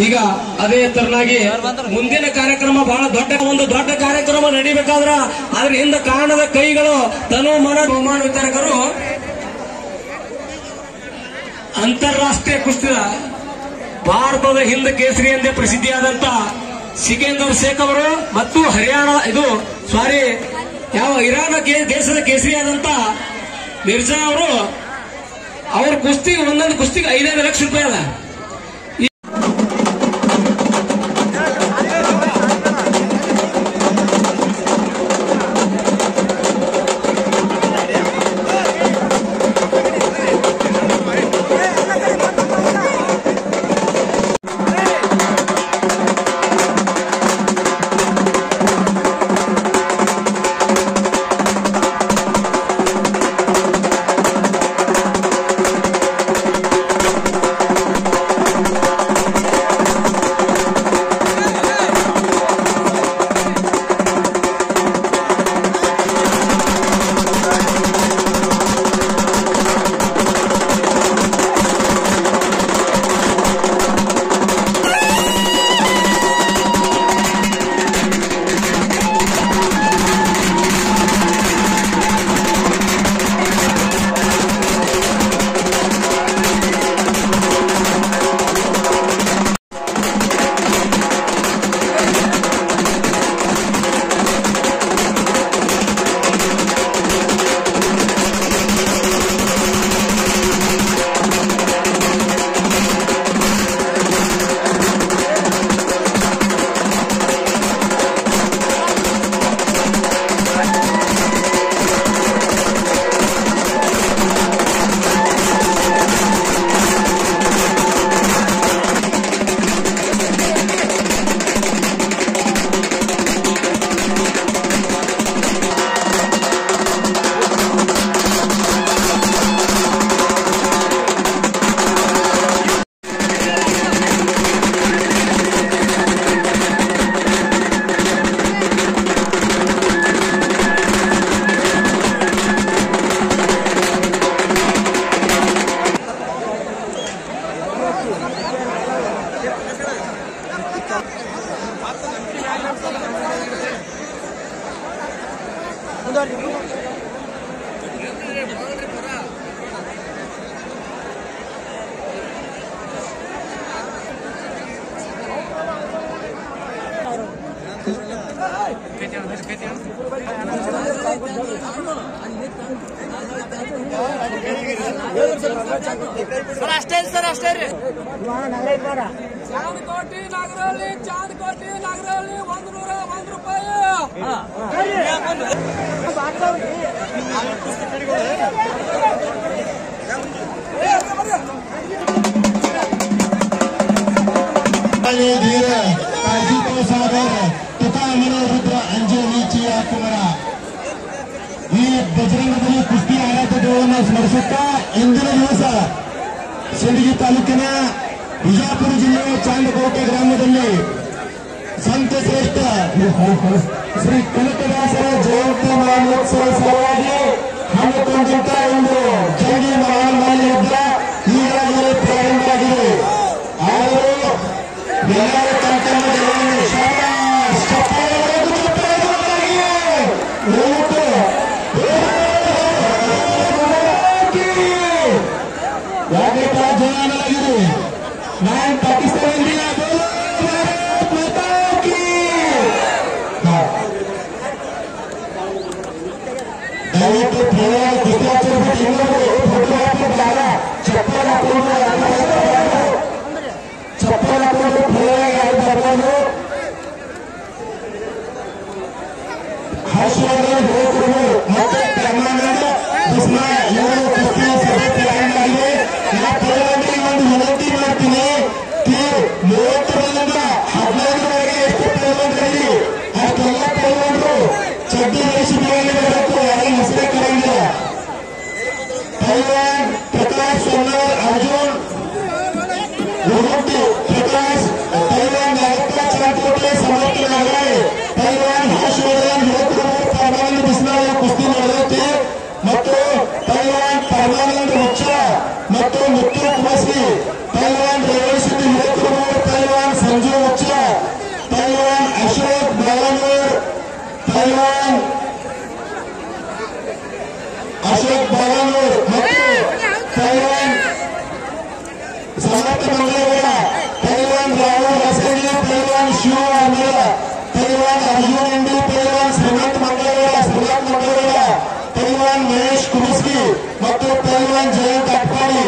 ಈಗ ಅದೇ ತರನಾಗಿ ಮುಂದಿನ ಕಾರ್ಯಕ್ರಮ ಬಹಳ ದೊಡ್ಡ ಕಾರ್ಯಕ್ರಮ ನಡೀಬೇಕಾದ್ರ ಅದ್ರ ಹಿಂದ ಕಾರಣದ ಕೈಗಳು ತನು ಮನ ಬಹುಮಾನ ವಿತರಕರು ಅಂತಾರಾಷ್ಟ್ರೀಯ ಕುಸ್ತಿ ಭಾರತದ ಹಿಂದ ಕೇಸರಿ ಎಂದೇ ಪ್ರಸಿದ್ಧಿಯಾದಂತ ಸಿಕಂದರ್ ಶೇಖ್ ಅವರು ಮತ್ತು ಹರಿಯಾಣ ಇರಾನ್ ದೇಶದ ಕೇಸರಿಯಾದಂತ ಮಿರ್ಜಾ ಅವರು ಅವ್ರ ಕುಸ್ತಿ ಒಂದೊಂದು ಕುಸ್ತಿಗೆ 5 ಲಕ್ಷ ರೂಪಾಯಿ ಅದ. ಚಾಂದಕೋಟಿ ನಗರಹಳ್ಳಿ 100 ರೂಪಾಯಿ. ಈ ಬಜರಂಗದಲ್ಲಿ ಕುಸ್ತಿ ಆಡಾಟಗಳನ್ನು ಸ್ಮರಿಸುತ್ತಾ ಇಂದಿನ ದಿವಸ ಸಿಂದಗಿ ತಾಲೂಕಿನ ಬಿಜಾಪುರ ಜಿಲ್ಲೆಯ ಚಾಂದಕೋಟೆ ಗ್ರಾಮದಲ್ಲಿ ಸಂತ ಶ್ರೇಷ್ಠ ಶ್ರೀ ಕನಕದಾಸರ ಜಯಂತಿ ಮಹೋತ್ಸವ ಸಲುವಾಗಿ ಹಮ್ಮಿಕೊಂಡಂತ ಒಂದು ಜಂಗಿ ಮಹಾಮಾಲಿ ಯುದ್ಧ ಈಗಾಗಲೇ ಪ್ರಾರಂಭವಾಗಿದೆ. ಆದರೆ ಎಲ್ಲರ ಕಾರ್ಯಕ್ರಮದಲ್ಲಿ ಜಯನಾಗಿದೆ. ನಾನು ಪಾಕಿಸ್ತಾನ ದಯವಿಟ್ಟು ಚಪ್ಪಲ್ ಹಾಕೊಂಡು ಬರ್ಬೋದು. ಹರ್ಷವರ್ಧನ್ ಯುವಕರು ಮತ್ತೆ ಪ್ರಮಾಣದ ಇವರು ಕುಸ್ತಿ ಸಭೆ ತಯಾರಾಗಿದೆ. ಒಂದು ವಿನಂತಿ ಮಾಡ್ತೀನಿ, 30ರಿಂದ 15ರವರೆಗೆ ಎಷ್ಟು ಪೈಲ್ವಾನರಲ್ಲಿ ಅಷ್ಟೆಲ್ಲ ಪೈಲ್ವಾನರು ಚಡ್ಡಿ ಧರಿಸಿ ಬರಬೇಕು. ಯಾರು ಹೆಸರೇ ಮತ್ತು ಪೈಲ್ವಾನ್ ಜಯಂತ್ ಅಟ್ಪಾಡಿ,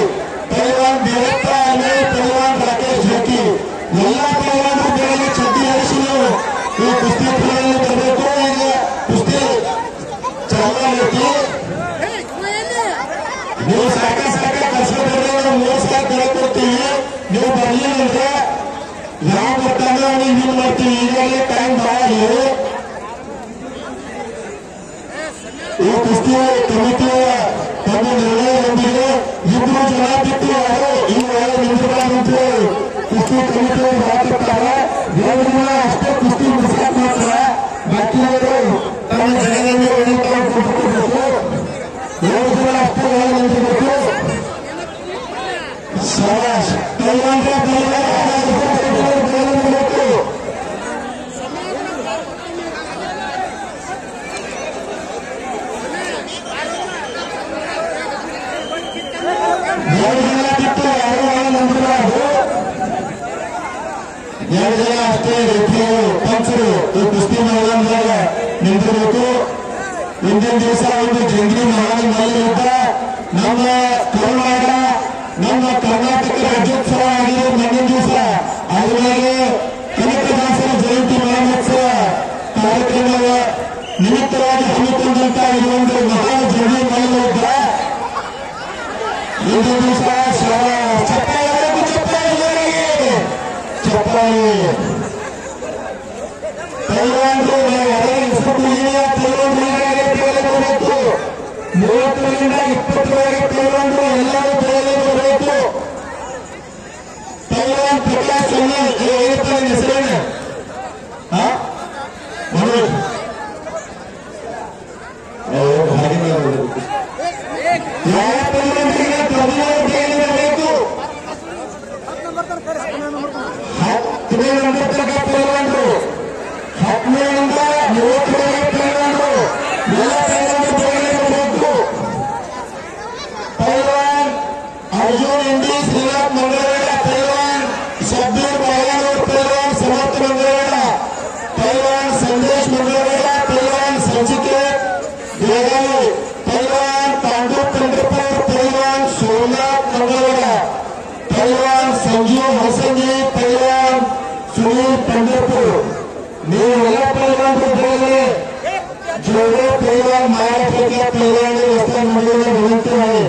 ಪೈಲ್ವಾನ್ ದೇವಪ್ಪ ಅಲೆ, ಪೈಲ್ವಾನ್ ರಾಕೇಶ್ ಜೋಕಿ ಎಲ್ಲ ಪೈಲ್ವಾನರು ಬೇರೆ ಛತ್ತಿ ಹರಿಸಿ ಈ ಕುಸ್ತಿ ಫಿಲ್ಮಲ್ಲಿ ಬರಬೇಕು. ಈಗ ಕುಸ್ತಿ ಚಾಲೂ ಆಗೈತಿ. ನೀವು ಸಾಕ ಕರ್ಸ್ಕೊಂಡ್ರೆ ನಾವು 3 ಸಾವಿರ ಕರೆ ಕೊಡ್ತೀವಿ. ನೀವು ಬರ್ಲಿಲ್ಲ ಅಂದ್ರೆ ಯಾವ ಬರ್ತಾನೆ ಅವ್ನಿಗೆ ಇದು ಮಾಡ್ತೀವಿ. ಈಗಾಗಲೇ ಟೈಮ್ ಭಾಳ ಇದೆ. ಈ ಕುಸ್ತಿ ಕಮಿಟಿಯ ತಮ್ಮ ನಿರ್ಣಯದೊಂದಿಗೆ 2 ಜನ ಬಿಟ್ಟು ಯಾರು ಈ ವೇಳೆ ನಿಂತಿರುವಂತೆ ಕುಸ್ತಿ ಕಮಿಟಿಯವರು ಮಾತಾಡ್ತಾರೆ. 2 ಜನ ಅಷ್ಟೇ ಕುಸ್ತಿ ಮುಗಿಸಕ್ಕೆ ಮಾತ್ರ, ಬಾಕಿಯವರು ತಮ್ಮ ಜನರಲ್ಲಿ ಕೊಟ್ಟುಕೊಡ್ಬೇಕು. 2 ಜನ ಅಷ್ಟೇ ನಿಂತಿರಬೇಕು. ಶಾಬಾಷ್. ಕೈವಾಂಡ್ರೆ ಎರಡು ಜನ ಅಷ್ಟೇ ರೆಫ್ರಿಗಳು ಪಂಚರು ಈ ಕುಸ್ತಿ ಮೈದಾನದಾಗ ನಿಂತಿರಬೇಕು. ಇಂದಿನ ದಿವಸ ಒಂದು ಜಂಗಿ ಮಹಾನ್ ಯುದ್ಧ ನಮ್ಮ ಕರ್ನಾಟಕ ನಮ್ಮ ಕರ್ನಾಟಕ ರಾಜ್ಯೋತ್ಸವ ಆಗಿದೆ. ಮುಂದಿನ ದಿವಸ ಅದರೊಳಗೆ ಕನಕದಾಸರ ಜಯಂತಿ ಮಹೋತ್ಸವ ಕಾರ್ಯಕ್ರಮದ ನಿಮಿತ್ತವಾಗಿ ಹಮ್ಮಿಕೊಂಡಂತ ಇದೊಂದು ಮಹಾನ್ ಜಂಗಿ ಮಹಾನ್ ಯುದ್ಧ. ಇಂದಿನ ದಿವಸ ಚಪ್ಪಾಳೆ ಪೈಲ್ವಾನರು ಬರಬೇಕು. 30ರಿಂದ 20ರವರೆಗೆ ಪೈಲ್ವಾನರು ಎಲ್ಲರೂ ಬೇರೆ ಬರಬೇಕು. ಪೈಲ್ವಾನ್ ಪ್ರಕಾಶ್ ಹೇಳ್ತಾರೆ ಹೆಸರೇನು ಯಾವ ಪೈಲ್ವಾನರಿಗೆ ಬೇರೆ ಬರಬೇಕು. 10ನೇ ನಂಬರ್ ತನಕ ಪೈಲ್ವಾನರು, 17ರಿಂದ 30ರವರೆಗೆ ಪೈಲ್ವಾನರು ಎಲ್ಲ ಪೈಲ್ವಾನರು ಬೇರೆ ಬರಬೇಕು. ಪೈಲ್ವಾನ್ ಅರ್ಜುನ್ ಇಂಡಿ, ಶ್ರೀನಾಥ್ ಮಂಗಳವೇಡ, ಪೈಲ್ವಾನ್ ಶಬ್ಬೀರ್ ಬಾಯಾನೂರ್, ಪೈಲ್ವಾನ್ ಸಮರ್ಥ ಮಂಗಳವೇಡ, ಪೈಲ್ವಾನ್ ಸಂದೇಶ್ ಮಂಗಳವೇಡ, ಪೈಲ್ವಾನ್ ಸಂಚಿಕೇತ್ ಬೇಗಾವಿ, ಪೈಲ್ವಾನ್ ಪಾಂಡು ಪಂಡ್ರಪುರ್, ಪೈಲ್ವಾನ್ ಸೋಮನಾಥ್ ಮಂಗಳವೇಡ, ಪೈಲ್ವಾನ್ ಸಂಜೀವ್ ಹಸಂಗಿ, ಪೈಲ್ವಾನ್ ಸುನೀಲ್ ಪಂಡ್ರಪುರ್. ನೀವೆಲ್ಲ ಪೈಲ್ವಾನರು ಬೇರೆ ಜೋಡೋ ಪೈಲ್ವಾನ್ ಮಹಾರಾಷ್ಟ್ರದ ಪೈಲ್ವಾನ್ ವಸ್ತ್ರ ಮಂಡಳಿಯ ವಿನಂತಿ ಮಾಡಿ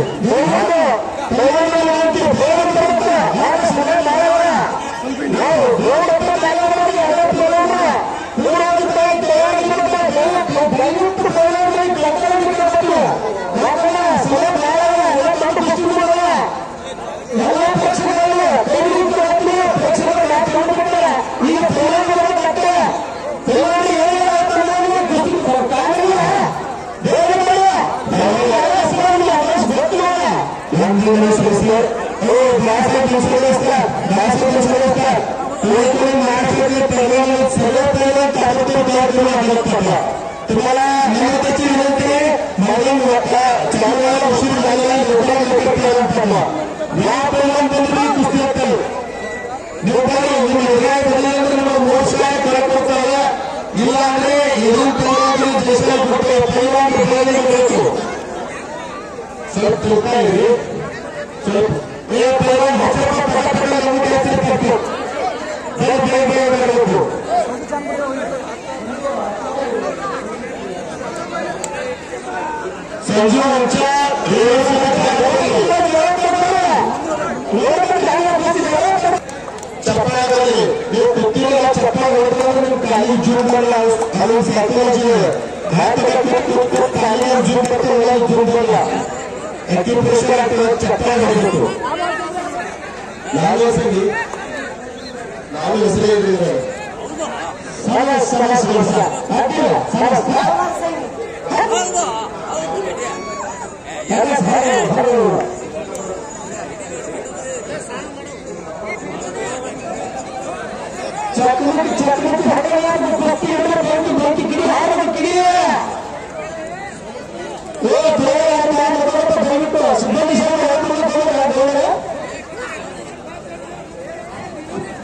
तुम्हाला निमित्ताची विनंती म्हणून चालू उशीर झालेला या परिणामದಲ್ಲಿ ಕುಸ್ತಿ ಆಗ್ತದೆ. ನೀವು ನಿರ್ಣಯ ಬದಲಾಗಿ ನಮ್ಮ ಮೋಕ್ಷ ಕರೆಕೊಡ್ತಾರೆ. ಇಲ್ಲ ಅಂದ್ರೆ ಇದು ದೇಶದ ಪೈಲ್ವಾನರು ಬೆಳೆಯಬೇಕು. ಸ್ವಲ್ಪ ತಿಳ್ಕೊಳ್ಳಿ. ಸ್ವಲ್ಪ ಪೈಲ್ವಾನ್ ಬರಬೇಕು. ಸಂಜು ಚಪ್ಪಾಳೆ ನೀವು ಕುತ್ತಿಗೆ ಚಪ್ಪಾಳೆ ಹೊಡೆದ್ರೆ ನೀವು ಖಾಲಿ ಜೂಮ್ ಬರಲ್ಲ. ಅದು ಸೈಕಾಲಜಿ ಖಾಲಿ ಜೂಮ್ ಬರ್ತದೆ, ಒಳ್ಳೆ ಜೂಮ್ ಬರಲ್ಲ. ಅಕ್ಯುಪ್ರೆಷರ್ ಆಗ್ತದೆ. ಚಪ್ಪಾಳೆ ಹೊಡಬೇಕು. ಯಾವ ಹೆಸರಿ ನಾವು ಹೆಸರೇ ಹೇಳಿದ್ರೆ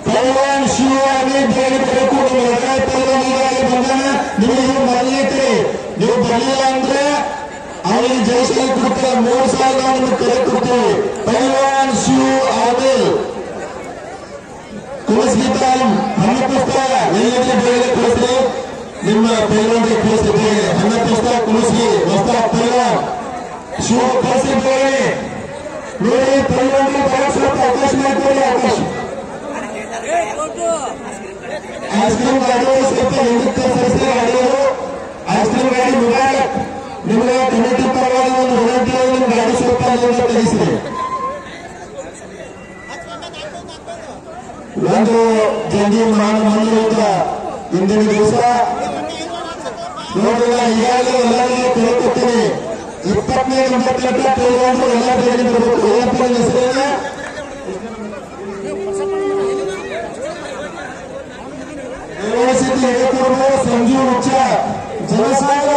ಪೈಲ್ವಾನ್ ಶಿವವಾಗಿ ಬೇಡಬೇಕು. ಪೈಲ್ವಾನ್ ಬಂದಾನ, ನೀವು ಬರಲಿಕ್ಕೆ ನೀವು ಬರಲಿಲ್ಲ ಅಂದ್ರೆ ಅವರಿಗೆ ಜಯಶಾಲಿ ಕೊಡ್ತಾರೆ 3,000 ನಾವು ನಿಮಗೆ ಕರೆ ಕೊಡ್ತೀವಿ. ಪೈಲ್ವಾನ್ ಶಿವ ಆಮೇಲ್ ಕುಲಸ್ಗಿ ಟೈಮ್ ಹನ್ನ ಪುಸ್ತಕ ಎಲ್ಲೆಲ್ಲಿ ಬೇರೆ ಕುಲಸ್ರಿ ನಿಮ್ಮ ಪೈಲ್ವಾನ್ಗೆ ಕುಲಸ್ರಿ ಹನ್ನ ಪುಸ್ತಕ ಕುಲಸ್ಗಿ ಹೊಸ ಪೈಲ್ವಾನ್ ಶಿವ ಕುಲಸ್ರಿ ಬೇರೆ ನೋಡಿ. ಪೈಲ್ವಾನ್ಗೆ ಸ್ವಲ್ಪ ಅವಕಾಶ ಮಾಡ್ಕೊಳ್ಳಿ. ಅವಕಾಶ ಐಸ್ ಕ್ರೀಮ್ ಗಾಡಿ ಸ್ವಲ್ಪ ಹಿಂದಕ್ಕೆ ಸರಿಸಿ ಗಾಡಿಯವರು ಐಸ್ ಕ್ರೀಮ್ ಗಾಡಿ ಮುಬಾರಕ್. ನಿಮಗೆ ಕಮಿಟಿ ಪರವಾಗಿ ಒಂದು ವಿನಂತಿ, ನಿಮ್ಮ ಗಾಡಿ ಸ್ವಲ್ಪ ಅಲ್ಲಿಂದ ತೆಗೆಸಿರಿ. ಒಂದು ಜಂಗಿ ಮಂದಿರ ಇಂದಿನ ದಿವಸ ನೋಡಿಲ್ಲ. ಈಗಾಗಲೇ ಎಲ್ಲರಿಗೂ ಕರೆ ಕೊಡ್ತೀನಿ. 20ನೇ ನಂಬರ್ ಪೈಲ್ವಾನ್ರು ಎಲ್ಲ ಬೇರೆ ಬರಬೇಕು. ಏನಪ್ಪ ಹೆಸರೇನ ರೇವಣಸಿದ್ದಿ ಹಿರೇಕೂರು ಸಂಜು ಹುಚ್ಚ ಜನಸಾಗರ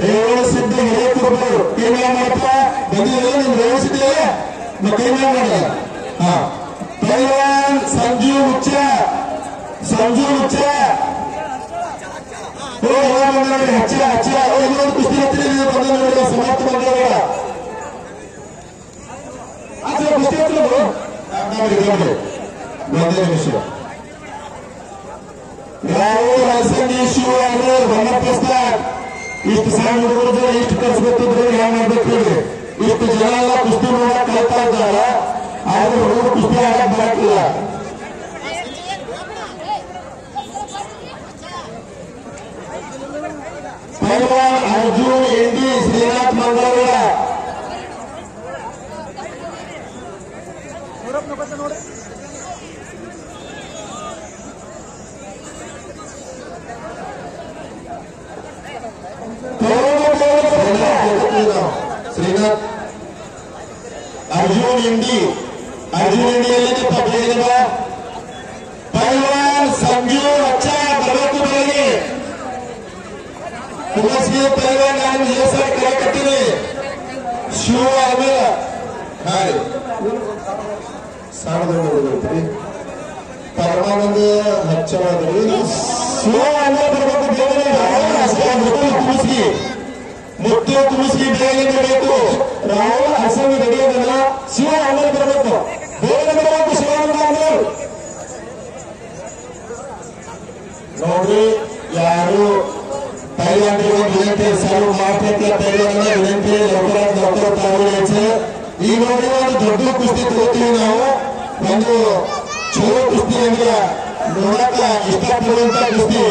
ರೇವಣಸಿದ್ದಿ ಹಿರೇಕೂರು ಏನ ಮಾಡಪ್ಪ ಬಂದಿಲ್ಲ. ನಿಮ್ ರೇವಣಸಿದ್ದಿ ಮತ್ತೇನ ಮಾಡ ಪೈಲ್ವಾನ್ ಸಂಜು ಹುಚ್ಚ ಹಚ್ಚ ಹಚ್ಚ ಇನ್ನೊಂದು ಕುಸ್ತಿ ಹತ್ತಿರ ಬಂದ ನೋಡಿದ ಸಮಾಪ್ತ ಬಂದವರ ಕುಸ್ತಿ ಹತ್ತಿರ ಒಂದೇ ನಿಮಿಷ. ರಾಹುಲ್ ಹಸನಿ ಶಿವ ಅವರು ಬನ್ನಪ್ರಸ್ತಾದ್ ಇಷ್ಟು ಸಣ್ಣ ಹುಡುಗರು ಇಷ್ಟು ಖರ್ಚು ಗೊತ್ತಿದ್ರು ಏನ್ ಮಾಡ್ಬೇಕು ಹೇಳಿ. ಇಷ್ಟು ಜನ ಎಲ್ಲ ಕುಸ್ತಿ ನೋಡಕ್ ಕಲಿತಾ ಇದ್ದಾರೆ. ಆದ್ರೆ ಹುಡುಗರು ಕುಸ್ತಿ ಆಡಕ್ ಬರಕ್ಕಿಲ್ಲ. ಪೈಲ್ವಾನ್ ಅರ್ಜುನ್ ಎಂಡಿ ಶ್ರೀನಾಥ್ ಮಂಗಳೂರ ಶ್ರೀನಾಥ್ ಅರ್ಜುನ್ ಎಂಡಿ ಎಲ್ಲಿದೆ ಬೇಗ. ಪೈಲ್ವಾನ್ ಸಂಜು ಅಚ್ಚ ಬರಬೇಕು ಬೆಳಗ್ಗೆ. ಕುಲಸ್ಗಿ ಪೈಲ್ವಾನ್ ನಾನು ಹೆಸರು ಕರೆ ಕಟ್ಟಿನಿ. ಶಿವ ಆಮೇಲೆ ಸಾಣದೊಂದು ಪರಮಾನಂದ ಹಚ್ಚವಾದ್ರಿ. ಶಿವ ಆಮೇಲೆ ಬರಬೇಕು ಬೇಗನೆ. ಮುತ್ತು ಕುಲಸ್ಗಿ ಬೇಗನೆ ಬರಬೇಕು. ರಾಹುಲ್ ಹಸನಿ ರೆಡಿಯಾಗಲ್ಲ. ಶಿವ ಆಮೇಲೆ ಬರಬೇಕು. ಬೇಗನೆ ಬರಬೇಕು. ಶಿವ ಆಮೇಲೆ ನೋಡ್ರಿ. ಯಾರು ಪೈಲ್ವಾನ್ರಿಗೆ ಒಂದು ವಿನಂತಿ ಸರ್ವ್ ಮಾಡ್ತೈತಿ. ಪೈಲ್ವಾನ್ ವಿನಂತಿ ಲವಕರ ತಾವು ಈಗ ನೋಡಿ ಒಂದು ದೊಡ್ಡ ಕುಸ್ತಿ ತಗೋತೀವಿ ನಾವು. ಒಂದು ಚಲೋ ಕುಸ್ತಿ ಅಂದ್ರೆ ನೋಡಕ ಇಷ್ಟಪಡುವಂತ ಕುಸ್ತಿ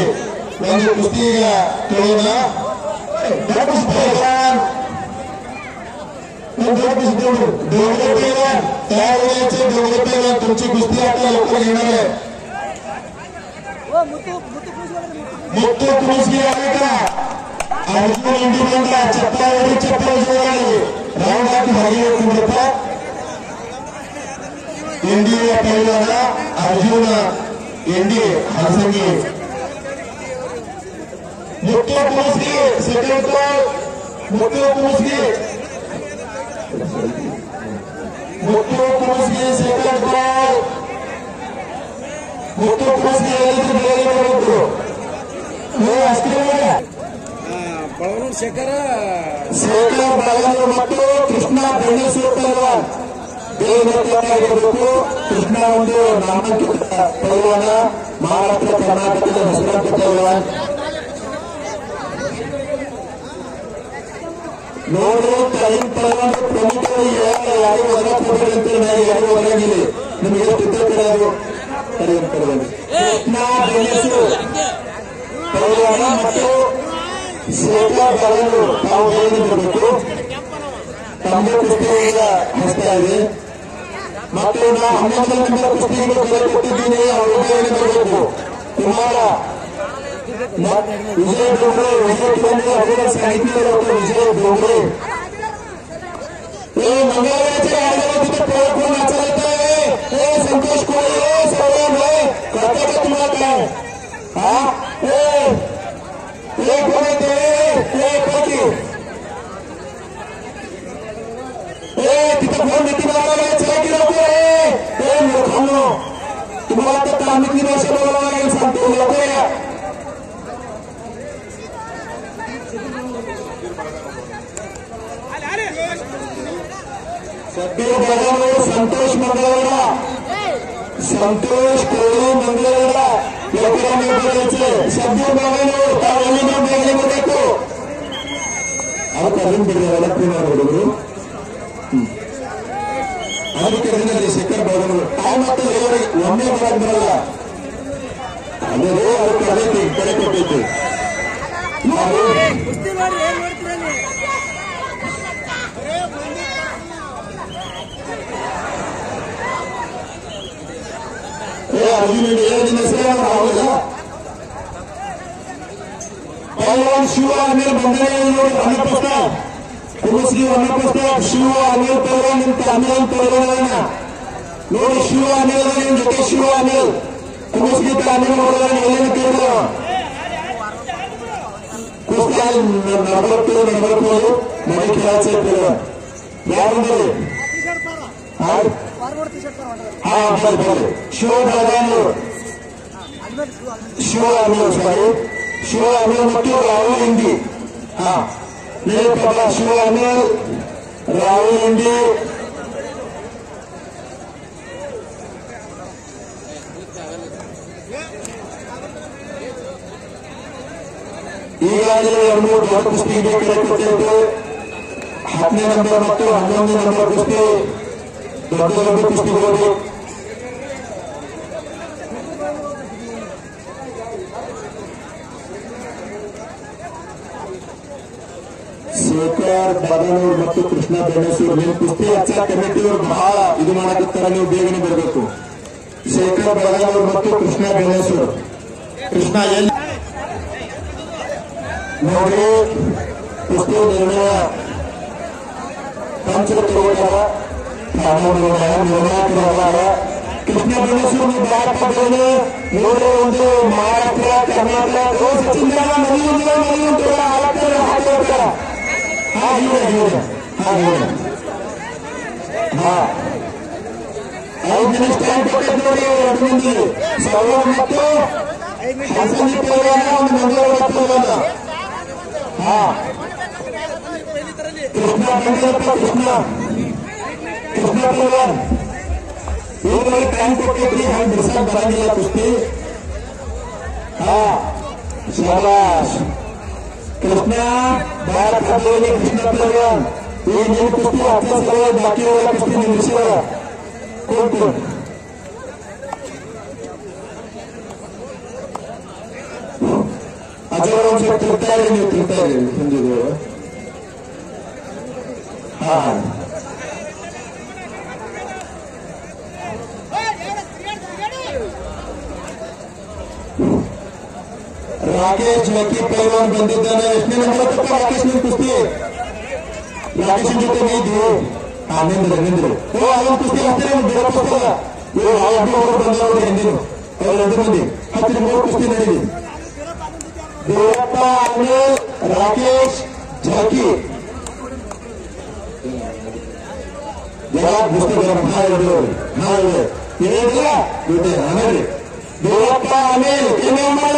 ಒಂದು ಕುಸ್ತಿ ಈಗ ತಗೋಣ. ಪೈಲ್ವಾನ್ डोंगरे पैलवान तयार व्हायचे. डोंगरे पैलवान तुमची कुस्ती आता लवकर येणार आहे. मुत्तू कुस्ती आहे का अर्जुन इंडी बंदा चप्पावरी चप्पल जोराली राऊंड आठ भारी होता. इंडिया पैलवान अर्जुन इंडी हलसंगी मुत्तू कुस्ती सेकंड कॉल. मुत्तू कुस्ती सेकंड कॉल. मुत्तू कुस्ती ಶೇಖರ್ ಬಾಲಗೌಡ ಮತ್ತು ಕೃಷ್ಣ ಬೆಣ್ಣೇಶ್ವರ ಪೈಲ್ವಾನ್ ಬೇಗಬೇಕು. ಕೃಷ್ಣ ಒಂದು ನಾಮಾಂಕಿತ ಪೈಲ್ವಾನ, ಮಹಾರಾಷ್ಟ್ರ ಕರ್ನಾಟಕದ ಹೆಸರಾಂತ ಪೈಲ್ವಾನ್. ನೋಡ್ರಿ ಟೈಮ್ ಪೈಲ್ವಾನ್ ಪ್ರಮುಖರು ಯಾರು ಹೊರಗೆ ಯಾರು ಹೊರಗಿಲ್ಲ. ನಿಮಗೆ ಎಷ್ಟು ಕರೆಯೋದು ಕೃಷ್ಣ ಬೆಣ್ಣೇಶ್ವರ ಪೈಲ್ವಾನ ಮತ್ತು ಶೇಖರ್ ಬಾಲಗೌಡ ತಾವು ಏನಿರಬೇಕು. ತಮ್ಮ ಕುಸ್ತಿಯಿಂದ ಹಸ್ತಾ ಇದೆ ಮತ್ತು ನಾವು 11 ನಂಬರ್ ಕುಸ್ತಿಗಳು ಕರೆ ಕೊಟ್ಟಿದ್ದೀನಿ. ಅವರು ಏನಿರಬೇಕು. ಕುಮಾರ ವಿಜಯ ಡೋಂಗ್ರೆ ಅವರ ಸಾಹಿತ್ಯ ವಿಜಯ ಡೋಂಗ್ರೆ मंगळवारचे आजूबाजूचे प्रयत्न नाचत आहे. संतोष कोळे सौरभ है करता का तुम्हाला काय हा एक होते एक होती तिथं फोन नीती मारायला चला की लोक मूर्खांनो तुम्हाला तर कामितली भाषा बोलायला लागेल सांगतो लोक सद्गुरु भगवान संतोष मंगळवार संतोष कोळी मंगळवार लोकांनी बोलायचे सद्गुरु भगवान तावली ಬೇಕು ಅದಕ್ಕೆ ಅದನ್ನು ಬಿಡಲ್ಲ ಹುಡುಗರು ಅದಕ್ಕೆ ಅದರಲ್ಲಿ ಶೇಖರ್ ಬಾಬು ಟೈಮ್ ಮತ್ತೆ ಒಮ್ಮೆ ಬರಲ್ಲ ಅದೇ ಅದಕ್ಕೆ ಅದೇ ಕಡೆ ಕೊಟ್ಟೈತಿ ನಾವು अर्जुन पहलवान शिव अनिल बंधने अन्नप्रस्ताव कुमश्री अन्नप्रस्ताव शिव अनिल पहलवान अनिल पहलवान ನೋಡಿ ಶಿವ ಅನಿಲ್ ಜೊತೆ ಶಿವ ಅನಿಲ್ ಕುಮಶ್ರೀ ಅನಿಲ್ ಏನು ಕೇಳಿದ್ರು ಕುಸ್ತಿ ನಡಬರ್ಬೋದು ಮನೆ खेळायचे ಯಾರು हाँ बस बोले शिव भगवान शिव अनिल सॉरी शिव अनिल ಮತ್ತು ರಾಹುಲ್ ಇಂಡಿ हाँ मेरे पापा शिव अनिल राहुल इंडी ಈಗಾಗಲೇ 2 ದೊಡ್ಡ ಕುಸ್ತಿ ಕರೆಕೊಟ್ಟಿದ್ದು 10ನೇ ನಂಬರ್ ಮತ್ತು 11ನೇ ನಂಬರ್ ಕುಸ್ತಿ ದೊಡ್ಡ ದೊಡ್ಡ ಕುಸ್ತಿಗಳು ಶೇಖರ್ ಬಾದನೂರ್ ಮತ್ತು ಕೃಷ್ಣ ಬೆಣಸೂರ್ ನಿಮ್ಮ ಕುಸ್ತಿ ಹಚ್ಚ ಕಮಿಟಿಯವರು ಬಹಳ ಇದು ಮಾಡಕತ್ತಾರ ನೀವು ಬೇಗನೆ ಬರಬೇಕು ಶೇಖರ್ ಬಾದನೂರ್ ಮತ್ತು ಕೃಷ್ಣ ಬೆಣಸೂರ್ ಕೃಷ್ಣ ಎಲ್ಲಿ ನೋಡಿ ಕುಸ್ತಿ ನಿರ್ಣಯ ಪಂಚರು ತಗೊಂಡಾರ ಕೃಷ್ಣ ಬೆಣಸೂರ್ ಭಾರತದಲ್ಲಿ ನೋಡೋ ಒಂದು ಮಹಾರಾಷ್ಟ್ರ ಕರ್ನಾಟಕ ಸಚಿನ್ ಐದು ನಿಮಿಷ ಟೈಮ್ ಕೊಟ್ಟಿದ್ದು ನೋಡಿ 2 ಮಂದಿ ಸೌರವ್ ಮತ್ತು ಹಸನ್ ಒಂದು ಮಂಗಳವಾರ ಕೃಷ್ಣ ಬೆಂಗಳಪ್ಪ ಕೃಷ್ಣ ಪಹಲ್ವಾನ್ ಇವುಗಳಿಗೆ ಟೈಮ್ ಕೊಟ್ಟಿದ್ರಿ ಹಂಗೆ ಬಿಡಿಸಕ್ ಬರಂಗಿಲ್ಲ ಕುಸ್ತಿ ಶಾಬಾಷ್ ಕೃಷ್ಣ ಭಾರತದಲ್ಲಿ ಕೃಷ್ಣ ಪಹಲ್ವಾನ್ ಈ ನೀವು ಕುಸ್ತಿ 10 ಸಲ ಬಾಕಿ ಉಳಿದ ಕುಸ್ತಿ ನಿಲ್ಲಿಸಿದ ಕೊಟ್ಟು ಅಜರ ಒಂದು ತಿರ್ತಾರೆ ನೀವು ತಿರ್ತಾರೆ ಹಿಂದಿದೆ ಹಾ राकेश लकी पहलवान ಬಂದಿದ್ದಾನೆ ಎಷ್ಟನೇ ನಂಬರ್ ತಪ್ಪ ರಾಕೇಶ್ ನಿಮ್ಮ ಕುಸ್ತಿ ರಾಕೇಶ್ ಜೊತೆ ನೀಡಿದ್ರು ನಿಂದ್ರು ಅವನ ಕುಸ್ತಿ ಹತ್ತಿರ ಬೇರೆ ಪುಸ್ತಕ ಅವರು ಬಂದವರು ಹಿಂದಿರು ಅವರು 2 ಮಂದಿ ಹತ್ತಿರ 3 ಕುಸ್ತಿ ನಡೆದಿ ದೇವಪ್ಪ ಅನಿಲ್ ರಾಕೇಶ್ ಜಾಕಿ ಜರಾ ಕುಸ್ತಿ ಮಾಡಿ ಏನಿಲ್ಲ ಆಮೇಲೆ ದೇವಪ್ಪ ಅನಿಲ್ ಕಡಿಮೆ ಮಾಡ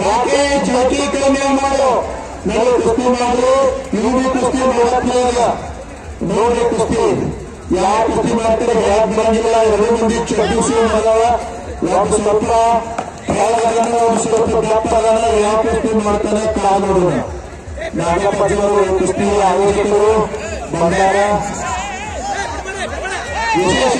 ರಾಕೇಶ್ ಜಾಕಿ ಕಡಿಮೆ ಮಾಡು ನೋಡಿ ಕುಸ್ತಿ ಮಾಡು ಇವು ಕುಸ್ತಿ ಮಾಡತ್ಲೇ ಇಲ್ಲ ನೋಡಿ ಕುಸ್ತಿ ಯಾವ ಕುಸ್ತಿ ಮಾಡ್ತಾರೆ ಯಾಕೆ ಬರಂಗಿಲ್ಲ 2 ಮಂದಿ ಚಡ್ಡಿಸಿ ಮಾಡವ ಒಬ್ಬ ಸ್ವಲ್ಪ ಕಾಲಗನ್ನ ಒಬ್ಬ ಸ್ವಲ್ಪ ದಪ್ಪಗನ್ನ ಯಾವ ಕುಸ್ತಿ ಮಾಡ್ತಾನೆ ಕಾಲು ನೋಡೋಣ ನಾಗಪ್ಪಜಿಯವರು ಕುಸ್ತಿ ಆಯೋಜಕರು ಬಂದಾರ ವಿಶೇಷ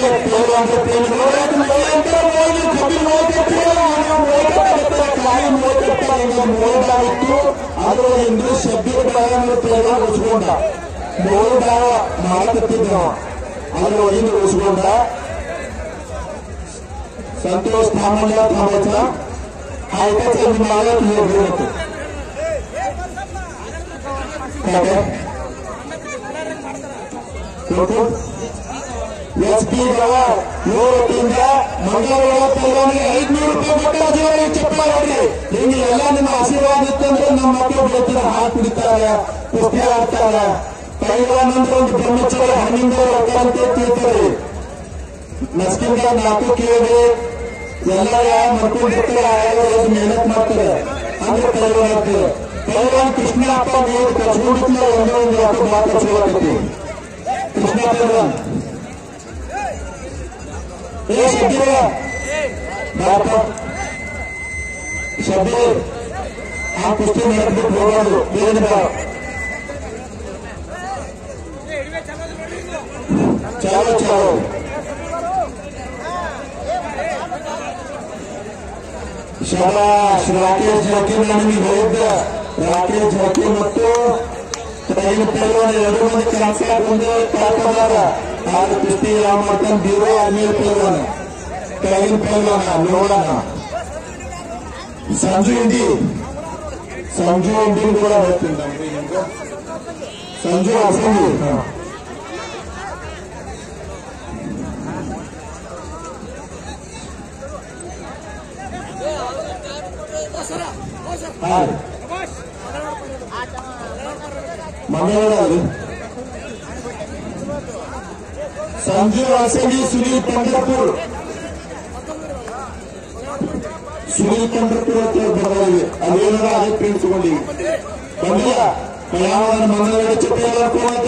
ಆದ್ರೆ ಇಂದು ಶಬ್ದ ಉಳಿಸ್ಕೊಂಡ ಮೋಡ ಮಾಡಕತ್ತಿದ್ದ ಆದ್ರೆ ಒಳಗಿಂದ ಉಳಿಸ್ಕೊಂಡ ಸಂತೋಷ್ थांबला थांबायचा ऐकायचं मला तुझं घेऊन येतो ಎಸ್ಪಿ ಗವಾರ್ 100 ಮಂಗಳವಾರ ಪಹಲ್ವಾನಿಗೆ 500 ರೂಪಾಯಿ ಕೊಟ್ಟು ಜೀವನ ಚಪ್ಪಾಳೆ ಹೊಡಿ ಹಿಂಗೆ ಎಲ್ಲ ನಿಮ್ಮ ಆಶೀರ್ವಾದ ಇತ್ತಂದ್ರೆ ನಮ್ಮ ಮಕ್ಕಳು ಬೆಳೆತಾರೆ ಹಾಲು ಕುಡಿತಾರೆ ಕುಸ್ತಿ ಆಡ್ತಾರೆ ಪಹಲ್ವಾನ್ ಅಂದ್ರೆ ಒಂದು ಬ್ರಹ್ಮಚಾರ ಹಣ್ಣಿಂದ ರೊಕ್ಕ ಅಂತ ತಿಳ್ತಾರೆ ನಸ್ಕಿಂದ 4 ಕೇಳಿ ಎಲ್ಲ ಮಾಡ್ಕೊಂಡಿರ್ತಾರೆ ಆಯೋಗ ಮೆಹನತ್ ಮಾಡ್ತಾರೆ ಅಂದ್ರೆ ಪಹಲ್ವಾನ್ ಆಗ್ತದೆ ಪಹಲ್ವಾನ್ ಕೃಷ್ಣ ಅಪ್ಪ ನೀವು ಕಚ್ಕೊಂಡಿಲ್ಲ ಒಂದೊಂದು ರೊಕ್ಕ ಮಾತಾಡ್ಸೋದಾಗತ್ತೆ ಕೃಷ್ಣ ಪಹಲ್ವಾನ್ ಶಬೀರ್ ಆ ಕುಸ್ತಿ ನಡೆದ್ಬಿಟ್ಟು ಹೋಗೋದು ಏನಿಲ್ಲ. ಚಾಲು ಚಾಲು ಶಬಾಷ್. ರಾಕೇಶ್ ಜಾಕಿ ನನಗೆ ಹೇಳಿದ್ದ ರಾಕೇಶ್ ಜಾಕಿ ಮತ್ತು ಕೈನ ಪೈಲ್ವಾನ್ ಎರಡು ಮಂದಿ ಕ್ಲಾಸ್ಯಾಗ ಒಂದು ಕಳ್ಕೊಂಡಾರ. ಆದ್ರೆ ಕುಸ್ತಿ ಯಾವ ಮಾಡ್ತಾನೆ ಬೀರೋ ಆಮೇಲೆ ಪೈಲ್ವಾನ ಕೈನ ಪೈಲ್ವಾನ ನೋಡೋಣ. ಸಂಜು ಇಂಡಿ ಕೂಡ ಹೇಳ್ತೀನಿ ಸಂಜು ಅಸಂಗಿ. ಮಂಗಳೂರಲ್ಲಿ ಸಂಜು ಅಸಂಗಿ, ಸುನೀಲ್ ಪಂಡರ್ಪುರ್ ಅಂತ ಬರಲಿದೆ. ಅದೇನಾರ ಅದೇ ಪ್ರಿಂಟ್ ತಗೊಂಡಿವಿ ಬಂದಿಲ್ಲ. ಕಯಾವನ ಮಂಗಳೂರು ಚಿತ್ರ ಪೈಲ್ವಾನ್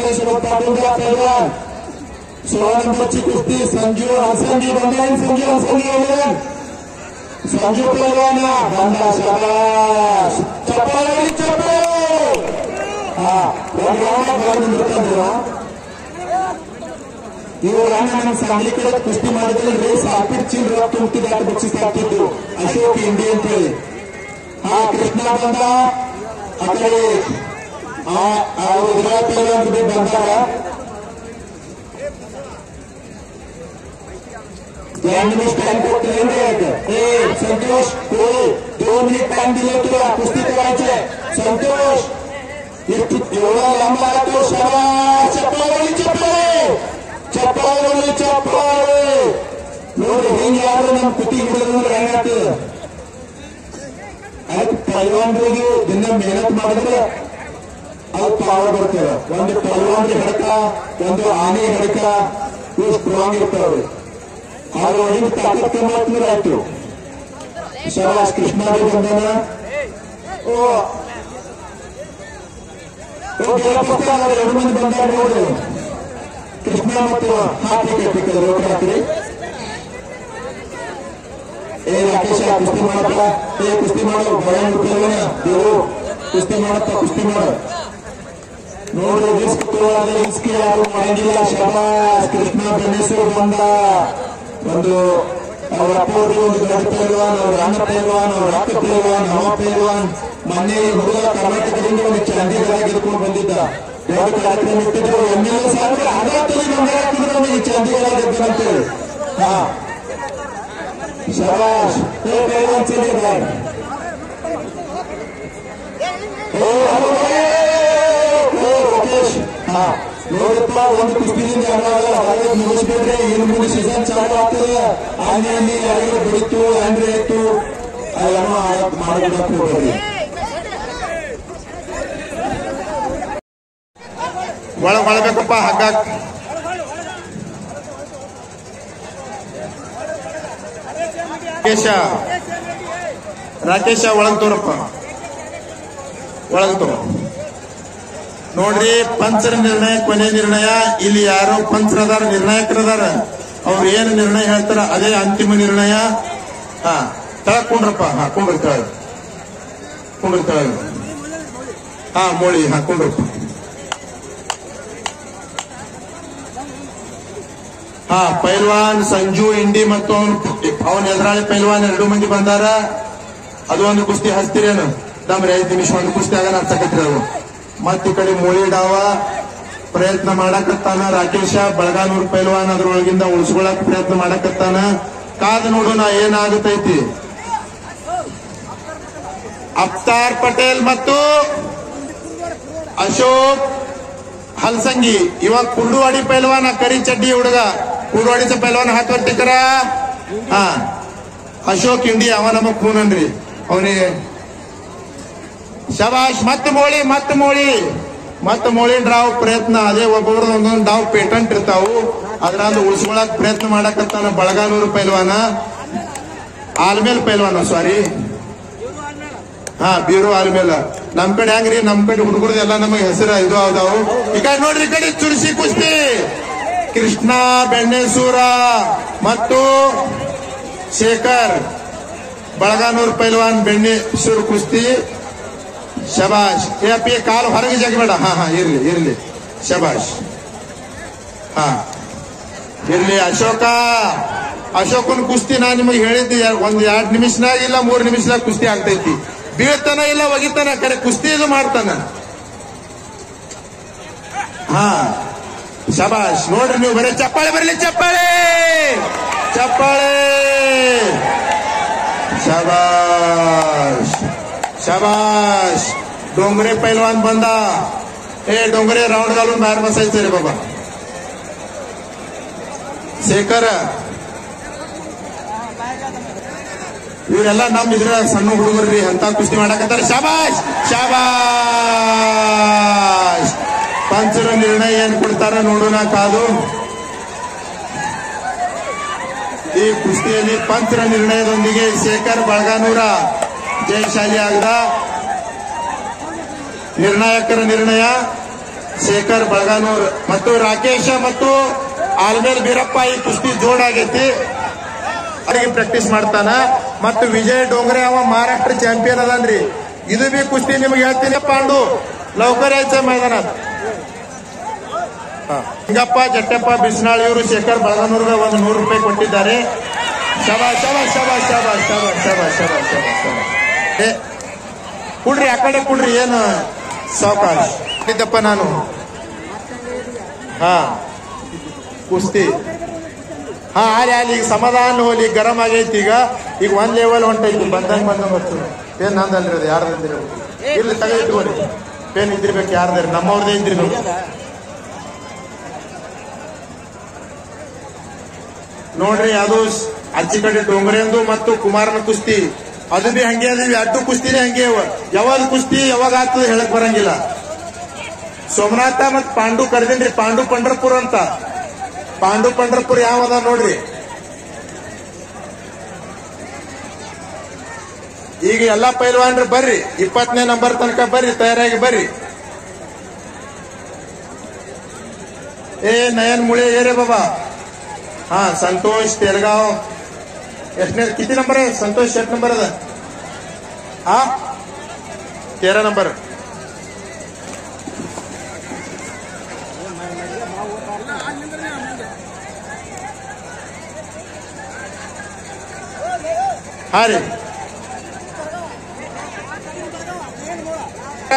16 ನಂಬರ್ ಕುಸ್ತಿ ಸಂಜು ಅಸಂಗಿ ಬಂದೇನ್. ಸಂಜು ಅಸಂಗಿ ಸಂಜು ಪೈಲ್ವಾನ ಬಂದ. ಶಬಾಷ್ ಚಪ್ಪಾಳೆ ಚಪ್ಪಾಳೆ. ಇವರು ನಮ್ಮ ಸಾಲಿ ಕಡೆ ಕುಸ್ತಿ ಮಾಡಿದ್ರೆ ಸಾಪಿಡ್ ಚೀಲ್ ತುಂಬಿದ ಬಚ್ಚಿಸ್ತಾಗ್ತಿದ್ರು ಅಶೋಕ್ ಇಂಡಿ ಅಂತ ಹೇಳಿ. ಕೃಷ್ಣ ಬಂದ ಆ ಕಡೆ ಬಂದಾಗ 2 मिनट टाइम ಕೊಡ್ತೀವಿ. ಸಂತೋಷ್ 2 मिनिट टाइम दिले तुला कुस्ती करायचे. संतोष ಎಷ್ಟು ಲಂಬ ಆಯ್ತು. ಶಬಾಷ್ ಚಪ್ಪಾಳೆ ಚಪ್ಪಾಳೆ ಚಪ್ಪಾಳೆ. ನೋಡಿ ಹಿಂಗೆ ಯಾರು ನಮ್ಮ ಕುಟಿ ಹಿಡಿದ್ರೆ ಹೆಂಗಾಗ್ತದೆ. ಅದಕ್ಕೆ ಪೈಲ್ವಾನ್ರಿಗೆ ದಿನ ಮೇಹನತ್ ಮಾಡಿದ್ರೆ ಅದು ಪವರ್ ಬರ್ತದೆ. ಒಂದು ಪೈಲ್ವಾನ್ಗೆ ಹಿಡಕ, ಒಂದು ಆನೆ ಹಿಡಕ, ಇವು ಸ್ಟ್ರಾಂಗ್ ಇರ್ತಾವೆ. ಆದ್ರೆ ಹಿಂಗೆ ತಾಕತ್ತು ಮಾಡ್ತಿದ್ರೆ ಆಯ್ತು. ಶಬಾಷ್ ಕೃಷ್ಣ ಬಂದನ. ಎರಡು ಮಂದಿ ಬಂದಾಗ ನೋಡಿ ಕೃಷ್ಣ ಮತ್ತು ಹಾಕಿ ರಾಕೇಶ ಕುಸ್ತಿ ಮಾಡಪ್ಪ. ಕುಸ್ತಿ ಮಾಡು ದೇವರು ಕುಸ್ತಿ ಮಾಡಪ್ಪ. ಕುಸ್ತಿ ಮಾಡು ನೋಡಿ. ರಿಸ್ಕ್ ಯಾರು ಮಾಡಂಗಿಲ್ಲ. ಶಬಾಷ್ ಕೃಷ್ಣ ಗಣೇಶರು ಬಂದ. ಒಂದು ಅವ್ರ ಅಪ್ಪವ್ರಿಗೆ ಒಂದು ದೊಡ್ಡ ಪೈಲ್ವಾನ್, ಅವ್ರ ಅಣ್ಣ ಪೈಲ್ವಾನ್, ಅವ್ರ ಅಕ್ಕ ಪೈಲ್ವಾನ್, ಅವ ಪೈಲ್ವಾನ್. ಮೊನ್ನೆ ಹುಡುಗ ಕರ್ನಾಟಕದಿಂದ ಒಂದು ಚಂಡೀಗಢ ಗೆದ್ಕೊಂಡು ಬಂದಿದ್ದ. ದೊಡ್ಡ ಕಾರ್ಯಕ್ರಮ ಇಟ್ಟಿದ್ರು. MLA ಸಾಹೇಬ್ರೆ ಆಘಾತದಲ್ಲಿ ಬಂದರೆ ಹಾಕಿದ್ರು ಈ ಚಂಡೀಗಢ ಗೆದ್ದಂತೇಳಿ. ಶಬಾಷ್ ಪೈಲ್ವಾನ್ ಚಂಡೀಗಢ. ರಾಕೇಶ್ ನೋಡಪ್ಪ, ಒಂದು ಕುಸ್ತಿದಿಂದ ಹೊರಗೆ ಮುಗಿಸ್ಬಿಟ್ರೆ ಇನ್ನು ಮುಂದೆ ಸೀಸನ್ ಚಾಲು ಆಗ್ತದೆ. ಆನೆಯಲ್ಲಿ ಯಾರಿಗೂ ಬಿಡಿತು ಅಂದ್ರೆ ಇತ್ತು ಅದನ್ನು ಮಾಡಿಬಿಡಕ್ಕೆ ಹೋಗ್ರಿ. ಒಳಬೇಕಪ್ಪ ಹಗ್ಗ. ರಾಕೇಶ ಒಳಗ್ ತೋರಪ್ಪ, ಒಳಗ್ ತೋರ. ನೋಡ್ರಿ, ಪಂಚರ ನಿರ್ಣಯ ಕೊನೆ ನಿರ್ಣಯ. ಇಲ್ಲಿ ಯಾರೋ ಪಂಚರದಾರ, ನಿರ್ಣಾಯಕರದಾರ. ಅವ್ರು ಏನು ನಿರ್ಣಯ ಹೇಳ್ತಾರ ಅದೇ ಅಂತಿಮ ನಿರ್ಣಯ. ತಳಕೊಂಡ್ರಪ್ಪ. ಹಾಕೊಂಡ್ರಿ ತಳಗ, ಕೊಂಡ್ರಿ ತಳಗ. ಮೋಳಿ ಹಾಕೊಂಡ್ರಪ್ಪ. ಪೈಲ್ವಾನ್ ಸಂಜು ಇಂಡಿ ಮತ್ತು ಅವನ ಎದುರಾಳಿ ಪೈಲ್ವಾನ್ 2 ಮಂದಿ ಬಂದಾರ. ಅದು ಒಂದು ಕುಸ್ತಿ ಹಚ್ತಿರೇನು? ನಮ್ರಿ 5 ನಿಮಿಷ ಒಂದು ಕುಸ್ತಿ ಆಗ ಹಚ್ಚಕತ್ರಿ. ಅದು ಮತ್ತ ಈ ಕಡೆ ಮೋಳಿ ಡಾವ ಪ್ರಯತ್ನ ಮಾಡಕತ್ತಾನ. ರಾಕೇಶ ಬಳಗಾನೂರ್ ಪೈಲ್ವಾನ್ ಅದ್ರೊಳಗಿಂದ ಉಳಿಸ್ಕೊಳಕ್ ಪ್ರಯತ್ನ ಮಾಡಕತ್ತಾನ. ಕಾದು ನೋಡೋಣ ಏನಾಗುತ್ತೈತಿ. ಅಫ್ತಾರ್ ಪಟೇಲ್ ಮತ್ತು ಅಶೋಕ್ ಹಲ್ಸಂಗಿ. ಇವಾಗ ಕುಂಡುವಾಡಿ ಪೈಲ್ವಾನ್ ಕರಿ ಚಡ್ಡಿ ಹುಡುಗ, ಕುಂಡುವಾಡಿಸ ಪೈಲ್ವಾನ್ ಹಾಕಿ ಕರ. ಅಶೋಕ್ ಇಂಡಿ ಅವ ನಮಗ್ ಕೂನನ್ರಿ ಅವನಿಗೆ. ಶಬಾಷ್. ಮತ್ತ ಮೋಳಿ ಡ್ರಾವ್ ಪ್ರಯತ್ನ. ಅದೇ ಒಬ್ಬೊಬ್ರದ ಒಂದೊಂದು ಡಾವ್ ಪೇಟೆಂಟ್ ಇರ್ತಾವು. ಅದ್ರಂದು ಉಳಿಸ್ಕೊಳಕ್ ಪ್ರಯತ್ನ ಮಾಡಕತ್ತಾನ ಬಳಗಾನೂರು ಪೈಲ್ವಾನ. ಆಲ್ಮೇಲ್ ಪೈಲ್ವಾನ, ಸಾರಿ. ಬೀರು ಆಲ್ಮೇಲ. ನಮ್ ಕಡೆ ಹೆಂಗ್ರಿ, ನಮ್ ಕಡೆ ಹುಡುಗರದೆಲ್ಲ ನಮಗೆ ಹೆಸರು ಇದು ಆದಾವು. ಈ ಕಡೆ ನೋಡ್ರಿ, ಈ ಕಡೆ ಚುರ್ಸಿ ಕುಸ್ತಿ. ಕೃಷ್ಣ ಬೆಣ್ಣೆಸೂರ ಮತ್ತು ಶೇಖರ್ ಬಳಗಾನೂರ್ ಪೈಲ್ವಾನ್ ಬೆಣ್ಣೆಸೂರ್ ಕುಸ್ತಿ. ಶಬಾಷ್. ಏ ಕಾಲು ಹೊರಗೆ ಜಗಬೇಡ. ಹಾ ಹಾ ಇರ್ಲಿ ಇರ್ಲಿ. ಶಬಾಷ್. ಹಾ ಇರ್ಲಿ. ಅಶೋಕನ್ ಕುಸ್ತಿ ನಾ ನಿಮಗೆ ಹೇಳಿದ್ದೆ, ಒಂದ್ 2 ನಿಮಿಷನಾಗ ಇಲ್ಲ 3 ನಿಮಿಷದಾಗ ಕುಸ್ತಿ ಆಗ್ತೈತಿ. ಬೀಳ್ತಾನ ಇಲ್ಲ ಒಗಿತಾನ, ಕರೆ ಕುಸ್ತಿ ಇದು ಮಾಡ್ತಾನ. ಹಾ ಶಬಾಷ್. ನೋಡ್ರಿ ನೀವು ಬರೀ ಚಪ್ಪಾಳೆ ಬರಲಿ, ಚಪ್ಪಾಳೆ ಚಪ್ಪಾಳೆ. ಶಬಾಷ್ ಶಬಾಷ್. डोंगरे पैलवान ಬಂದ. डोंगरे राउंड घालून बाहेर बसायचं रे बाबा. ಶೇಖರ್ ಇವರೆಲ್ಲ ನಮ್ ಇದ್ರ ಸಣ್ಣ ಹುಡುಗರ್ರಿ ಅಂತ ಕುಸ್ತಿ ಮಾಡಕತ್ತಾರ. ಶಾಬಾಷ್ ಶಾಬಾಷ್. ಪಂಚರ ನಿರ್ಣಯ ಏನ್ ಕೊಡ್ತಾರ ನೋಡೋಣ ಕಾದು. ಈ ಕುಸ್ತಿಯಲ್ಲಿ ಪಂಚರ ನಿರ್ಣಯದೊಂದಿಗೆ ಶೇಖರ್ ಬಳಗಾನೂರ ಜಯಶಾಲಿ ಆಗದ. ನಿರ್ಣಾಯಕರ ನಿರ್ಣಯ ಶೇಖರ್ ಬಳಗಾನೂರ್ ಮತ್ತು ರಾಕೇಶ ಮತ್ತು ಆಲ್ಮೇಲ್ ಬೀರಪ್ಪ. ಈ ಕುಸ್ತಿ ಜೋಡಾಗೈತಿ, ಅವರಿಗೆ ಪ್ರಾಕ್ಟೀಸ್ ಮಾಡ್ತಾನ. ಮತ್ತು ವಿಜಯ್ ಡೋಂಗ್ರೆ ಅವ ಮಹಾರಾಷ್ಟ್ರ ಚಾಂಪಿಯನ್ ಅದನ್ರಿ. ಇದು ಬಿ ಕುಸ್ತಿ ನಿಮ್ಗೆ ಹೇಳ್ತೀನಿ. ಪಾಂಡು ಲವಕರ್ ಯಾಯ್ತ ಮೈದಾನ. ಹಿಂಗಪ್ಪ ಜಟ್ಟಪ್ಪ ಬಿಸ್ನಾಳ್ ಇವರು ಶೇಖರ್ ಬಳಗಾನೂರ್ಗೆ ಒಂದು 100 ರೂಪಾಯಿ ಕೊಟ್ಟಿದ್ದಾರೆ. ಶಬಾಷ್ ಶಬಾಷ್ ಶಬಾಷ್ ಶಬಾಷ್ ಶಬಾಷ್ ಶಬಾಷ್ ಶಬಾಷ್ ಶಬಾಷ್. ಕುಡ್ರಿ ಆ ಕಡೆ ಕುಡ್ರಿ. ಏನು ಸಾವಕಾಶ್ ಇದ್ದಪ್ಪ ನಾನು. ಹಾ ಕುಸ್ತಿ ಹಾ ಅಲ್ಲಿ ಈಗ ಸಮಾಧಾನ ಹೋಲಿ. ಗರಂ ಆಗೈತಿ ಈಗ ಒಂದ್ ಲೆವೆಲ್ ಹೊಂಟೈತಿ. ಬಂದಂಗ್ ಬರ್ತದೆ. ಪೇನ್ ನಂದಲ್ರಿ, ಅದು ಯಾರ್ದಿರ್ಬೇಕು. ಇಲ್ಲಿ ತಗೊಂಡಿಟ್ಕೋರಿ. ಪೇನ್ ಇದ್ದಿರ್ಬೇಕು ಯಾರ್ದಾರ, ನಮ್ಮವ್ರದೇ ಇದ್ದಿರ್ಬೇಕು. ನೋಡ್ರಿ ಅದು ಆಚೆ ಕಡೆ ಡೋಂಗ್ರೆಂದು ಮತ್ತು ಕುಮಾರನ ಕುಸ್ತಿ ಅದು ಬಿ ಹಂಗೆ ಅದ. 2 ಕುಸ್ತಿನೇ ಹಂಗೆ. ಯಾವಾಗ ಕುಸ್ತಿ ಯಾವಾಗ ಆಗ್ತದೆ ಹೇಳಕ್ ಬರಂಗಿಲ್ಲ. ಸೋಮನಾಥ ಮತ್ ಪಾಂಡು ಕರೆದಿನ್ರಿ. ಪಾಂಡು ಪಂಡ್ರಪುರ್ ಅಂತ. ಪಾಂಡು ಪಂಡ್ರಪುರ್ ಯಾವದ ನೋಡ್ರಿ. ಈಗ ಎಲ್ಲಾ ಪೈಲ್ವಾನ್ರು ಬರ್ರಿ, 20ನೇ ನಂಬರ್ ತನಕ ಬರ್ರಿ, ತಯಾರಾಗಿ ಬರ್ರಿ. ನಯನ್ ಮುಳೆ ಏರೇ ಬಾಬಾ. ಹಾ ಸಂತೋಷ್ तेलगाव. ಎಷ್ಟನೇ किती नंबर आहे संतोष? 8 नंबर ಅದ. ಹಾ 13 ನಂಬರ್. हा रे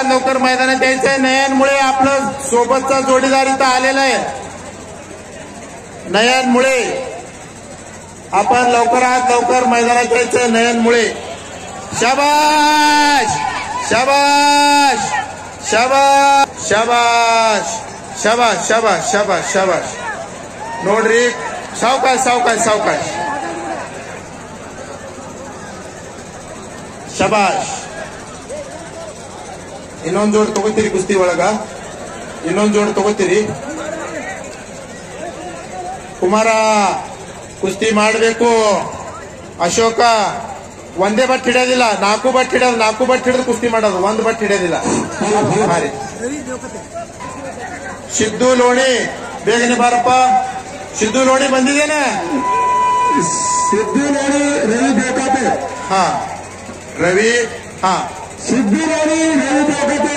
लवकर मैदानात यायचंय. नयन मुळे आपलं सोबतचा जोडीदार इथं आलेला आहे. नयन मुळे आपण लवकरात लवकर मैदानात यायचंय. नयन मुळे. शाबाश शाबाश शाबाश शाबाश शाबाश शाबाश शाबाश शाबाश. ನೋಡ್ರಿ ಸಾವಕಾಶ ಸಾವಕಾಶ ಸಾವಕಾಶ. ಶಬಾಷ್. ಇನ್ನೊಂದು ಜೋಡ್ ತಗೋತೀರಿ ಕುಸ್ತಿ ಒಳಗ? ಇನ್ನೊಂದು ಜೋಡ್ ತಗೋತೀರಿ? ಕುಮಾರ ಕುಸ್ತಿ ಮಾಡಬೇಕು. ಅಶೋಕ ಒಂದೇ ಬಟ್ ಹಿಡಿಯೋದಿಲ್ಲ, 4 ಬಟ್ ಹಿಡಿಯೋದು. 4 ಬಟ್ ಹಿಡಿದು ಕುಸ್ತಿ ಮಾಡೋದು, 1 ಬಟ್ ಹಿಡಿಯೋದಿಲ್ಲ. ಸಿದ್ದು ಲೋಣಿ ಬೇಗನೆ ಬಾರಪ್ಪ. ಸಿದ್ದು ಲೋಣಿ ಬಂದಿದ್ದೇನೆ. ಸಿದ್ದು ಲೋಣಿ ರವಿ ಬೇಕಾತೆ. ಹಾ ರವಿ. ಹಾ ಸಿದ್ದು ಲೋಣಿ ರವಿ ಬೇಕಾತೆ.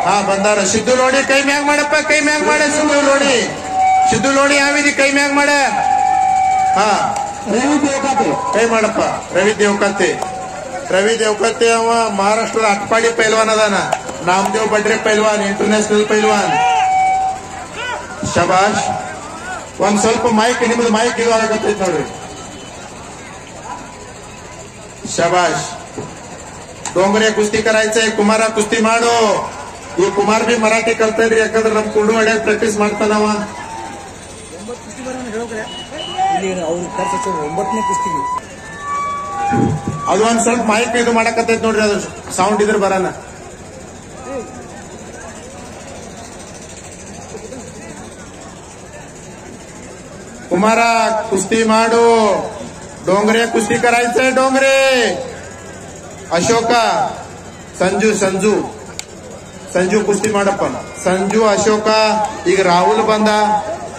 ಹಾ ಬಂದಾರ. ಸಿದ್ದು ಲೋಣಿ ಕೈ ಮ್ಯಾಗ್ ಮಾಡಪ್ಪ, ಕೈ ಮ್ಯಾಗ್ ಮಾಡ. ಸಿದ್ದು ಲೋಣಿ, ಸಿದ್ದು ಲೋಣಿ ಯಾವಿದಿ ಕೈ ಮ್ಯಾಗ್ ಮಾಡ. ಹಾ ರವಿ ದೇವಕತೆ ಕೈ ಮಾಡಪ್ಪ. ರವಿ ದೇವಕತೆ. ರವಿ ದೇವಕತೆ ಅವ ಮಹಾರಾಷ್ಟ್ರದ ಅಟ್ಪಾಡಿ ಪೈಲ್ವಾನ್ ಅದಾನ. ನಾಮದೇವ್ ಬಡ್ರೆ ಪೈಲ್ವಾನ್, ಇಂಟರ್ನ್ಯಾಷನಲ್ ಪೈಲ್ವಾನ್. ಶಬಾಷ್. ಒಂದ್ ಸ್ವಲ್ಪ ಮೈಕ್, ನಿಮ್ದು ಮೈಕ್ ಇದು ಆಗತ್ತೈತಿ ನೋಡ್ರಿ. ಶಬಾಷ್. डोंगरे कुस्ती करायचंय. कुमारा कुस्ती माडो. ಈ ಕುಮಾರ್ ಬಿ ಮರಾಠಿ ಕಲ್ತೈದ್ರಿ, ಯಾಕಂದ್ರೆ ನಮ್ ಕುಂಡು ಹೊಡ್ಯಾಗ ಪ್ರಾಕ್ಟೀಸ್ ಮಾಡ್ತಾನವ. ಅದು ಒಂದ್ ಸ್ವಲ್ಪ ಮೈಕ್ ಇದು ಮಾಡಕತ್ತೈತಿ ನೋಡ್ರಿ. ಅದು ಸೌಂಡ್ ಇದ್ರ ಬರಾನ. कुमारा कुस्ती माडो. डोंगरे कुस्ती करायचंय. डोंगरे. अशोका संजू संजू ಸಂಜು ಕುಸ್ತಿ ಮಾಡಪ್ಪ. ಸಂಜು, ಅಶೋಕ, ಈಗ ರಾಹುಲ್ ಬಂದ,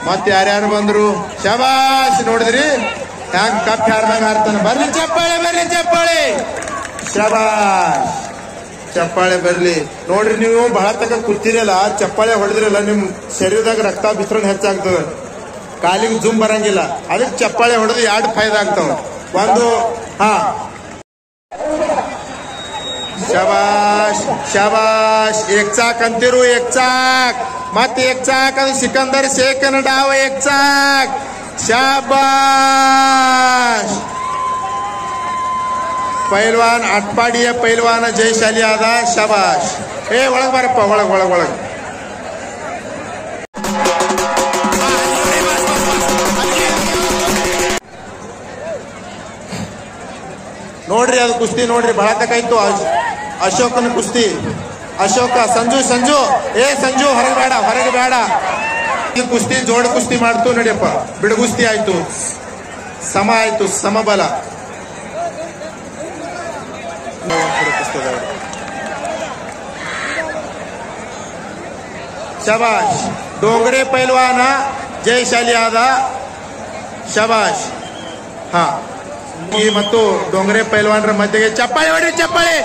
ಮತ್ ಯಾರ್ಯಾರು ಬಂದ್ರು. ಶಬಾಷ್, ನೋಡಿದ್ರಿ ಹ್ಯಾಂಗ ಕಪ್ ಯಾರ್ದಾಗ ಹಾರ್ತಾನ. ಬರ್ಲಿ ಚಪ್ಪಾಳೆ, ಬರ್ಲಿ ಚಪ್ಪಾಳೆ. ಶಬಾಷ್, ಚಪ್ಪಾಳೆ ಬರ್ಲಿ. ನೋಡ್ರಿ, ನೀವು ಬಹಳ ತಕ ಕೂತಿರಲ್ಲ, ಚಪ್ಪಾಳೆ ಹೊಡೆದ್ರಲ್ಲ ನಿಮ್ ಶರೀರದಾಗ ರಕ್ತ ಬಿಸ್ರಣ ಹೆಚ್ಚಾಗ್ತದ, ಕಾಲಿಗೆ ಜುಮ್ ಬರಂಗಿಲ್ಲ. ಅದಕ್ಕೆ ಚಪ್ಪಾಳೆ ಹೊಡೆದು 2 ಫಾಯ್ದ ಆಗ್ತಾವ. ಒಂದು ಶಬಾಷ್ ಶಬಾಷ್. एक चाक ಅಂತಿರು, एक चाक, ಮತ್ತೆ एक चाक ಅದು ಸಿಕಂದರ್ ಶೇಖನ ಡಾವ. एक चाक, शाबाश. ಪೈಲ್ವಾನ್ ಅಟ್ಪಾಡಿಯ ಪೈಲ್ವಾನ ಜಯಶಾಲಿ ಆದ. ಶಬಾಷ್. ಒಳಗ್ ಬರಪ್ಪ, ಒಳಗ್ ಒಳಗ್ ಒಳಗ್. ನೋಡ್ರಿ ಅದು ಕುಸ್ತಿ ನೋಡ್ರಿ, ಬಹಳ ತಕಾಯ್ತು. ಅಶೋಕನ ಕುಸ್ತಿ. ಅಶೋಕ, ಸಂಜು ಸಂಜು ಸಂಜು ಹೊರಗೆ ಬೇಡ, ಹೊರಗೆ ಬೇಡ. ಈ ಕುಸ್ತಿ ಜೋಡ ಕುಸ್ತಿ ಮಾಡ್ತು ನಡಿಯಪ್ಪ. ಬಿಡುಗುಸ್ತಿ ಆಯ್ತು, ಸಮ ಆಯ್ತು, ಸಮಬಲ. ಶಬಾಷ್. ಡೋಂಗರೆ ಪೈಲ್ವಾನ ಜಯಶಾಲಿ ಆದ. ಶಬಾಷ್. ಮತ್ತು ಡೋಂಗರೆ ಪೈಲ್ವಾನ್ರ ಮಧ್ಯೆ ಚಪ್ಪಾಳೆ ಹೊಡ್ರಿ, ಚಪ್ಪಾಳೆ.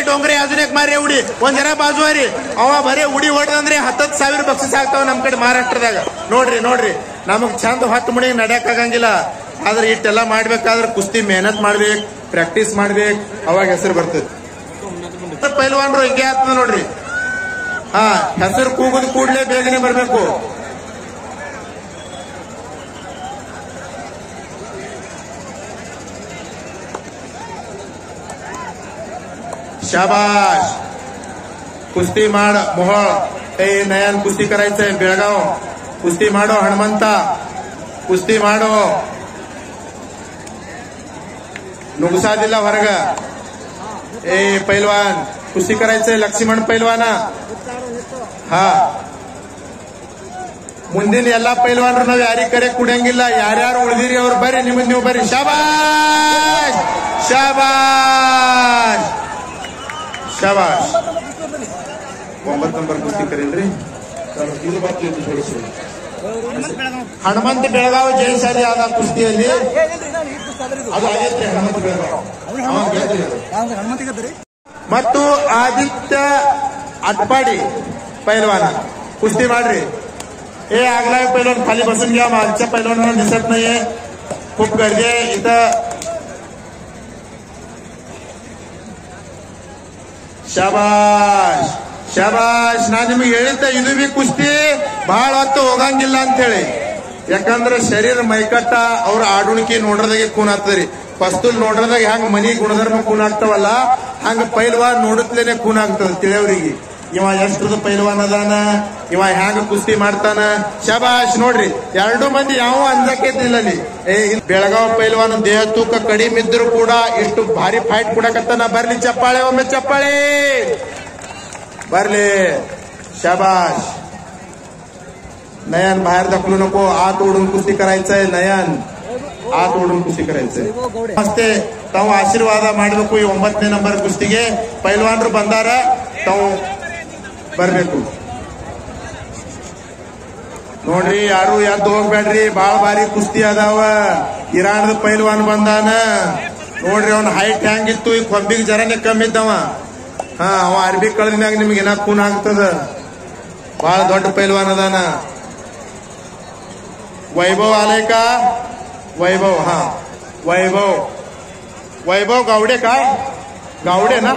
ಡೋಂಗರೆ ಅಜುನೇಕ್ ಮಾರಿ ಉಡಿ, ಒಂದ್ ಜನ ಬಾಜುವಾರಿ. ಅವ ಬರೇ ಉಡಿ ಹೊಡೆದಂದ್ರೆ 10,000 ಬಕ್ಷಿಸ್ ಆಗ್ತಾವ ನಮ್ ಕಡೆ ಮಹಾರಾಷ್ಟ್ರದಾಗ. ನೋಡ್ರಿ ನೋಡ್ರಿ, ನಮಗ್ ಚಂದ 10 ಮಣಿಗೆ ನಡ್ಯಾಕ್ ಆಗಂಗಿಲ್ಲ. ಆದ್ರೆ ಇಟ್ಟೆಲ್ಲ ಮಾಡ್ಬೇಕಾದ್ರೆ ಕುಸ್ತಿ ಮೆಹನತ್ ಮಾಡ್ಬೇಕು, ಪ್ರಾಕ್ಟೀಸ್ ಮಾಡ್ಬೇಕು, ಅವಾಗ ಹೆಸರು ಬರ್ತದೆ. ಪೈಲ್ವಾನ್ರು ಹಿಂಗೆ ಆಗ್ತದ ನೋಡ್ರಿ. ಹೆಸರು ಕೂಗುದ್ ಕೂಡ್ಲೆ ಬೇಗನೆ ಬರ್ಬೇಕು. शाबाश. कुस्ती माड मोहोळ. नयन कुस्ती करायचंय बेळगाव. कुस्ती माडो हनुमंता, कुस्ती माडो. नुकसा दिला ಹೊರಗ. पैलवान कुस्ती करायचंय. लक्ष्मण पैलवाನ. ಮುಂದಿನ ಎಲ್ಲಾ ಪೈಲ್ವಾನ್ರು ನಾವ್ ಯಾರಿಗೆ ಕರೆ ಕುಡಿಯಂಗಿಲ್ಲ. ಯಾರ್ಯಾರು ಉಳಿದಿರಿ ಅವ್ರು ಬರ್ರಿ, ನಿಮ್ಮದ್ ನೀವು ಬರ್ರಿ. ಶಾಬಾಷ್ ಶಾಬಾಷ್ ಶಾಬಾಷ್. 9 ನಂಬರ್ ಕುಸ್ತಿ ಕರೀಲ್ರಿ. ಹನುಮಂತ ಬೆಳಗಾವ್ ಜಯಶಾಲಿ ಆದ ಕುಸ್ತಿಯಲ್ಲಿ. ಅದು ಆಗೈತ್ರಿ ಹನುಮಂತ ಬೆಳಗಾವ್. ಮತ್ತು ಆದಿತ್ಯ अटपाडी पैलवान कुस्ती माड्री. आगला पैलवान खाली बसून घ्या. मागच्या पैलवानांना दिसत नाहीये, खूप गर्दी आहे इथं. ಶಾಬಾಷ್ ಶಾಬಾಷ್. ನಾನು ನಿಮಗೆ ಹೇಳಿದ್ದೆ, ಇದು ಬಿ ಕುಸ್ತಿ ಬಹಳ ಹೊತ್ತು ಹೋಗಂಗಿಲ್ಲ ಅಂತ ಹೇಳಿ. ಯಾಕಂದ್ರೆ ಶರೀರ ಮೈಕಟ್ಟ ಅವ್ರ ಆಡುಣಿಕೆ ನೋಡ್ರದಾಗೆ ಕೂನ್ ಆಗ್ತದ್ರಿ. ಪಸ್ತುಲ್ ನೋಡ್ರದಾಗ ಹೆಂಗ ಮನಿ ಗುಣಧರ್ಮ ಕೂನ್ ಆಗ್ತಾವಲ್ಲ, ಹಂಗ ಪೈಲ್ವಾನ್ ನೋಡುತ್ತಲೇನೆ ಕೂನ್ ಆಗ್ತದ ತಿಳಿಯವ್ರಿಗೆ. ಇವ ಎಷ್ಟದ ಪೈಲ್ವಾನ್ ಅದಾನ, ಇವ ಹ್ಯಾಂಗ ಕುಸ್ತಿ ಮಾಡ್ತಾನ. ಶಾಬಾಷ್. ನೋಡ್ರಿ, 2 ಮಂದಿ ಯಾವ ಅಂಜಕೈತಿಲ್ಲ ಅಲ್ಲಿ. ಬೆಳಗಾವ್ ಪೈಲ್ವಾನ್ ದೇಹ ತೂಕ ಕಡಿಮೆ ಇದ್ರು ಕೂಡ ಇಷ್ಟು ಭಾರಿ ಫೈಟ್ ಕೊಡಕತ್ತಾನ. ಬರ್ಲಿ ಚಪ್ಪಾಳೆ, ಒಮ್ಮೆ ಚಪ್ಪಾಳೆ ಬರ್ಲಿ. शाबाश. नयन बाहेर दाखवू नको, आत ओढून कुस्ती करायचंय. नयन आत ओढून कुस्ती करायचंय. ಮಸ್ತೆ ತಾವು ಆಶೀರ್ವಾದ ಮಾಡಬೇಕು. ಈ 9ನೇ ನಂಬರ್ ಕುಸ್ತಿಗೆ ಪೈಲ್ವಾನ್ರು ಬಂದಾರ, ತಾವು ಬರ್ಬೇಕು. ನೋಡ್ರಿ, ಯಾರು ಎದ್ದು ಹೋಗ್ಬೇಡ್ರಿ, ಬಾಳ ಬಾರಿ ಕುಸ್ತಿ ಅದಾವ. ಇರಾನ್ದ ಪೈಲ್ವಾನ್ ಬಂದಾನ ನೋಡ್ರಿ. ಅವನ ಹೈಟ್ ಹೆಂಗಿತ್ತು, ಈ ಕೊಂಬಿಗೆ ಜರನೆ ಕಮ್ಮಿ ಇದ್ದವ. ಅವ ಅರ್ಬಿ ಕಳೆದ್ಮ್ಯಾಗ ನಿಮ್ಗೆ ಏನ ಕೂನ್ ಆಗ್ತದ. ಬಹಳ ದೊಡ್ಡ ಪೈಲ್ವಾನ್ ಅದಾನ. वैभव आलाय का? वैभव. वैभव वैभव गावडे का? गावडे ना.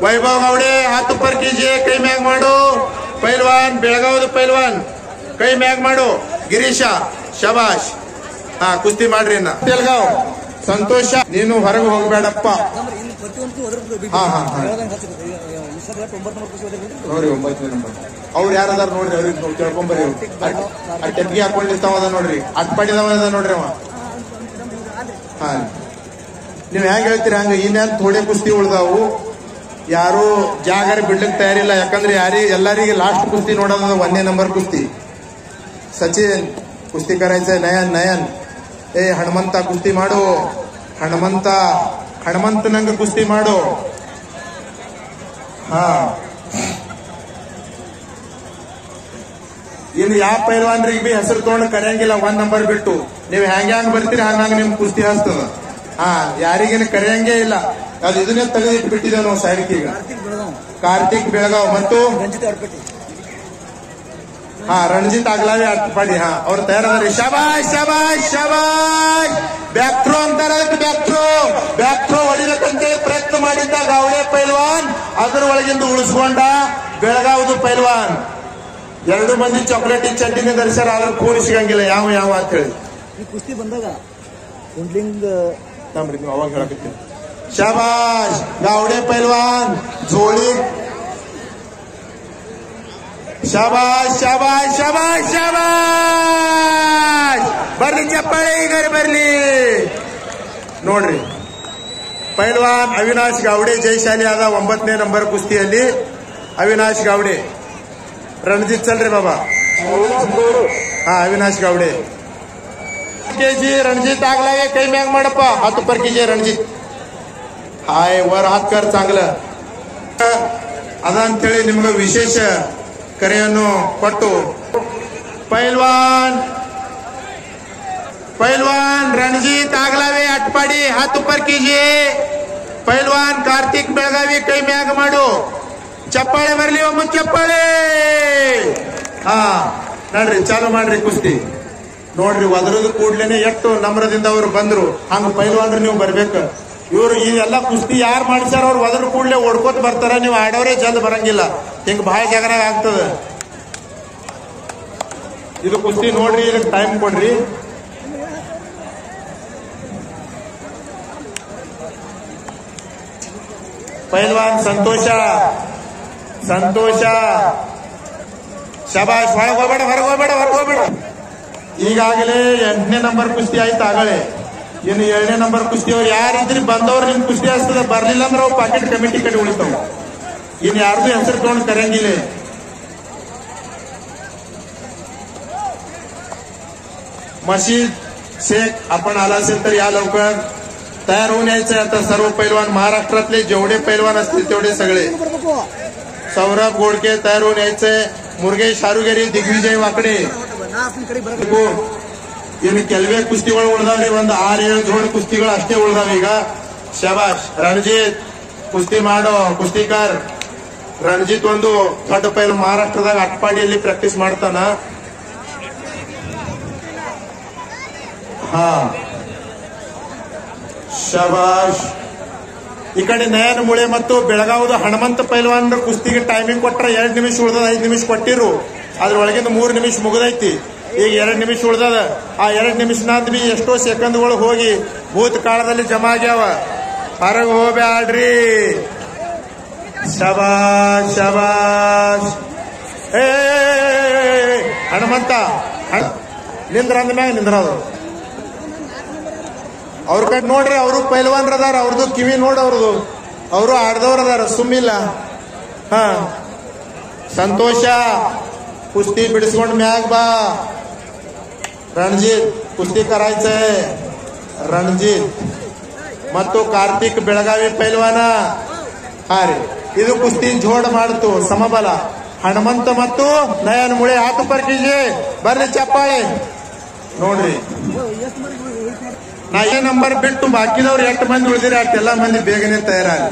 वैभव गावडे हाथ ऊपर कीजिए. कई मैग माडो. पैलवान बेळगाव पैलवान कई मैग माडो. ಗಿರೀಶ ಶಬಾಷ್. ಕುಸ್ತಿ ಮಾಡ್ರಿ. ಬೆಳಗಾವ್ ಸಂತೋಷ. ನೀನು ಹೊರಗೆ ಹೋಗಬೇಡಪ್ಪ. ನೋಡ್ರಿ 9ನೇ ನಂಬರ್ ಅವ್ರು ಯಾರದಾರ ನೋಡ್ರಿ, ಅವ್ರಿಗೆ ಕೇಳ್ಕೊಂಬರ್ರಿ. ಟೆಪ್ಗೆ ಹಾಕೊಂಡಿರ್ತಾವ ಅದ ನೋಡ್ರಿ, ಅಟ್ಪಾಡಿದವ ಅದ ನೋಡ್ರಿ ಅವ. ನೀವ್ ಹೆಂಗ್ ಹೇಳ್ತೀರಿ ಹಂಗ. ಇನ್ನೇನ್ ಥೋಡೆ ಕುಸ್ತಿ ಉಳ್ದಾವು, ಯಾರು ಜಾಗರ ಬಿಡ್ಲಿಕ್ಕೆ ತಯಾರಿಲ್ಲ. ಯಾಕಂದ್ರೆ ಎಲ್ಲರಿಗೆ ಲಾಸ್ಟ್ ಕುಸ್ತಿ ನೋಡೋದ 1ನೇ ನಂಬರ್ ಕುಸ್ತಿ. ಸಚಿನ್ ಕುಸ್ತಿ करायचंय. ನಯನ್ ನಯನ್ ಹನುಮಂತ ಕುಸ್ತಿ ಮಾಡು. ಹನುಮಂತ ನಂಗ ಕುಸ್ತಿ ಮಾಡು. ಇನ್ನು ಯಾವ ಪೈಲ್ವಾನ್ರಿಗೆ ಬಿ ಹೆಸರು ತಗೊಂಡು ಕರೆಯಂಗಿಲ್ಲ 1 ನಂಬರ್ ಬಿಟ್ಟು. ನೀವು ಹ್ಯಾಂಗ್ ಬರ್ತೀರಿ ಹಂಗ ನಿಮ್ ಕುಸ್ತಿ ಹಸ್ತದ. ಯಾರಿಗೇನು ಕರೆಯಂಗೇ ಇಲ್ಲ. ಅದು ಇದನ್ನೇ ತೆಗೆದಿಟ್ಟು ಬಿಟ್ಟಿದ್ದೇವೆ ನಾವು ಸೈಡ್ಗೆ. ಈಗ ಕಾರ್ತಿಕ್ ಬೆಳಗಾವ್ ಮತ್ತು ರಣಜಿತ್ ಆಗ್ಲಾವಿ ಅಟ್ಪಾಡಿ ಅವ್ರು ತಯಾರಾದ್ರಿ. ಶಬಾಷ್ ಶಬಾಷ್ ಶಬಾಷ್. ಬ್ಯಾಕ್ ಥ್ರೋ ಅಂತಾರ, ಅದಕ್ಕೆ ಬ್ಯಾಕ್ ಥ್ರೋ ಹೊಡಿಬೇಕಂತೇಳಿ ಪ್ರಯತ್ನ ಮಾಡಿದ್ದ ಗಾವಡೆ ಪೈಲ್ವಾನ್, ಅದ್ರ ಒಳಗಿಂದ ಉಳಿಸ್ಕೊಂಡ ಬೆಳಗಾವ್ದು ಪೈಲ್ವಾನ್. 2 ಮಂದಿ ಚಾಕ್ಲೇಟಿ ಚಡ್ಡಿನ ಧರಿಸ್ಯಾರ, ಆದ್ರೆ ಕೂಡಿ ಸಿಗಂಗಿಲ್ಲ ಯಾವ ಅಂತ ಹೇಳಿ ಕುಸ್ತಿ ಬಂದಾಗ ನೀವು ಅವಾಗ ಹೇಳಕತ್ತೀವಿ. ಶಬಾಷ್ ಗಾವಡೆ ಪೈಲ್ವಾನ್ ಜೋಳಿ. ಶಬಾಷ್ ಶಬಾಷ್ ಶಬಾಷ್ ಶಬಾಷ್. ಬರ್ಲಿ ಚಪ್ಪಾಳೆ ಈಗ ಬರ್ಲಿ. ನೋಡ್ರಿ ಪೈಲ್ವಾನ್ ಅವಿನಾಶ್ ಗಾವಡೆ ಜಯಶಾಲಿ ಆದ 9ನೇ ನಂಬರ್ ಕುಸ್ತಿಯಲ್ಲಿ. ಅವಿನಾಶ್ ಗಾವಡೆ ರಣಜಿತ್ ಚಲ್ರಿ ಬಾಬಾ. ಅವಿನಾಶ್ ಗಾವಡೆ ಕೆಜಿ रणजित ಆಗ್ಲಾವೆ. ಕೈ ಮ್ಯಾಗ ಮಾಡಪ್ಪ 10 पर केजी रणजित. हाय वर हात कर चांगलं ಅದಂತೇಳಿ ನಿಮ್ಗೆ ವಿಶೇಷ ಕರೆಯನ್ನು ಕೊಟ್ಟು ಪೈಲ್ವಾನ್ रणजित ಆಗ್ಲಾವೆ ಅಟ್ಪಾಡಿ 10 पर केजी. ಪೈಲ್ವಾನ್ ಕಾರ್ತಿಕ್ ಬೆಳಗಾವಿ ಕೈ ಮ್ಯಾಗ ಮಾಡು. ಚಪ್ಪಾಳೆ ಬರ್ಲಿ ಒಮ್ಮೆ ಚಪ್ಪಾಳೆ. ನೋಡ್ರಿ ಚಾಲು ಮಾಡ್ರಿ ಕುಸ್ತಿ. ನೋಡ್ರಿ ಒದರದ ಕೂಡ್ಲೇನೆ ಎಷ್ಟು ನಮ್ರದಿಂದ ಅವ್ರು ಬಂದ್ರು. ಹಂಗ ಪೈಲ್ವಾನ್ರಿ ನೀವು ಬರ್ಬೇಕು. ಇವ್ರು ಇದೆಲ್ಲ ಕುಸ್ತಿ ಯಾರು ಮಾಡ್ಸಾರ ಅವ್ರು ಒದ್ರ ಕೂಡ್ಲೆ ಓಡ್ಕೋತ ಬರ್ತಾರ. ನೀವು ಆಡೋರೇ ಜಲ್ದ್ ಬರಂಗಿಲ್ಲ. ಹಿಂಗ ಬಹಳ ಜಾಗನಾಗ ಆಗ್ತದ ಇದು ಕುಸ್ತಿ. ನೋಡ್ರಿ ಇದಕ್ಕೆ ಟೈಮ್ ಕೊಡ್ರಿ. ಪೈಲ್ವಾನ್ ಸಂತೋಷ ಶಬಾಷ್. ಹೊರಗೋಗ್ಬೇಡ ಹೊರಗೋಗ್ಬೇಡ. ಈಗಾಗಲೇ 8ನೇ ನಂಬರ್ ಕುಸ್ತಿ ಆಯ್ತು ಆಗಲೇ. ಇನ್ನು 7ನೇ ನಂಬರ್ ಕುಸ್ತಿ ಅವ್ರು ಯಾರಿದ್ರಿ ಬಂದವ್ರು ನಿಮ್ ಕುಸ್ತಿ ಹಸ್ತದ. ಬರ್ಲಿಲ್ಲ ಅಂದ್ರೆ ಅವು ಪಾಕೆಟ್ ಕಮಿಟಿ ಕಡೆ ಉಳಿತಾವ. ಇನ್ನು ಯಾರ್ದು ಹೆಸರು ತಗೊಂಡು ಕರೆಯಂಗಿಲ್ಲ. मशीद शेख आपण आला असेल तर या लवकर. तयार होऊन यायचंय आता सर्व पैलवान. महाराष्ट्रातले जेवढे पैलवान असतील तेवढे सगळे. सौरभ गोडके तयार होऊन यायचंय. ಮುರುಗೇಶ್ ಹಾರುಗೇರಿ, ದಿಗ್ವಿಜಯ್ ವಾಕಡೆ. ಇನ್ನು ಕೆಲವೇ ಕುಸ್ತಿಗಳು ಉಳಿದಾವ್ರಿ. ಒಂದು 6-7 ಜೋಡಿ ಕುಸ್ತಿಗಳು ಅಷ್ಟೇ ಉಳಿದಾವ ಈಗ. ಶಬಾಷ್ ರಣಜಿತ್ ಕುಸ್ತಿ ಮಾಡೋ ಕುಸ್ತಿಕಾರ್. ರಣಜಿತ್ ಒಂದು ದೊಡ್ಡ ಪೈಲ್ ಮಹಾರಾಷ್ಟ್ರದಾಗ ಅಟ್ಪಾಡಿಯಲ್ಲಿ ಪ್ರಾಕ್ಟೀಸ್ ಮಾಡ್ತಾನ. ಶಬಾಷ್. ಈ ಕಡೆ ನಯನ್ ಮುಳೆ ಮತ್ತು ಬೆಳಗಾವದ ಹಣಮಂತ ಪೈಲ್ವಾನ್ ಕುಸ್ತಿಗೆ ಟೈಮಿಂಗ್ ಕೊಟ್ರ 2 ನಿಮಿಷ ಉಳ್ದದ. 5 ನಿಮಿಷ ಕೊಟ್ಟಿರು. ಅದ್ರೊಳಗಿಂದ 3 ನಿಮಿಷ ಮುಗಿದೈತಿ. ಈಗ 2 ನಿಮಿಷ ಉಳ್ದದ. ಆ 2 ನಿಮಿಷನಾದ್ ಬಿ ಎಷ್ಟೋ ಸೆಕೆಂಡ್ಗಳು ಹೋಗಿ ಭೂತ ಕಾಲದಲ್ಲಿ ಜಮಾ ಆಗ್ಯಾವ. ಹೊರಗೆ ಹೋಗ್ಬ್ಯಾಡ್ರಿ. ಶಬಾಷ್ ಶಬಾಷ್. ಹಣಮಂತ ನಿಂದ್ರ ಅಂದ್ಮ್ಯಾಗ ನಿಂದ್ರದು. ಅವ್ರ ಕಡೆ ನೋಡ್ರಿ, ಅವರು ಪೈಲ್ವಾನ್ರ ಅದಾರ. ಅವ್ರದ್ದು ಕಿವಿ ನೋಡ್, ಅವರು ಆಡ್ದವ್ರ ಅದಾರ, ಸುಮ್ಮಿಲ್ಲ. ಸಂತೋಷ ಕುಸ್ತಿ ಬಿಡಿಸ್ಕೊಂಡ್ ಮ್ಯಾಗ ಬಾ. ರಣಜಿತ್ ಕುಸ್ತಿ करायचंय. ರಣಜಿತ್ ಮತ್ತು ಕಾರ್ತಿಕ್ ಬೆಳಗಾವಿ ಪೈಲ್ವಾನ. ರೀ ಇದು ಕುಸ್ತಿ ಜೋಡ್ ಮಾಡ್ತು ಸಮಬಲ. ಹನುಮಂತ ಮತ್ತು ನಯನ್ ಮುಳೆ 10 पर केजी. ಬರ್ಲಿ ಚಪ್ಪಾಳೆ. ನೋಡ್ರಿ ನಾ 7 ನಂಬರ್ ಬಿಟ್ಟು ಬಾಕಿದವ್ರು 8 ಮಂದಿ ಉಳಿದಿರಿ. ಅಷ್ಟೆಲ್ಲ ಮಂದಿ ಬೇಗನೆ ತಯಾರಾಗಿ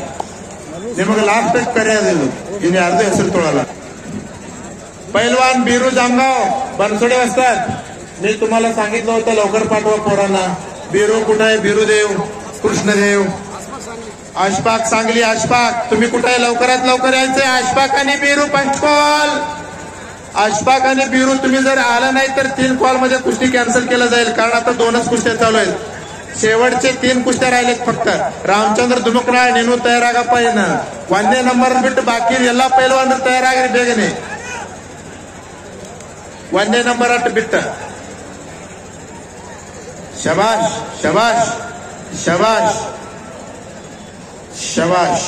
ನಿಮಗೆ ಲಾಸ್ಟ್ ಕರೆಯೋದಿಲ್ಲ. ಇನ್ನು ಯಾರ್ದು ಹೆಸರು ತೊಳಲ್ಲ. पैलवान बिरू जामगाव बनसोडे असतात. मी तुम्हाला सांगितलं होतं लवकर पाठवा पोरांना. बिरू कुठं आहे? बिरूदेव कृष्णदेव. आशपाक सांगली. आशपाक तुम्ही कुठं आहे? लवकरात लवकर यायचंय. आशपाक आणि बिरू पंचकॉल. आशपाक आणि बिरू तुम्ही जर आला नाही तर 3 कॉल मध्ये कुस्ती कॅन्सल केलं जाईल. कारण आता 2च कुस्त्या चालू आहेत. शेवटचे 3 कुस्त्या राहिलेत फक्त. ರಾಮಚಂದ್ರ ದುಮುಕನಾಳ್ ನೀನು ತಯಾರಾಗಪ್ಪ. ಏನು 1ನೇ ನಂಬರ್ ಬಿಟ್ಟು ಬಾಕಿ ಎಲ್ಲಾ ಪೈಲ್ವಾನರು ತಯಾರಾಗ್ರಿ ಬೇಗನೆ. 1ನೇ ನಂಬರ್ ಅಟ್ಟು ಬಿಟ್ಟ. ಶಬಾಷ್ ಶಬಾಷ್ ಶಬಾಷ್ ಶಬಾಷ್.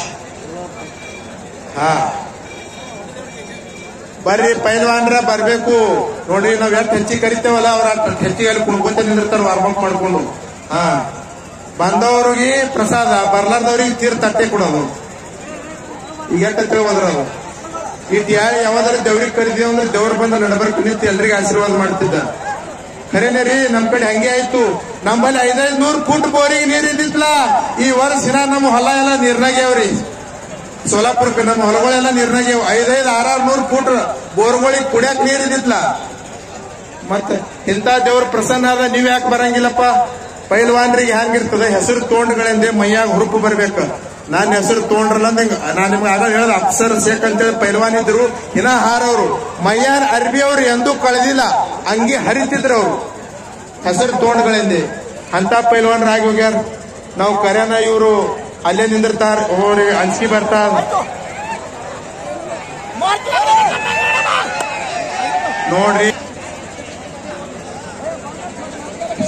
ಬರ್ರಿ ಪೈಲ್ವಾನ್ರ ಬರ್ಬೇಕು. ನೋಡ್ರಿ ನಾವ್ ಎಷ್ಟು ಹೆಚ್ಚಿಗೆ ಕರಿತೇವಲ್ಲ ಅವ್ರ ಹೆಚ್ಚಿಗೆ ಅಲ್ಲಿ ಕುಣ್ಕೊಂತ ನಿಂದಿರ್ತಾರ ವಾರ್ಮಪ್ ಮಾಡ್ಕೊಂಡು. ಬಂದವ್ರಿಗೆ ಪ್ರಸಾದ, ಬರ್ಲಾರ್ದವ್ರಿಗೆ ತೀರ್ ತಟ್ಟೆ ಕೊಡೋದು. ಈಗ ಎಷ್ಟು ಹೋದ್ರದು ಇಟ್ ಯಾವ್ದಾದ್ರು ದೇವ್ರಿಗೆ ಕರಿತೀವಿ ಅಂದ್ರೆ ದೇವ್ರ ಬಂದ ನಡಬರ್ಕ್ ನಿಂತು ಎಲ್ರಿಗೆ ಆಶೀರ್ವಾದ ಮಾಡ್ತಿದ್ದ. ಖರೇನೆ ರೀ, ನಮ್ ಕಡೆ ಹಂಗೆ ಆಯ್ತು. ನಮ್ಮಲ್ಲಿ 500 ಫೂಟ್ ಬೋರಿಗೆ ನೀರ್ ಇದ್ದಿತ್ಲ. ಈ ವರ್ಷ ನಮ್ಮ ಹೊಲ ಎಲ್ಲ ನೀರ್ನಾಗ್ಯಾವ್ರಿ. ಸೋಲಾಪುರಕ್ಕೆ ನಮ್ಮ ಹೊಲಗಳೆಲ್ಲ ನೀರ್ನಾಗ್ಯಾವ. 500-600 ಫೂಟ್ ಬೋರ್ಗಳಿಗೆ ಕುಡಿಯಕ್ ನೀರ್ ಇದ್ದಿತ್ಲ. ಮತ್ತೆ ಇಂಥ ದೇವ್ರ ಪ್ರಸನ್ನ ಆದ ನೀವ್ ಯಾಕೆ ಬರಂಗಿಲ್ಲಪ್ಪ? ಪೈಲ್ವಾನ್ರಿಗೆ ಹೆಂಗಿರ್ತದೆ, ಹೆಸರು ತೋಂಡ್ಗಳಿಂದ ಮೈಯಾಗ ಹುರುಪು ಬರ್ಬೇಕು. ನಾನ್ ಹೆಸರು ತೋಂಡ್ರಲ್ಲ ನಾನ್ ನಿಮ್ಗೆ ಆಗ ಹೇಳ್ದ, ಅಫ್ಸರ್ ಶೇಖ್ ಅಂತೇಳಿ ಪೈಲ್ವಾನ್ ಇದ್ರು. ಇನ್ನ ಹಾರವ್ರು ಮೈಯಾರ್ ಅರ್ಬಿ ಅವ್ರು ಎಂದೂ ಕಳೆದಿಲ್ಲ, ಹಂಗೆ ಹರಿತಿದ್ರು ಅವ್ರು ಹೆಸರು ತೋಂಡ್ಗಳಿಂದ. ಅಂತ ಪೈಲ್ವಾನ್ರಾಗಿ ಹೋಗ್ಯಾರ. ನಾವು ಕರ್ಯಾನ ಇವ್ರು ಅಲ್ಲೇ ನಿಂದಿರ್ತಾರ, ಅವ್ರಿಗೆ ಅಂಜಿಕೆ ಬರ್ತಾರ. ನೋಡ್ರಿ,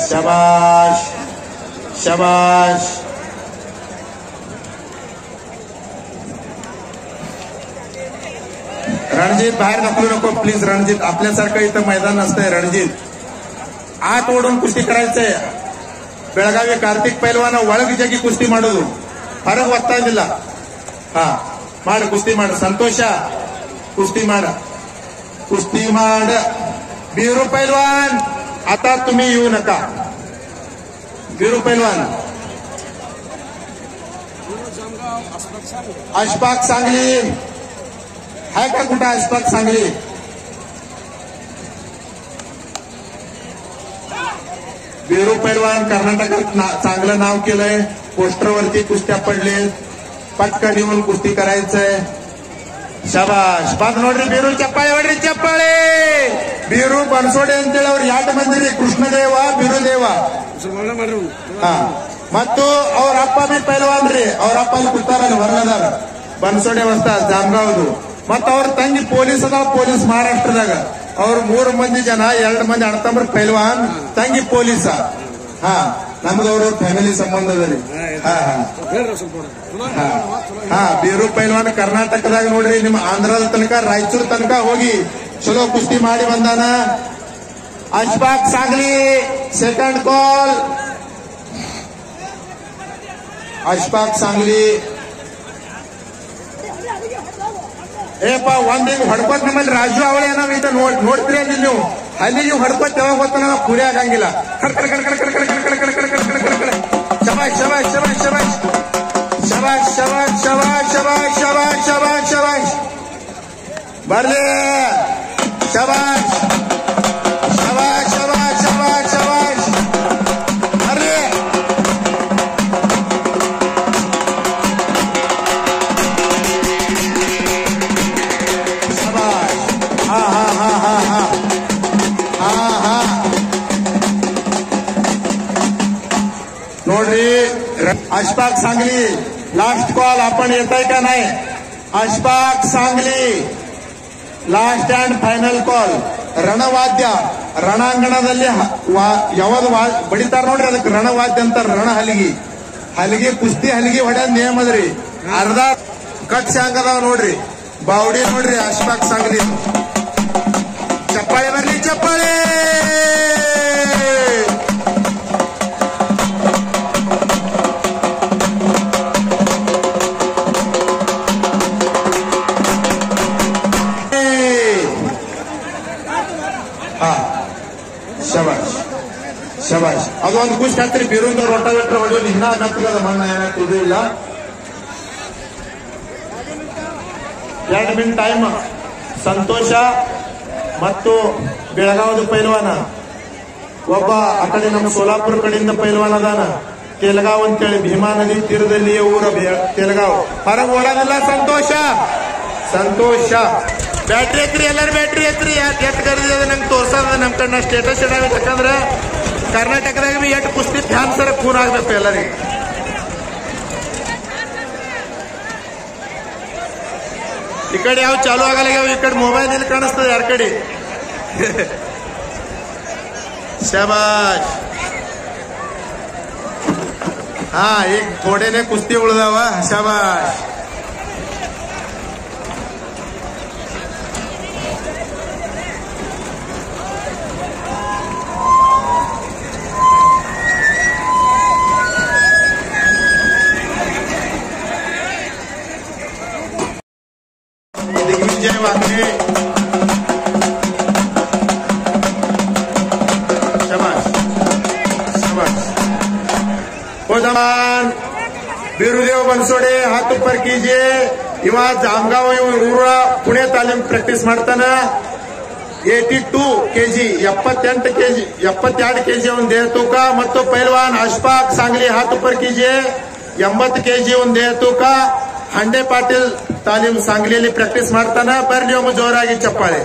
ಶಬಾಷ್ ಶಬಾಷ್. रणजित बाहेर ढकलू नको प्लीज. रणजित आपल्यासारखं इथं मैदान असतंय. रणजित आत ओढून कुस्ती करायचंय. ಬೆಳಗಾವಿ ಕಾರ್ತಿಕ್ ಪೈಲ್ವಾನ ಒಳಗೆ ಜಗಿ ಕುಸ್ತಿ ಮಾಡೋದು, ಹೊರಗೆ ಒತ್ತಾ ಇದ್ದಿಲ್ಲ. ಹಾ ಮಾಡು, ಕುಸ್ತಿ ಮಾಡು. ಸಂತೋಷ, कुस्ती मार, कुस्ती मार. बिरू पैलवान आता तुम्ही येऊ नका. बिरू पैलवान. अशफाक सांगली है का? कुठं अशफाक सांगली? बिरू पैलवान कर्नाटकात चांगलं नाव केलंय. पोस्टरवरती कुस्त्या पडले. पटकन येऊन कुस्ती करायचंय. शाबाश. बाद नोड्री बीरू चप्पाळे ಹೊಡ್ರಿ ಚಪ್ಪಾಳೆ. ಬೀರು ಬನ್ಸೋಡೆ ಅಂತೇಳಿ ಅವ್ರು ಯಾಟ ಬಂದಿರಿ. ಕೃಷ್ಣದೇವ ಬೀರುದೇವ ಮತ್ತು ಅವ್ರ ಅಪ್ಪ ಬಿ ಪೈಲ್ವಾನ್ ರೀ. ಅವ್ರ ಅಪ್ಪ ಅಲ್ಲಿ ಕೂತಾರಲ್ಲಿ ಹೊರಗದಾರ. ಬನ್ಸೋಡೆ ವಸ್ತಾ ಜಾಮಗಾವ್ದು. ಮತ್ತ ಅವ್ರ ತಂಗಿ ಪೊಲೀಸ್ ಅದಾವ, ಪೊಲೀಸ್ ಮಹಾರಾಷ್ಟ್ರದಾಗ. ಅವ್ರು 3 ಮಂದಿ ಜನ, 2 ಮಂದಿ ಅಣ್ಣತಮ್ಮರ ಪೈಲ್ವಾನ್, ತಂಗಿ ಪೊಲೀಸ. ಹಾ ನಮ್ದವ್ರ ಫ್ಯಾಮಿಲಿ ಸಂಬಂಧದಲ್ಲಿ. ಹಾ ಬೀರು ಪೈಲ್ವಾನ್ ಕರ್ನಾಟಕದಾಗ ನೋಡ್ರಿ, ನಿಮ್ಮ ಆಂಧ್ರದ ತನಕ ರಾಯಚೂರು ತನಕ ಹೋಗಿ ಚಲೋ ಕುಸ್ತಿ ಮಾಡಿ ಬಂದಾನ. Ashfaq Sangli second call. ಅಶ್ಫಾಕ್ ಸಾಂಗ್ಲಿ ಏಪ ಒಂದಿಗೆ ಹೊಡ್ಕೋತ್. ನಮ್ಮಲ್ಲಿ ರಾಜು ಅವಳೆ ಏನೋ ಇದ್ದ ನೋಡ್ತೀರಿ ಅಲ್ಲಿ ನೀವು. ಅಲ್ಲಿ ನೀವು ಹೊಡ್ಕೋತ್ ಯಾವಾಗ ಗೊತ್ತ ನಾವು ಕುರಿ ಆಗಂಗಿಲ್ಲ. ಕಡ್ಕಡೆ ಕಡ್ಕಡೆ ಕಡ್ಕಡೆ ಕಡ್ಕಡೆ ಕಡ್ಕಡೆ ಕಡ್ಕಡೆ ಕಡ್ಕಡೆ. ಶಬಾಷ್ ಶಬಾಷ್ ಶಬಾಷ್ ಶಬಾಷ್ ಶಬಾಷ್ ಶಬಾಷ್ ಶಬಾಷ್ ಶಬಾಷ್ ಶಬಾಷ್ ಶಬಾಷ್ ಶಬಾಷ್. ಬರ್ಲಿ. ಶಬಾಷ್ ಶಬಾಷ್ ಶಬಾಷ್ ಶಬಾಷ್ ಶಬಾಷ್. ಬರ್ಲಿ. ಶಬಾಷ್. ಹಾ ಹಾ ಹಾ ಹಾ ಹಾ ಹಾ ಹಾ. ನೋಡ್ರಿ, अशफाक सांगली लास्ट कॉल. आपण येत आहे का नाही? Ashfaq Sangli last and final call. ರಣವಾದ್ಯ ರಣಾಂಗಣದಲ್ಲಿ ಯಾವ್ದು ಬಡಿತಾರ ನೋಡ್ರಿ, ಅದಕ್ಕೆ ರಣವಾದ್ಯ ಅಂತಾರ. ರಣ ಹಲಿಗಿ. ಹಲಿಗಿ ಕುಸ್ತಿ ಹಲಿಗಿ ಹೊಡ್ಯಾದ ನೇಮ್ ಅದ್ರಿ. ಅರ್ಧ ಕಟ್ ಶಾಂಗ್ ಅದಾವ ನೋಡ್ರಿ. ಬಾವಡಿ ನೋಡ್ರಿ ಅಶಫಾಕ್ सांगली. ಚಪ್ಪಾಳೆ ಬರ್ಲಿ, ಚಪ್ಪಾಳೆ. ಶಬಾಷ್ ಶಬಾಷ್. ಅದೊಂದು ಕುಸ್ತಿ ಹತ್ತಿರ ಬೀರುಂದ ರೊಟ್ಟವೆಟ್ರ ಹೊಡೆಯೋದು ಇನ್ನ ಮೆತ್ತಗದ ಮಣ್ಣ ಏನಾಯ್ತು ಇದು ಇಲ್ಲ. 2 ಮಿನಿಟ್ ಟೈಮ್. ಸಂತೋಷ ಮತ್ತು ಬೆಳಗಾವದ ಪೈಲ್ವಾನ. ಒಬ್ಬ ಆ ಕಡೆ ನಮ್ಮ ಸೋಲಾಪುರ ಕಡೆಯಿಂದ ಪೈಲ್ವಾನ್ ಅದಾನ, ತೆಲಗಾವ್ ಅಂತೇಳಿ. ಭೀಮಾ ನದಿ ತೀರದಲ್ಲಿಯೇ ಊರ ತೆಲಗಾವ್. ಹೊರಗೆ ಓಡೋದಿಲ್ಲ. ಸಂತೋಷ ಸಂತೋಷ. ಬ್ಯಾಟ್ರಿ ಎತ್ರಿ, ಎಲ್ಲರೂ ಬ್ಯಾಟ್ರಿ ಎತ್ರಿ. ಎಟ್ ಕರೆದಿದೆ ನಂಗೆ ತೋರ್ಸದ. ನಮ್ ಕಡೆ ನಾ ಸ್ಟೇಟಸ್ ಇಡಬೇಕು. ಯಾಕಂದ್ರೆ ಕರ್ನಾಟಕದಾಗ ಬಿ ಎಟ್ ಕುಸ್ತಿ ಫ್ಯಾನ್ ಸರ ಕೂನ್ ಆಗ್ಬೇಕು ಎಲ್ಲರಿಗೆ. ಈ ಕಡೆ ಯಾವ ಚಾಲು ಆಗಲ್ಲ. ಈ ಕಡೆ ಮೊಬೈಲ್ ಇಲ್ಲಿ ಕಾಣಿಸ್ತದೆ ಯಾರ ಕಡೆ. ಶಬಾಷ್. ಹಾ ಈಗ ಥೋಡೆನೆ ಕುಸ್ತಿ ಉಳ್ದಾವ. ಶಬಾಷ್. दिग्विजय वाकणे शाबाश शाबाश ओदमान बिरुदेव बनसोडे हाथ ऊपर कीजिए इव जामगाव ऊर पुणे तालीम प्रैक्टिस ಮಾಡ್ತಾನೆ 82 ಕೆಜಿ 78 ಕೆಜಿ 72 ಕೆಜಿ ಒಂದು ದೇಹ ತೂಕ ಮತ್ತು ಪೈಲ್ವಾನ್ ಅಶ್ಫಾಕ್ सांगली हाथ ऊपर कीजिए 80 ಕೆಜಿ ಒಂದು ದೇಹ ತೂಕ ಹಂಡೆ ಪಾಟೀಲ್ ತಾಲೀಮ್ सांगलीಯಲ್ಲಿ ಪ್ರಾಕ್ಟೀಸ್ ಮಾಡ್ತಾನೆ ಬರ್ಲಿ ಒಮ್ಮೆ ಜೋರಾಗಿ ಚಪ್ಪಾಳೆ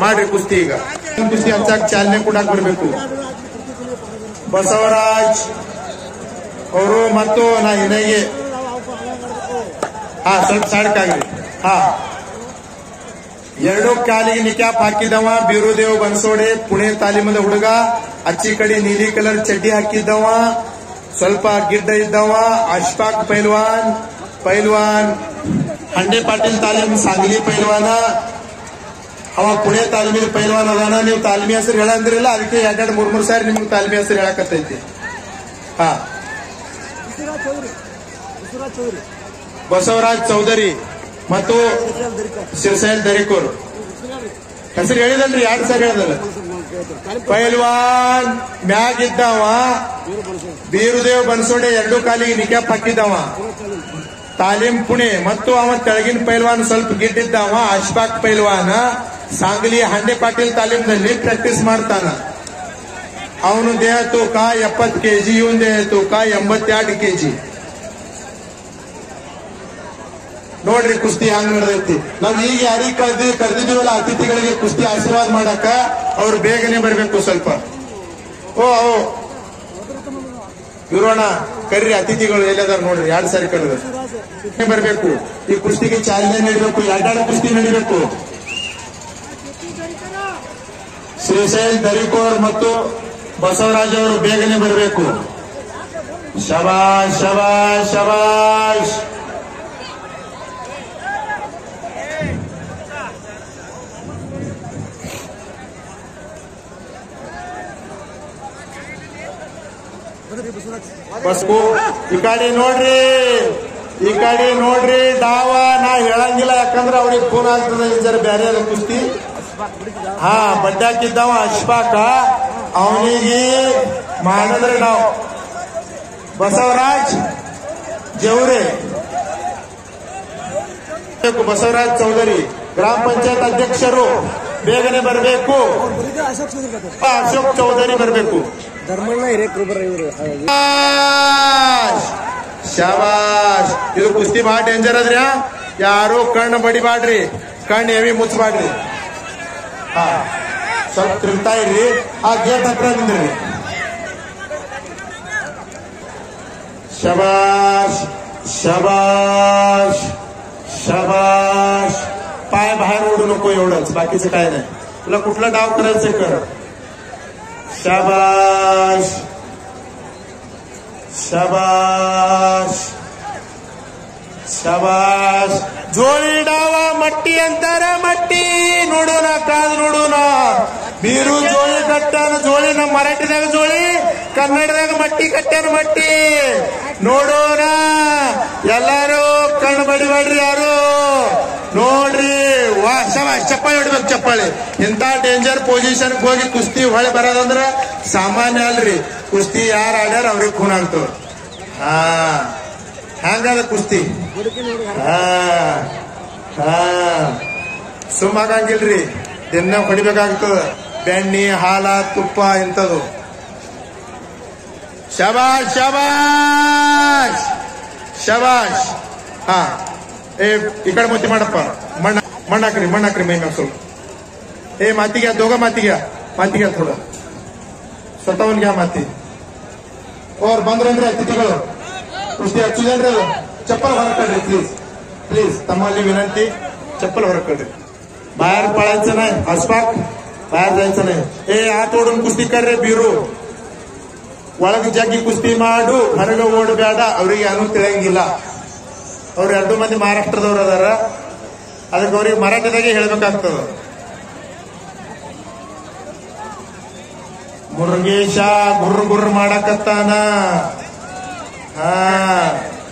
ಮಾಡ್ರಿ ಕುಸ್ತಿ ಈಗ ಕುಸ್ತಿ ಹಂಚಾಕ್ ಚಾಲನೆ ಕೊಡಾಕ್ ಬರಬೇಕು ಬಸವರಾಜ್ ಅವರು ಮತ್ತು ನಾ ಹಿನಗೆ ಸ್ವಲ್ಪ ಸಾಡಕ್ಕಾಗ್ರಿ ಎರಡು ಕಾಲಿಗೆ ನಿಕ್ಯಾಪ್ ಹಾಕಿದವ ಬೀರುದೇವ್ ಬನ್ಸೋಡೆ ಪುಣೆ ತಾಲೀಮದ ಹುಡುಗ ಅಚ್ಚಿ ಕಡೆ ನೀಲಿ ಕಲರ್ ಚಡ್ಡಿ ಹಾಕಿದ್ದವ ಸ್ವಲ್ಪ ಗಿಡ್ಡ ಇದ್ದವ ಅಶ್ಫಾಕ್ ಪೈಲ್ವಾನ್ ಹಂಡೆ ಪಾಟೀಲ್ ತಾಲೀಮ್ सांगली ಪೈಲ್ವಾನ ಅವ ಪುಣೆ ತಾಲೀಮಿನ ಪೈಲ್ವಾನ್ ಅದಾನ ನೀವು ತಾಲೀಮಿ ಹೆಸರು ಹೇಳಂದ್ರಿಲ್ಲ ಅದಕ್ಕೆ 2-3 ಸಾರಿ ನಿಮ್ಗೆ ತಾಲೀಮಿ ಹೆಸರು ಹೇಳಕತ್ತೈತಿ ಬಸವರಾಜ್ ಚೌಧರಿ ಮತ್ತು ಶಿರ್ಸೈಲ್ ದರಿಕೋರ್ ಹೆಸರು ಹೇಳಿದಲ್ರಿ 2 ಸಾರಿ ಹೇಳಿದಲ್ಲ ಪೈಲ್ವಾನ್ ಮ್ಯಾಗ್ ಇದ್ದವ ಬೀರುದೇವ್ ಬನ್ಸೋಡೆ 2 ಕಾಲಿಗೆ ನಿಕ್ಯಾಪ್ ಹಾಕಿದ್ದವ ತಾಲೀಮ್ ಪುಣೆ ಮತ್ತು ಅವ ತೆಳಗಿನ ಪೈಲ್ವಾನ್ ಸ್ವಲ್ಪ ಗಿಡ್ಡಿದ್ದವ ಅಶ್ಫಾಕ್ ಪೈಲ್ವಾನ सांगली ಹಂಡೆ ಪಾಟೀಲ್ ತಾಲೀಮ್ನಲ್ಲಿ ಪ್ರಾಕ್ಟೀಸ್ ಮಾಡ್ತಾನ ಅವನು ದೇಹ ತೂಕ 70 ಕೆಜಿ ಇವನ್ ದೇಹ ತೂಕ 82 ಕೆಜಿ ನೋಡ್ರಿ ಕುಸ್ತಿ ಹಂಗ್ ನಡೆದೈತಿ ನಾವ್ ಈಗ ಯಾರಿಗೆ ಕರೆದಿದ್ದೀವಲ್ಲ ಅತಿಥಿಗಳಿಗೆ ಕುಸ್ತಿ ಆಶೀರ್ವಾದ ಮಾಡಕ ಅವ್ರು ಬೇಗನೆ ಬರ್ಬೇಕು ಸ್ವಲ್ಪ ಇರೋಣ ಕರ್ರಿ ಅತಿಥಿಗಳು ಎಲ್ಲದಾರ ನೋಡ್ರಿ 2 ಸಾರಿ ಕರೆದು ಬರ್ಬೇಕು ಈ ಕುಸ್ತಿಗೆ ಚಾಲನೆ ನೀಡಬೇಕು 2 ಕುಸ್ತಿ ನಡೀಬೇಕು ಶ್ರೀಶೈಲ್ ದರಿಕೋರ್ ಮತ್ತು ಬಸವರಾಜ್ ಅವರು ಬೇಗನೆ ಬರಬೇಕು ಶಬಾಷ್ ಶಬಾಷ್ ಶಬಾಷ್ ಬಸ್ಕು ಈ ಕಡೆ ನೋಡ್ರಿ ಡಾವ ನಾ ಹೇಳಂಗಿಲ್ಲ ಯಾಕಂದ್ರೆ ಅವ್ರಿಗೆ ಫೋನ್ ಆಗ್ತದೆ ಜರ ಬೇರೆ ಅದ ಕುಸ್ತಿ ಬಡ್ಡಾಕಿದ್ದವ ಅಶ್ಫಾಕ ಅವನಿಗೆ ಮಾಡಿದ್ರೆ ನಾವು ಬಸವರಾಜ್ ಜವರೆ ಬಸವರಾಜ್ ಚೌಧರಿ ಗ್ರಾಮ ಪಂಚಾಯತ್ ಅಧ್ಯಕ್ಷರು ಬೇಗನೆ ಬರಬೇಕು ಅಶೋಕ್ ಚೌಧರಿ ಬರಬೇಕು ಶಾಬಾಷ್ ಇದು ಕುಸ್ತಿ ಬಹಳ ಡೇಂಜರ್ ಅದ್ರಿ ಯಾರು ಕಣ್ಣು ಬಡಿಬಾಡ್ರಿ ಕಣ್ಣು ಹೆವಿ ಮುಚ್ಚಬಾಡ್ರಿ ಸ್ವಲ್ಪ ತಿರುಗ್ತಾ ಇರ್ರಿ ಆ ಗೇಟ್ ಹತ್ರ ನಿಂದ್ರಿ शाबाश शाबाश शाबाश पाय बाहेर ओढू नको एवढंच बाकीचं काय नाही तुला कुठला डाव करायचं कर शाबाश शाबाश शाबाश जोळी डावा मट्टी अंतर मट्टी ನೋಡೋಣ ಕಾದು ನೋಡೋಣ ಬೀರು ಜೋಳಿ ಕಟ್ಟಾನ ಜೋಳಿ ನಮ್ಮ ಮರಾಠಿದಾಗ ಜೋಳಿ ಕನ್ನಡದಾಗ ಮಟ್ಟಿ ಕಟ್ಟಾನ ಮಟ್ಟಿ ನೋಡೋಣ ಎಲ್ಲಾರು ಕಣ್ಣು ಬಡಿಬೇಡ್ರಿ ಯಾರು ನೋಡ್ರಿ ವಾ ಶಬಾಷ್ ಚಪ್ಪಾಳೆ ಹೊಡ್ಬೇಕು ಚಪ್ಪಾಳೆ ಇಂತ ಡೇಂಜರ್ ಪೊಸಿಷನ್ ಹೋಗಿ ಕುಸ್ತಿ ಹೊಳೆ ಬರೋದಂದ್ರ ಸಾಮಾನ್ಯ ಅಲ್ರಿ ಕುಸ್ತಿ ಯಾರು ಆಡ್ಯಾರ ಅವ್ರಿಗೆ ಖೂನ್ ಆಗ್ತವ ಹ್ಯಾಂಗದ ಕುಸ್ತಿ ಸುಮ್ಮಾಗಂಗಿಲ್ರಿ ದಿನ ಹೊಡಿಬೇಕಾಗ್ತದ ಬೆಣ್ಣಿ ಹಾಲ ತುಪ್ಪ ಇಂಥದ್ದು ಶಬಾಷ್ ಶಬಾಷ್ ಶಬಾಷ್ ಈ ಕಡೆ ಮುತ್ತಿ ಮಾಡಪ್ಪ ಮಣ್ಣಾಕ್ರಿ ಮೈ ಮ್ಯಾಗ ಸ್ವಲ್ಪ ಮಾತಿಗೆ दोघं माती घ्या थोडं स्वतःहून घ्या माती और ಬಂದ್ರಂದ್ರೆ ಅತಿಥಿಗಳು ಕುಸ್ತಿ ಹಚ್ಚಿದ್ರೆ ಚಪ್ಪಲ್ ಹೊರಕಡ್ರಿ प्लीज तम्हाला विनंती चप्पल ಹೊರಕಡ್ರಿ बाहेर पळायचं नाही हसपाक बाहेर जायचं नाही हात ओढून कुस्ती कर रे बिरू ಒಳಗ ಜಗ್ಗಿ ಕುಸ್ತಿ ಮಾಡು ಹೊರಗೆ ಓಡಬೇಡ ಅವರಿಗೆ ಏನು ತಿಳಿಯಂಗಿಲ್ಲ ಅವ್ರು 2 ಮಂದಿ ಮಹಾರಾಷ್ಟ್ರದವ್ರು ಅದಾರ ಅದಕ್ಕೆ ಅವ್ರಿಗೆ ಮರಾಠಿದಾಗೆ ಹೇಳ್ಬೇಕಾಗ್ತದ ಮುರುಗೇಶ ಗುರ್ರ ಗುರ್ರ ಮಾಡಕತ್ತಾನ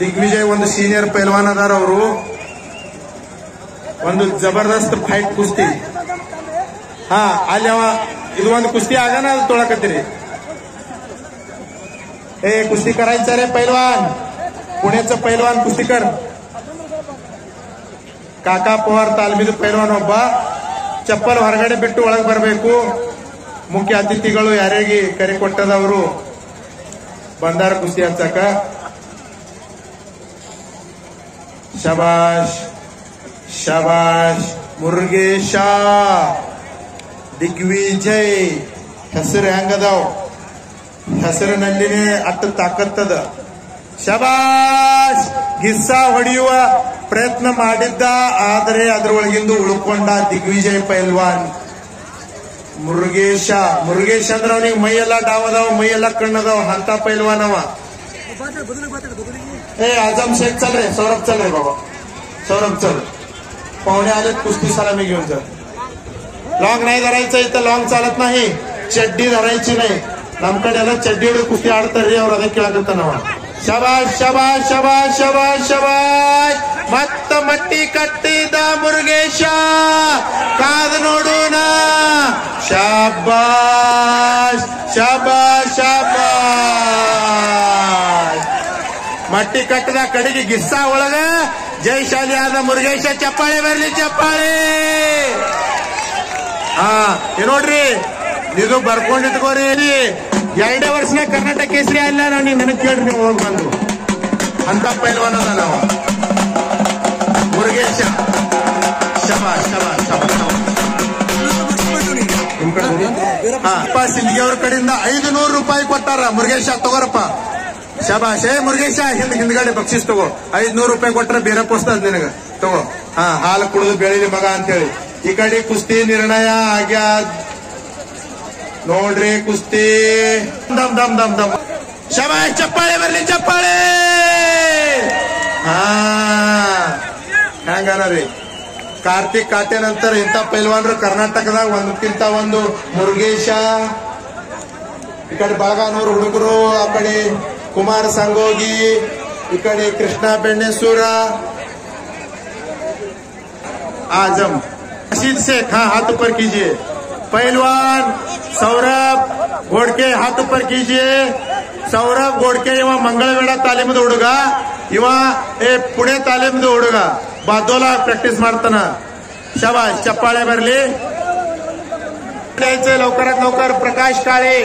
ದಿಗ್ವಿಜಯ್ ಒಂದು ಸೀನಿಯರ್ ಪೈಲ್ವಾನ್ ಅದಾರ. ಅವರು ಒಂದು ಜಬರ್ದಸ್ತ್ ಫೈಟ್ ಕುಸ್ತಿ. ಅಲ್ಲಿ ಅವ ಇದು ಒಂದು ಕುಸ್ತಿ आगा ಅದು ತೊಳಕತ್ತೀರಿ. कुस्ती करायचं रे पैलवान. पुण्याचं पैलवान कुस्तीकर काका पवार तालमीದ पैलवान ಒಬ್ಬ. ಚಪ್ಪಲ್ ಹೊರಗಡೆ ಬಿಟ್ಟು ಒಳಗೆ ಬರಬೇಕು. ಮುಖ್ಯ ಅತಿಥಿಗಳು ಯಾರಿಗೆ ಕರೆ ಕೊಟ್ಟದವರು ಬಂದಾರ ಕುಸ್ತಿ ಹಚ್ಚಕ. ಶಬಾಷ್ ಶಬಾಷ್. ಮುರುಗೇಶ ದಿಗ್ವಿಜಯ್ ಹೆಸರು ಹೆಂಗದಾವ್? ಹೆಸರಿನಲ್ಲಿನೇ ಅಟ್ಟು ತಾಕತ್ತದ. ಶಬಾಷ್. ಗಿಸ್ಸಾ ಹೊಡೆಯುವ ಪ್ರಯತ್ನ ಮಾಡಿದ್ದ, ಆದರೆ ಅದರೊಳಗಿಂದು ಉಳ್ಕೊಂಡ ದಿಗ್ವಿಜಯ್ ಪೈಲ್ವಾನ್. ಮುರುಗೇಶ ಅಂದ್ರೆ ಅವನಿಗೆ ಮೈಯೆಲ್ಲ ಡಾವದಾವ್, ಮೈಯೆಲ್ಲ ಕಣ್ಣದಾವ್, ಅಂತ ಪೈಲ್ವಾನ್ ಅವ. आजम शेख चल रे, सौरभ चल रे बाबा, सौरभ चल. पाहुणे आलेत कुस्ती सलामी घेऊन. चल. लॉंग नाही धरायचं इथं, लॉंग चालत नाही. चड्डी धरायची नाही. ನಮ್ಕಡೆ ಎಲ್ಲ ಚಡ್ಡಿ ಹಿಡಿದು ಕುಸ್ತಿ ಆಡ್ತಾರ್ರಿ ಅವ್ರು, ಅದಕ್ಕೆ ಕೇಳಕತ್ತ ನಾವ. ಶಬಾಷ್ ಶಬಾಷ್ ಶಬಾಷ್ ಶಬಾಷ್ ಶಬಾಷ್. ಮತ್ತ ಮಟ್ಟಿ ಕಟ್ಟಿದ ಮುರುಗೇಶ, ಕಾದು ನೋಡೋಣ. ಶಬಾಷ್ ಶಬಾಷ್ ಶಬಾಷ್. ಮಟ್ಟಿ ಕಟ್ಟದ ಕಡೆಗೆ ಗಿಸ್ಸಾ ಒಳಗ ಜಯಶಾಲಿ ಆದ ಮುರುಗೇಶ. ಚಪ್ಪಾಳೆ ಬರ್ಲಿ, ಚಪ್ಪಾಳೆ. ನೋಡ್ರಿ, ಇದು ಬರ್ಕೊಂಡಿಟ್ಕೋರಿ. 2 ವರ್ಷನ ಕರ್ನಾಟಕ ಕೇಸರಿ ಅಲ್ಲ. ನನಗೆ ಕೇಳ್ರಿ, ನೀವು ಹೋಗಿ ಬಂದು. ಅಂತ ಪೈಲ್ವಾನ್ ಅದ ನಾವು ಮುರುಗೇಶ. ಶಬಾಷ್ ಶಬಾಷ್ ಶಬಾಷ್. ನಿಮ್ ಕಡೆ ಸಿಂಧಿಗೆ ಅವ್ರ ಕಡೆಯಿಂದ 500 ರೂಪಾಯಿ ಕೊಟ್ಟಾರ. ಮುರುಗೇಶ ತಗೋರಪ್ಪ. ಶಬಾಷ್. ಮುರುಗೇಶ ಹಿಂದ್ಗಡೆ ಬಕ್ಷಿಸ್ ತಗೋ. 500 ರೂಪಾಯಿ ಕೊಟ್ರೆ ಬೇರೆ ಪೋಸ್ತದ ನಿನಗ, ತಗೋ. ಹಾಲು ಕುಡಿದು ಬೆಳಿಲಿ ಮಗ ಅಂತೇಳಿ. ಈ ಕಡೆ ಕುಸ್ತಿ ನಿರ್ಣಯ ಆಗ್ಯಾದ ನೋಡ್ರಿ. ಕುಸ್ತಿ ದಮ್ ದಮ್ ದಮ್ ದಮ್. ಶಬಾಷ್. ಚಪ್ಪಾಳೆ ಬರ್ಲಿ, ಚಪ್ಪಾಳೆ. ಹೆಂಗನರಿ ಕಾರ್ತಿಕ್ ಕಾಟೆ ನಂತರ ಇಂಥ ಪೈಲ್ವಾನ್ರು ಕರ್ನಾಟಕದಾಗ ಒಂದಕ್ಕಿಂತ ಒಂದು. ಮುರುಗೇಶ, ಈ ಕಡೆ ಬಳಗಾನೂರು ಹುಡುಗರು, ಆ ಕಡೆ ಕುಮಾರ ಸಂಗೋಗಿ, ಈ ಕಡೆ ಕೃಷ್ಣ ಬೆಣ್ಣೆಸೂರ, आजम रशीद शेख. हाथ ऊपर कीजिए. पहलवान सौरभ घोडके, हाथ ऊपर कीजिए. सौरभ घोडके इव मंगळवेढा तालीमದ ಹುಡುಗ. इव पुणे तालीमದ ಹುಡುಗ. बादोला प्रॅक्टिस ಮಾಡ್ತಾನ. शाबाश. चप्पाळे भरली. लवकरात लवकर प्रकाश काळे.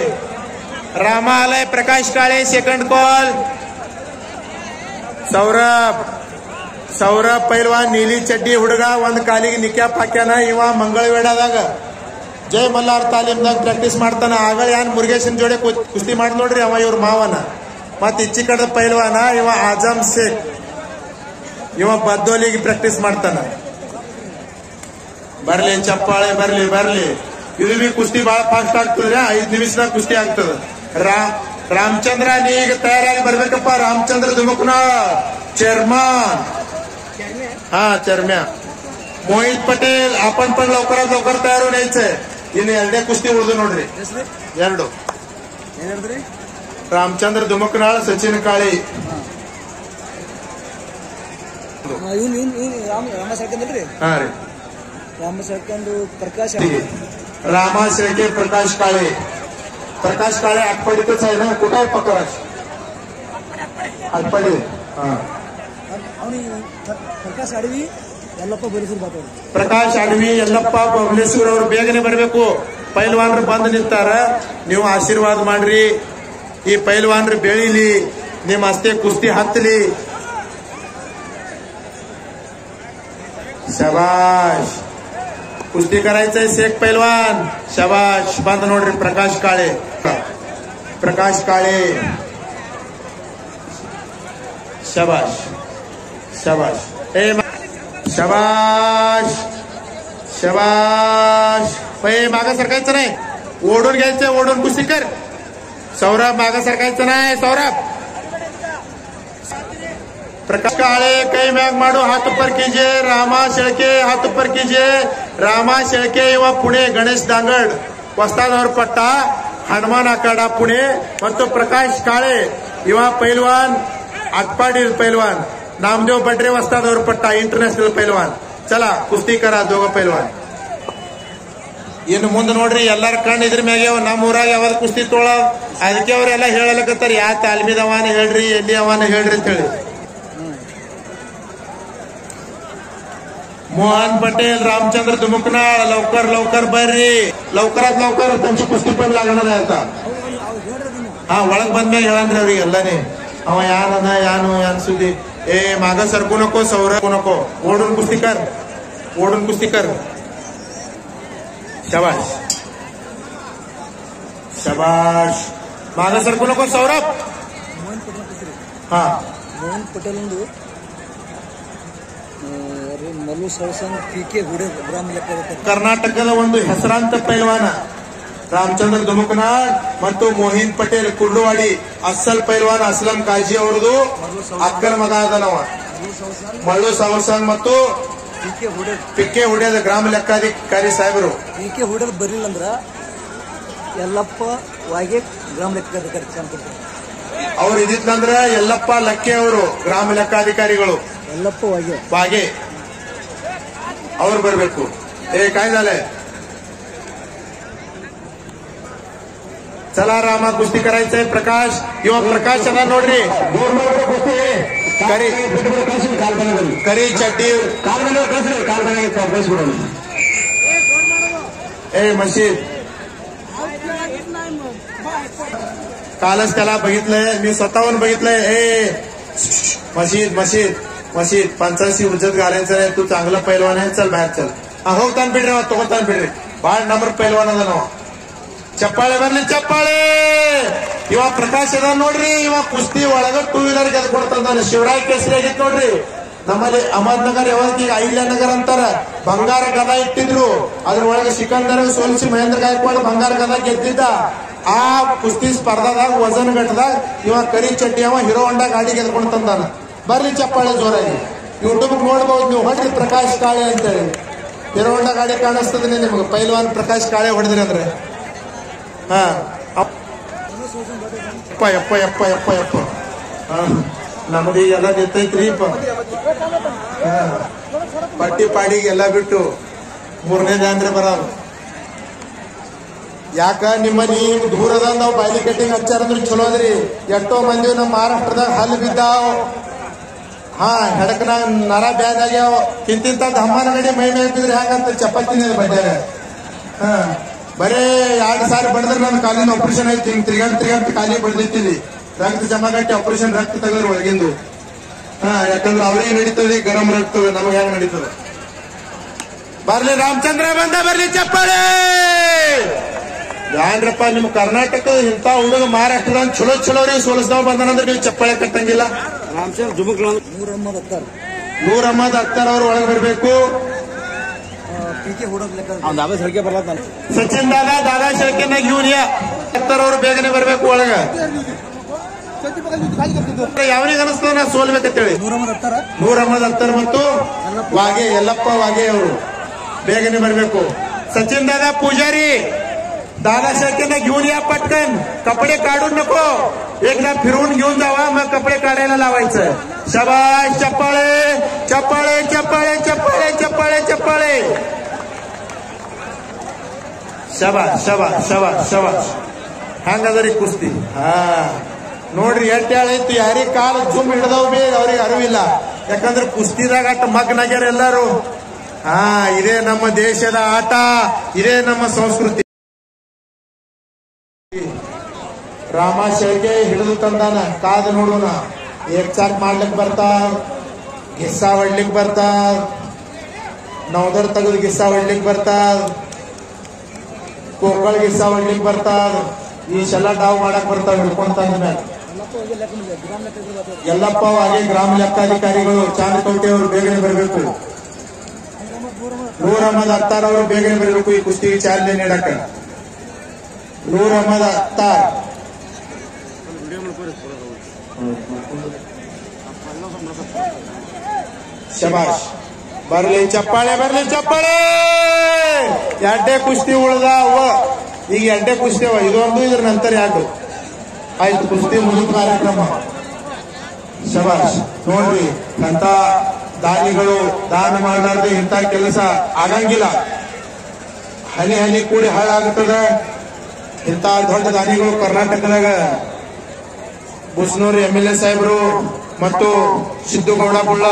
रामा आलाय. प्रकाश काळे सेकंड कॉल. ಸೌರಭ್ ಪೈಲ್ವಾನ್ ನೀಲಿ ಚಡ್ಡಿ ಹುಡುಗ. ಒಂದ್ ಕಾಲಿಗೆ ನಿಕ್ಯಾಪ್ ಹಾಕ್ಯಾನ. ಇವ ಮಂಗಳವೇಡಾದಾಗ ಜೈ ಮಲ್ಲಾರ್ ತಾಲೀಮ್ದಾಗ ಪ್ರಾಕ್ಟೀಸ್ ಮಾಡ್ತಾನ. ಆಗಳ ಏನ್ ಮುರುಗೇಶನ್ ಜೋಡೆ ಕುಸ್ತಿ ಮಾಡಿ ನೋಡ್ರಿ. ಅವ ಇವ್ರ ಮಾವನ. ಮತ್ ಇಚ್ಚಿ ಕಡೆ ಪೈಲ್ವಾನ ಇವ ಆಜಮ್ ಶೇಖ್. ಇವ ಬದ್ದೋಲಿಗೆ ಪ್ರಾಕ್ಟೀಸ್ ಮಾಡ್ತಾನ. ಬರ್ಲಿ, ಚಪ್ಪಾಳೆ ಬರ್ಲಿ ಬರ್ಲಿ. ಇದು ಬಿ ಕುಸ್ತಿ ಬಹಳ ಫಾಸ್ಟ್ ಆಗ್ತದ್ರಿ. 5 ನಿಮಿಷದಾಗ ಕುಸ್ತಿ ಆಗ್ತದ. ರಾಮಚಂದ್ರ ನೀ ಈಗ ತಯಾರಾಗಿ ಬರ್ಬೇಕಪ್ಪ. ರಾಮಚಂದ್ರ ಧುಮಕ್ನಾಳ್ चेअरमन. चेअरम्या. मोहित पटेल. आपण पण लवकरात लवकर तयार होऊन यायचंय. इन्हें 2 कुस्ती उळदू नोड्री. 2 रामचंद्र धुमकनाळ, सचिन काळे. रामा शेळके, प्रकाश काळे. प्रकाश काळे आटपाडीतच आहे ना? कुठे आहे प्रकाश? आटपाडी. ಪ್ರಕಾಶ್ ಅಡವಿ, ಯಲ್ಲಪ್ಪ ಬಬಲೇಶ್ವರ. ಪ್ರಕಾಶ್ ಅಡವಿ, ಯಲ್ಲಪ್ಪ ಬಬಲೇಶ್ವರ ಅವರು ಬೇಗನೆ ಬರಬೇಕು. ಪೈಲ್ವಾನ್ರು ಬಂದು ನಿಂತಾರ. ನೀವು ಆಶೀರ್ವಾದ ಮಾಡ್ರಿ. ಈ ಪೈಲ್ವಾನ್ರು ಬೆಳಿಲಿ, ನಿಮ್ಮ ಅಷ್ಟೇ ಕುಸ್ತಿ ಹತ್ತಲಿ. ಶಬಾಷ್. कुस्ती करायचंय शेख पैलवान. शबाश. बंद नोड्री. प्रकाश काळे. प्रकाश काळे. शबाश शबाश. शबाश शबाश. मागं सरकायचं नाही. ओढून घ्यायचं. ओढून कुस्ती कर. सौरभ मागं सरकायचं नाही. सौरभ. प्रकाश काळे कई मॅग माडू. हाथ ऊपर कीजिए. रामा शेळके हाथ ऊपर कीजिए. रामा शेळके इव पुणे. गणेश दांगड वस्तादवर पट्टा. हनुमान आखाडा पुणे. ಮತ್ತು ಪ್ರಕಾಶ್ ಕಾಳೆ ಇವ ಪೈಲ್ವಾನ್ आटपाडी पैलवान, नामदेव बड्रे वस्तादवर पट्टा इंटरनेशनल पैलवान. चला कुस्ती करा दोघ पैलवान. ಇನ್ನು ಮುಂದೆ ನೋಡ್ರಿ ಎಲ್ಲಾರ ಕಣ್ಣು ಇದ್ರ ಮ್ಯಾಗ ನಮ್ಮ ಊರಾಗ ಯಾವ್ದು ಕುಸ್ತಿ ತೊಳ ಅದಕ್ಕೆ ಅವ್ರೆಲ್ಲ ಹೇಳಲಕತ್ತಾರ ಯಾ ತಾಲ್ಮಿದ ಅವಾನ ಹೇಳ್ರಿ ಎಲ್ಲಿ ಅವಾನ ಹೇಳ್ರಿ ಅಂತ ಹೇಳಿ. मोहन पटेल, रामचंद्र दुमुकनाळ, लवकर लवकर ಬರ್ರಿ. लवकरात लवकर त्यांची कुस्ती पण लागणार आहे आता. हा ಒಳಗ್ ಬಂದ್ಮ್ಯಾಗ ಹೇಳಂದ್ರಿ ಅವ್ರಿಗೆ ಎಲ್ಲಾನೇ ಅವ ಯಾನದ ಯಾನ್ ಸುದ್ದಿ ए माग सरकू नको, सौरकू नको. ओढून कुस्ती कर, ओढून कुस्ती कर. शाबाश शाबाश. माग सरकू नको सौरभ. हा मोहन पटेल ಮಲ್ಲು ಸವಸಂಗ್ ಪಿಕೆ ಹುಡೆ ಗ್ರಾಮ ಲೆಕ್ಕ ಕರ್ನಾಟಕದ ಒಂದು ಹೆಸರಾಂತ ಪೈಲ್ವಾನ ರಾಮಚಂದ್ರ ದುಮುಕನಾಳ್ ಮತ್ತು ಮೋಹಿನ್ ಪಟೇಲ್ ಕುರ್ಡುವಾಡಿ ಅಸ್ಸಲ್ ಪೈಲ್ವಾನ ಅಸ್ಲಂ ಕಾಜಿ ಅವರದು ಅಕ್ಕನ ಮಗ ಅದನವ. ಮಲ್ಲು ಸವಸಂಗ್ ಮತ್ತು ಪಿಕೆ ಹುಡೇದ ಗ್ರಾಮ ಲೆಕ್ಕಾಧಿಕಾರಿ ಸಾಹೇಬರು. ಪಿಕೆ ಹುಡೇದ್ ಬರಿಲ್ಲ ಅಂದ್ರ ಯಲ್ಲಪ್ಪ ವಾಗೆ ಗ್ರಾಮ ಲೆಕ್ಕಾಧಿಕಾರಿ ಅವ್ರು ಇದಿತ್ತಂದ್ರ ಯಲ್ಲಪ್ಪ ಲಕ್ಕೆ ಅವರು ಗ್ರಾಮ ಲೆಕ್ಕಾಧಿಕಾರಿಗಳು. ಯಲ್ಲಪ್ಪ वागे और बरबेकु. काय झालंय? चला रामा कुस्ती करायचंय. प्रकाश किंवा प्रकाश यांना नोड्री करी चड्डी ए मशीद कालच त्याला बघितलंय मी स्वतःहून बघितलंय. ए मशीद मशीद मशीद पंचायती उजत गाड्यांचं आहे. तू चांगला पैलवान आहे. चल बाहेर चल. हो तान बिड्रे तोतान बिड्रे बाळ नंबर पैलवान ಅದ ನಾವು. ಚಪ್ಪಾಳೆ ಬರ್ಲಿ ಚಪ್ಪಾಳೆ. ಇವ ಪ್ರಕಾಶ್ ಅದ ನೋಡ್ರಿ. ಇವ ಕುಸ್ತಿ ಒಳಗ 2 ವೀಲರ್ ಗೆದ್ಕೊಡ್ತಾನೆ. ಶಿವರಾಯ್ ಕೇಸರಿ ಆಗಿತ್ತು ನೋಡ್ರಿ. ನಮ್ಮಲ್ಲಿ ಅಹಮದ್ನಗರ್ ಯಾವತ್ತೀಗ ಅಹಿಲ್ಯನಗರ್ ಅಂತಾರ. ಬಂಗಾರ ಗದ ಇಟ್ಟಿದ್ರು. ಅದ್ರೊಳಗೆ ಸಿಕಂದರ್ ಸೋಲಿಸಿ ಮಹೇಂದ್ರ ಗಾಯಕ್ವಾಡ್ ಬಂಗಾರ ಗದ ಗೆದ್ದಿದ್ದ. ಆ ಕುಸ್ತಿ ಸ್ಪರ್ಧಾದಾಗ ವಜನ್ ಘಟ್ಟದಾಗ ಇವ ಕರಿ ಚಡ್ಡಿ ಅವ ಹೀರೋ ಹೊಂಡಾ ಗಾಡಿ ಗೆದ್ಕೊಂಡು ತಂದಾನ. ಬರ್ಲಿ ಚಪ್ಪಾಳೆ ಜೋರಾಗಿ. ಯೂಟ್ಯೂಬ್ ನೋಡ್ಬಹುದು ನೀವು. ಹೊಡ್ರಿ ಪ್ರಕಾಶ್ ಕಾಳೆ ಅಂತೇಳಿ. ಹೀರೋ ಹೊಂಡಾ ಗಾಡಿ ಕಾಣಿಸ್ತದೆ ನಿಮ್ಗೆ. ಪೈಲ್ವಾನ್ ಪ್ರಕಾಶ್ ಕಾಳೆ ಹೊಡೆದ್ರಿ ಅಂದ್ರೆ ಹಾ ಯಪ್ಪ ಯಪ್ಪ ಯಪ್ಪ ಯಪ್ಪ ಯಪ್ಪ. ನಮ್ದು ಎಲ್ಲ ನಿಂತೈತ್ರಿ. ಪಟ್ಟಿ ಪಾಡಿಗೆಲ್ಲ ಬಿಟ್ಟು 3ನೇ ದಾಂದ್ರೆ ಬರೋದು. ಯಾಕ ನಿಮ್ಮಲ್ಲಿ ದೂರದ ನಾವು ಬಾಯ್ಲಿ ಕಟ್ಟಿಂಗ್ ಹಚ್ಚಾರ ಅಂದ್ರೆ ಚಲೋ ಅದ್ರಿ. ಎಷ್ಟೋ ಮಂದಿ ನಮ್ಮ ಮಹಾರಾಷ್ಟ್ರದಾಗ ಹಲ್ಲು ಬಿದ್ದಾವ್. ಹಾ ಹೆಡಕನಾಗ ನರ ಬ್ಯಾದಾಗ್ಯಾವ. ಇಂತಿಂತ ಹಮ್ಮನ ಗಡಿ ಮೈ ಮೇಲ್ತಿದ್ರೆ ಹ್ಯಾಂಗಂತ ಚಪಾತಿನ ಬಡ್ಯಾರ. ಹಾ ಬರೇ 2 ಸಾರಿ ಬಡದ್ರೆ ನನ್ನ ಕಾಲಿನ ಆಪರೇಷನ್ ಆಯ್ತು. ಹಿಂಗ್ ತಿರ್ಗಾಡ್ ಕಾಲಿ ಬಡ್ದಿತ್ತಿದ್ವಿ. ರಕ್ತ ಜಮಾಗಟ್ಟಿ ಆಪರೇಷನ್ ರಕ್ತ ತೆಗೆದ್ರೆ ಒಳಗಿಂದು. ಹಾ ಯಾಕಂದ್ರೆ ಅವ್ರಿಗೆ ನಡೀತದೆ ಗರಂ ರಕ್ತ. ನಮಗೆ ಹೆಂಗ್ ನಡೀತದೆ? ಬರ್ಲಿ ರಾಮಚಂದ್ರ ಬಂದ ಬರ್ಲಿ ಚಪ್ಪಾಳೆ. ಯಾನ್ರಪ್ಪ ನಿಮ್ ಕರ್ನಾಟಕದ ಇಂತ ಹುಡುಗ ಮಹಾರಾಷ್ಟ್ರದ ಚಲೋ ಚಲೋರಿಗೆ ಸೋಲಿಸ್ದಾವ್ ಬಂದನಂದ್ರೆ ನೀವು ಚಪ್ಪಾಳೆ ಕಟ್ಟಂಗಿಲ್ಲ. ನೂರ್ ಅಹಮದ್ ಅಖ್ತರ್ ಅವ್ರು ಒಳಗೆ ಬರಬೇಕು. ಸಚಿನ್ ದಾದಾ ಶೆಳ್ಕೆನ घेऊन या. ಅಖ್ತರ್ ಅವರು ಬೇಗನೆ ಬರಬೇಕು ಒಳಗ. ಯಾವನಿಗೆ ಅನಿಸ್ತದ ನಾ ಸೋಲ್ಬೇಕಂತೇಳಿ. ನೂರ್ ಅಹಮದ್ ಅಖ್ತರ್ ಮತ್ತು ವಾಗೆ ಯಲ್ಲಪ್ಪ ವಾಗೆ ಅವರು ಬೇಗನೆ ಬರಬೇಕು. सचिन दादा पुजारी दादा शेळकेंना घेऊन या पटकन. कपडे काढून नको. एकदा फिरवून घेऊन जावा मग कपडे काढायला लावायचं. शाबाश चप्पाळे चप्पाळे चप्पाळे चप्पाळे चप्पाळे चप्पाळे. शाबाश शाबाश शाबाश शाबाश. ಹಂಗದರಿ ಕುಸ್ತಿ. ಹಾ ನೋಡ್ರಿ ಎಟ್ಟ ಹೇಳೈತಿ. ಯಾರಿಗೆ ಕಾಲ ಜುಮ್ ಹಿಡ್ದವ್ ಬಿ ಅವ್ರಿಗೆ ಅರಿವಿಲ್ಲ. ಯಾಕಂದ್ರೆ ಕುಸ್ತಿದಾಗ ಅಟ್ಟ ಮಗ್ನಾಗ್ಯಾರ ಎಲ್ಲಾರು. ಹಾ ಇದೇ ನಮ್ಮ ದೇಶದ ಆಟ. ಇದೇ ನಮ್ಮ ಸಂಸ್ಕೃತಿ. ರಾಮ ಶೆಳ್ಕೆ ಹಿಡಿದು ತಂದಾನ. ಕಾದು ನೋಡೋಣ. ಏಕ್ ಚಾಕ್ ಮಾಡ್ಲಿಕ್ ಬರ್ತಾವ. ಗಿಸ್ಸಾ ಹೊಡ್ಲಿಕ್ ಬರ್ತಾವ. ನವದರ್ ತೆಗೆದು ಗಿಸ್ಸಾ ಹೊಡ್ಲಿಕ್ ಬರ್ತಾವ. कोकळ गिस्सा ಹೊಡ್ಲಿಕ್ ಬರ್ತಾವ. ಈಶೆಲ್ಲ ಡಾವ್ ಮಾಡಕ್ ಬರ್ತಾವ ಹಿಡ್ಕೊಂತಂದ ಮ್ಯಾಲ. ಯಲ್ಲಪ್ಪ ಹಾಗೆ ಗ್ರಾಮ ಲೆಕ್ಕಾಧಿಕಾರಿಗಳು ಚಾಂದಕೋಟೆ ಅವರು ಬೇಗನೆ ಬರಬೇಕು. ನೂರ್ ಅಹಮದ್ ಅಖ್ತರ್ ಅವರು ಬೇಗನೆ ಬರಬೇಕು ಈ ಕುಸ್ತಿಗೆ ಚಾಲನೆ ನೀಡಕ. ನೂರ್ ಅಹಮದ್ ಅಖ್ತರ್ ಶಬಾಷ್. ಬರ್ಲಿ ಚಪ್ಪಾಳೆ ಬರ್ಲಿ ಚಪ್ಪಾಳೆ. 2 ಕುಸ್ತಿ ಉಳ್ದಾವ. ಈಗ 2 ಕುಸ್ತಿ ಅವ. ಇದೊಂದು ಇದ್ರ ನಂತರ 2 ಆಯ್ತು. ಕುಸ್ತಿ ಮುಗಿದ ಕಾರ್ಯಕ್ರಮ. ಶಬಾಷ್. ನೋಡ್ರಿ ಅಂತ ದಾನಿಗಳು ದಾನ ಮಾಡಲಾರ್ದು ಇಂಥ ಕೆಲಸ ಆಗಂಗಿಲ್ಲ. ಹನಿ ಹನಿ ಕೂಡಿ ಹಾಳಾಗುತ್ತದ. ಇಂಥ ದೊಡ್ಡ ದಾನಿಗಳು ಕರ್ನಾಟಕದಾಗ ಬುಸ್ನೂರು MLA ಸಾಹೇಬರು ಮತ್ತು ಸಿದ್ದುಗೌಡ ಬುಳ್ಳ.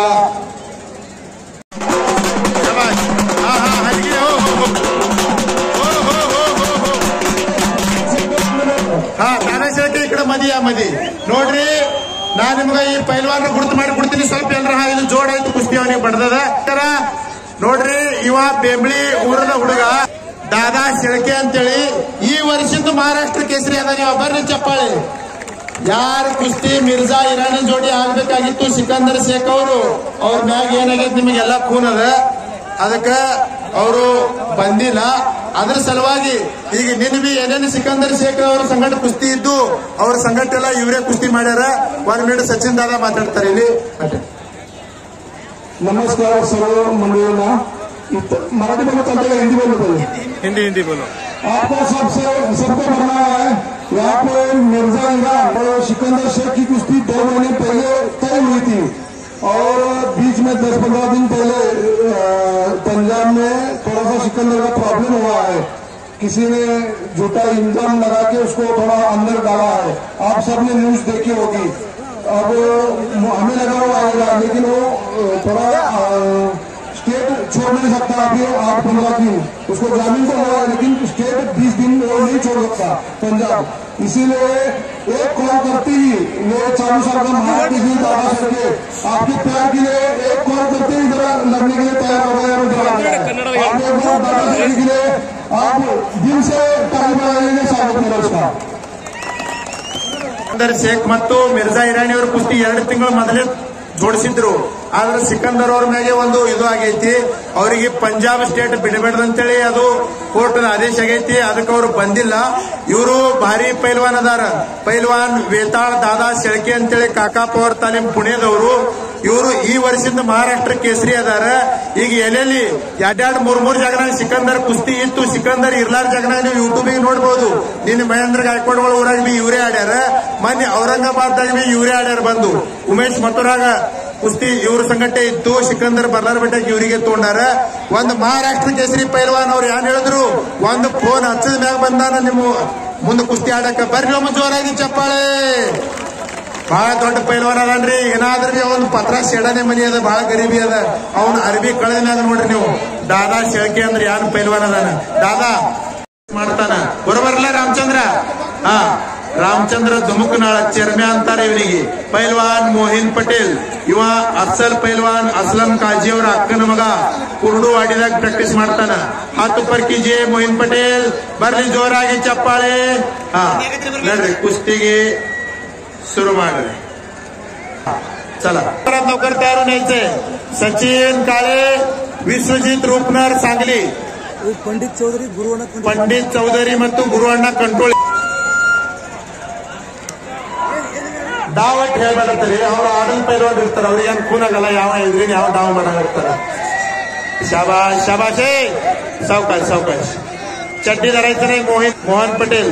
ಈ ಕಡೆ ಮದಿ ನೋಡ್ರಿ, ನಾನ್ ನಿಮ್ಗ ಈ ಪೈಲ್ವಾನ್ ಗುರ್ತು ಮಾಡಿ ಕೊಡ್ತೀನಿ. ಸ್ವಲ್ಪ ಎಲ್ಲರ ಇದು ಜೋಡ ಆಯ್ತು, ಕುಸ್ತಿ ಅವನಿಗೆ ಬಡ್ದದ. ನೋಡ್ರಿ, ಇವ ಬೆಂಬಳಿ ಊರದ ಹುಡುಗ ದಾದಾ ಶೆಳಕೆ ಅಂತೇಳಿ ಈ ವರ್ಷದ ಮಹಾರಾಷ್ಟ್ರ ಕೇಸರಿ ಅದ. ನೀವು ಬರ್ರಿ ಚಪ್ಪಾಳಿ. ಯಾರು ಕುಸ್ತಿ ಮಿರ್ಜಾ ಇರಾನಿ ಜೋಡಿ ಆಗ್ಬೇಕಾಗಿತ್ತು ಸಿಕಂದರ್ ಶೇಖ್ ಅವರು, ಅವ್ರ ಮ್ಯಾಗ ಏನಾಗೈತಿ ನಿಮಗೆಲ್ಲ ಖೂನ್ ಅದ. ಅದಕ್ಕ ಅವರು ಬಂದಿಲ್ಲ. ಅದ್ರ ಸಲುವಾಗಿ ಈಗ ನಿನ್ವಿ ಏನೇನು ಸಿಕಂದರ್ ಶೇಖ್ ಅವ್ರ ಸಂಗಟ ಕುಸ್ತಿ ಇದ್ದು ಅವ್ರ ಸಂಗಟ ಎಲ್ಲ ಇವರೇ ಕುಸ್ತಿ ಮಾಡ್ಯಾರ. 1 ಮಿನಿಟ್ ಸಚಿನ್ ದಾದಾ ಮಾತಾಡ್ತಾರೆ ಇಲ್ಲಿ. नमस्कार सर्व मंडळींना. मराठी बोलना चालते का हिंदी बोलना पहले? हिंदी बोलो. आपको सबको करना है. यहाँ पे मिर्जा ईरान और सिकंदर शेख की कुश्ती 2 महीने पहले तय हुई थी और बीच में 10-15 दिन पहले पंजाब में थोड़ा सा सिकंदर का प्रॉब्लम हुआ है. किसी ने झूठा इल्जाम लगा के उसको थोड़ा अंदर डाला है. आप सबने न्यूज देखी होगी. अब हमें लगा वो आएगा, लेकिन वो थोड़ा स्टेट छोड़ नहीं सकता अभी 8-15 दिन. उसको जामीन तो हुआ है, लेकिन स्टेट 20 दिन वो नहीं छोड़ सकता पंजाब. इसीलिए एक कॉल करती ही ये 40 साल का महाराष्ट्र जी दादा करके आपके प्यार के लिए एक कॉल करते ही जरा लड़ने के लिए तैयार हो गए. आपने दादा करने के लिए आप दिल से ताली बजाएंगे. स्वागत है उसका. ಸಿಕಂದರ್ ಶೇಖ್ ಮತ್ತು ಮಿರ್ಜಾ ಇರಾನಿ ಅವರು ಕುಸ್ತಿ 2 ತಿಂಗಳು ಮೊದಲೇ ಜೋಡಿಸಿದ್ರು. ಆದ್ರೆ ಸಿಕಂದರ್ ಅವ್ರ ಮ್ಯಾಗೆ ಒಂದು ಇದು ಆಗೈತಿ, ಅವರಿಗೆ ಪಂಜಾಬ್ ಸ್ಟೇಟ್ ಬಿಡಬೇಡ್ದಂತೇಳಿ ಅದು ಕೋರ್ಟ್ ಆದೇಶ ಆಗೈತಿ. ಅದಕ್ಕೆ ಅವರು ಬಂದಿಲ್ಲ. ಇವರು ಭಾರಿ ಪೈಲ್ವಾನ್ ಅದಾರ. ಪೈಲ್ವಾನ್ ವೇತಾಳ್ ದಾದಾ ಶೆಳಕೆ ಅಂತೇಳಿ ಕಾಕಾ ಪವರ್ ತಾಲೀಮ್ ಪುಣೆದವರು. ಇವರು ಈ ವರ್ಷದಿಂದ ಮಹಾರಾಷ್ಟ್ರ ಕೇಸರಿ ಅದಾರ. ಈಗ ಎಲ್ಲೆಲ್ಲಿ 2-3 ಜಾಗನಾಗ ಸಿಕಂದರ್ ಕುಸ್ತಿ ಇತ್ತು. ಸಿಕಂದರ್ ಇರ್ಲಾರ ಜಾಗನಾಗ ನೀವು ಯೂಟ್ಯೂಬಿಗೆ ನೋಡ್ಬೋದು. ನಿನ್ನ ಮಹೇಂದ್ರ ಗಾಯಕ್ವಾಡ್ಗಳ ಊರಾಗ ಬಿ ಇವರೇ ಆಡ್ಯಾರ. ಮೊನ್ನೆ ಔರಂಗಾಬಾದ್ದಾಗ ಬಿ ಇವರೇ ಆಡ್ಯಾರ ಬಂದು. ಉಮೇಶ್ ಮಥುರಾಗ ಕುಸ್ತಿ ಇವ್ರ ಸಂಗಟೆ ಇತ್ತು. ಸಿಕಂದರ್ ಬರ್ಲಾರ ಬೆಟ್ಟಕ್ಕೆ ಇವರಿಗೆ ತಗೊಂಡಾರ. ಒಂದು ಮಹಾರಾಷ್ಟ್ರ ಕೇಸರಿ ಪೈಲ್ವಾನ್ ಅವ್ರು ಏನ್ ಹೇಳಿದ್ರು, ಒಂದು ಫೋನ್ ಹಚ್ಚದ ಮ್ಯಾಗ ಬಂದಾನ ನಿಮ್ಮ ಮುಂದೆ ಕುಸ್ತಿ ಆಡಕ. ಬರ್ರಿ ಒಮ್ಮೆ ಜೋರಾಗಿ ಚಪ್ಪಾಳೆ. ಬಹಳ ದೊಡ್ಡ ಪೈಲ್ವಾನ್ ಅದನ್ರಿ. ಏನಾದ್ರೂ ಬಿ ಅವನ್ ಪತ್ರ ಶೆಡನೆ ಮನಿ ಅದ, ಬಹಳ ಗರೀಬಿ ಅದ. ಅವನ್ ಅರಬಿ ಕಳೆದ ಮ್ಯಾಗ ನೋಡ್ರಿ ನೀವು. ದಾದಾ ಶೆಳಕೆ ಅಂದ್ರೆ ಯಾರು ಪೈಲ್ವಾನ್ ಅದಾನ. ದಾದಾ ಮಾಡ್ತಾನ ಬರೋಬರ್ಲ ರಾಮಚಂದ್ರ. ರಾಮಚಂದ್ರ ಧುಮುಕನಾಳ ಚರ್ಮ್ಯ ಅಂತಾರೆ ಇವನಿಗೆ. ಪೈಲ್ವಾನ್ ಮೋಹಿನ್ ಪಟೇಲ್ ಇವ ಅಫ್ಸಲ್ ಪೈಲ್ವಾನ್ ಅಸ್ಲಂ ಕಾಜಿ ಅವರ ಅಕ್ಕನ ಮಗ. ಕುರುಡುವಾಡಿದಾಗ ಪ್ರಾಕ್ಟೀಸ್ ಮಾಡ್ತಾನ. 10 ಪರ್ಕಿಜೆ ಮೋಹಿನ್ ಪಟೇಲ್. ಬರ್ಲಿ ಜೋರಾಗಿ ಚಪ್ಪಾಳೆ. ನೋಡ್ರಿ ಕುಸ್ತಿಗೆ सुरू ಮಾಡ್ರಿ. चला लवकर तयार होण्याचे. सचिन काळे, विश्वजित रूपनर सांगली, पंडित चौधरी ಮತ್ತು ಗುರುವಣ್ಣ ಕಂಟ್ರೋಲ್. ಡಾವಟ್ ಹೇಳ್ಬೇಡ್ತಾರೆ. ಅವ್ರು ಆಡಲ್ ಪೈಲ್ವಾನ್ ಇರ್ತಾರೆ. ಅವ್ರಿಗೆ ಏನ್ ಕೂನಾಗಲ್ಲ. ಯಾವ ಎದ್ರಿನ ಯಾವ ಡಾವ್ ಮಾಡಾಗಿರ್ತಾರೆ. शाबाश शाबाश. सावकाश सावकाश. चड्डी धरायचं नाही. मोहन पटेल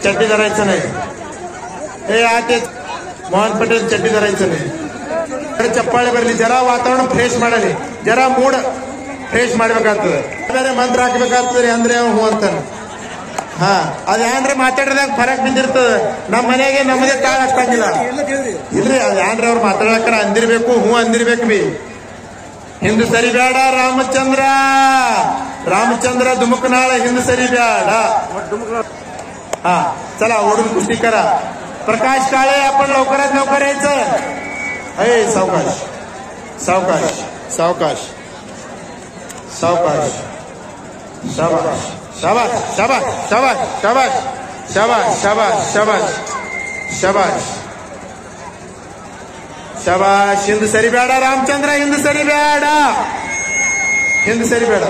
चड्डी धरायचं नाही. हे आते मोहन पटेल चड्डी धरायचं नाही. ಚಪ್ಪಾಳೆ ಬರಲಿ. ಜರ ವಾತಾವರಣ ಫ್ರೆಶ್ ಮಾಡಲಿ. ಜರ ಮೂಡ್ ಫ್ರೆಶ್ ಮಾಡ್ಬೇಕಾಗ್ತದೆ. ಬೇರೆ ಮಂತ್ರ ಹಾಕ್ಬೇಕಾಗ್ತದೆ ಅಂದ್ರೆ ಹೂ ಅಂತಾನೆ. ಅದೇನ್ರಿ ಮಾತಾಡಿದಾಗ ಫರಕ್ ಬಿದ್ದಿರ್ತದ. ನಮ್ಮ ಮನೆಗೆ ನಮ್ಮದೇ ಕಾಳ ಅಷ್ಟಾಗಿಲ್ಲ ಇಲ್ರಿ. ಅದೇನ್ರಿ ಅವ್ರು ಮಾತಾಡಕ್ಕಾರ ಅಂದಿರ್ಬೇಕು, ಹೂ ಅಂದಿರ್ಬೇಕು ಬಿ. ಹಿಂದ್ ಸರಿ ಬೇಡ ರಾಮಚಂದ್ರ. ರಾಮಚಂದ್ರ ಧುಮುಕನಾಳ ಹಿಂದ್ ಸರಿ ಬೇಡ. चला ओढून कुस्ती करा. प्रकाश काळे आपण लवकरात लवकर यायचं. सावकाश सावकाश सावकाश सावकाश. शाबाश शाबाश शाबाश शाबाश शाबाश शाबाश शाबाश शाबाश शाबाश शाबाश. ಹಿಂದ್ ಸರಿ ಬೇಡ ರಾಮಚಂದ್ರ. ಹಿಂದ್ ಸರಿ ಬೇಡ. ಹಿಂದ್ ಸರಿ ಬೇಡ.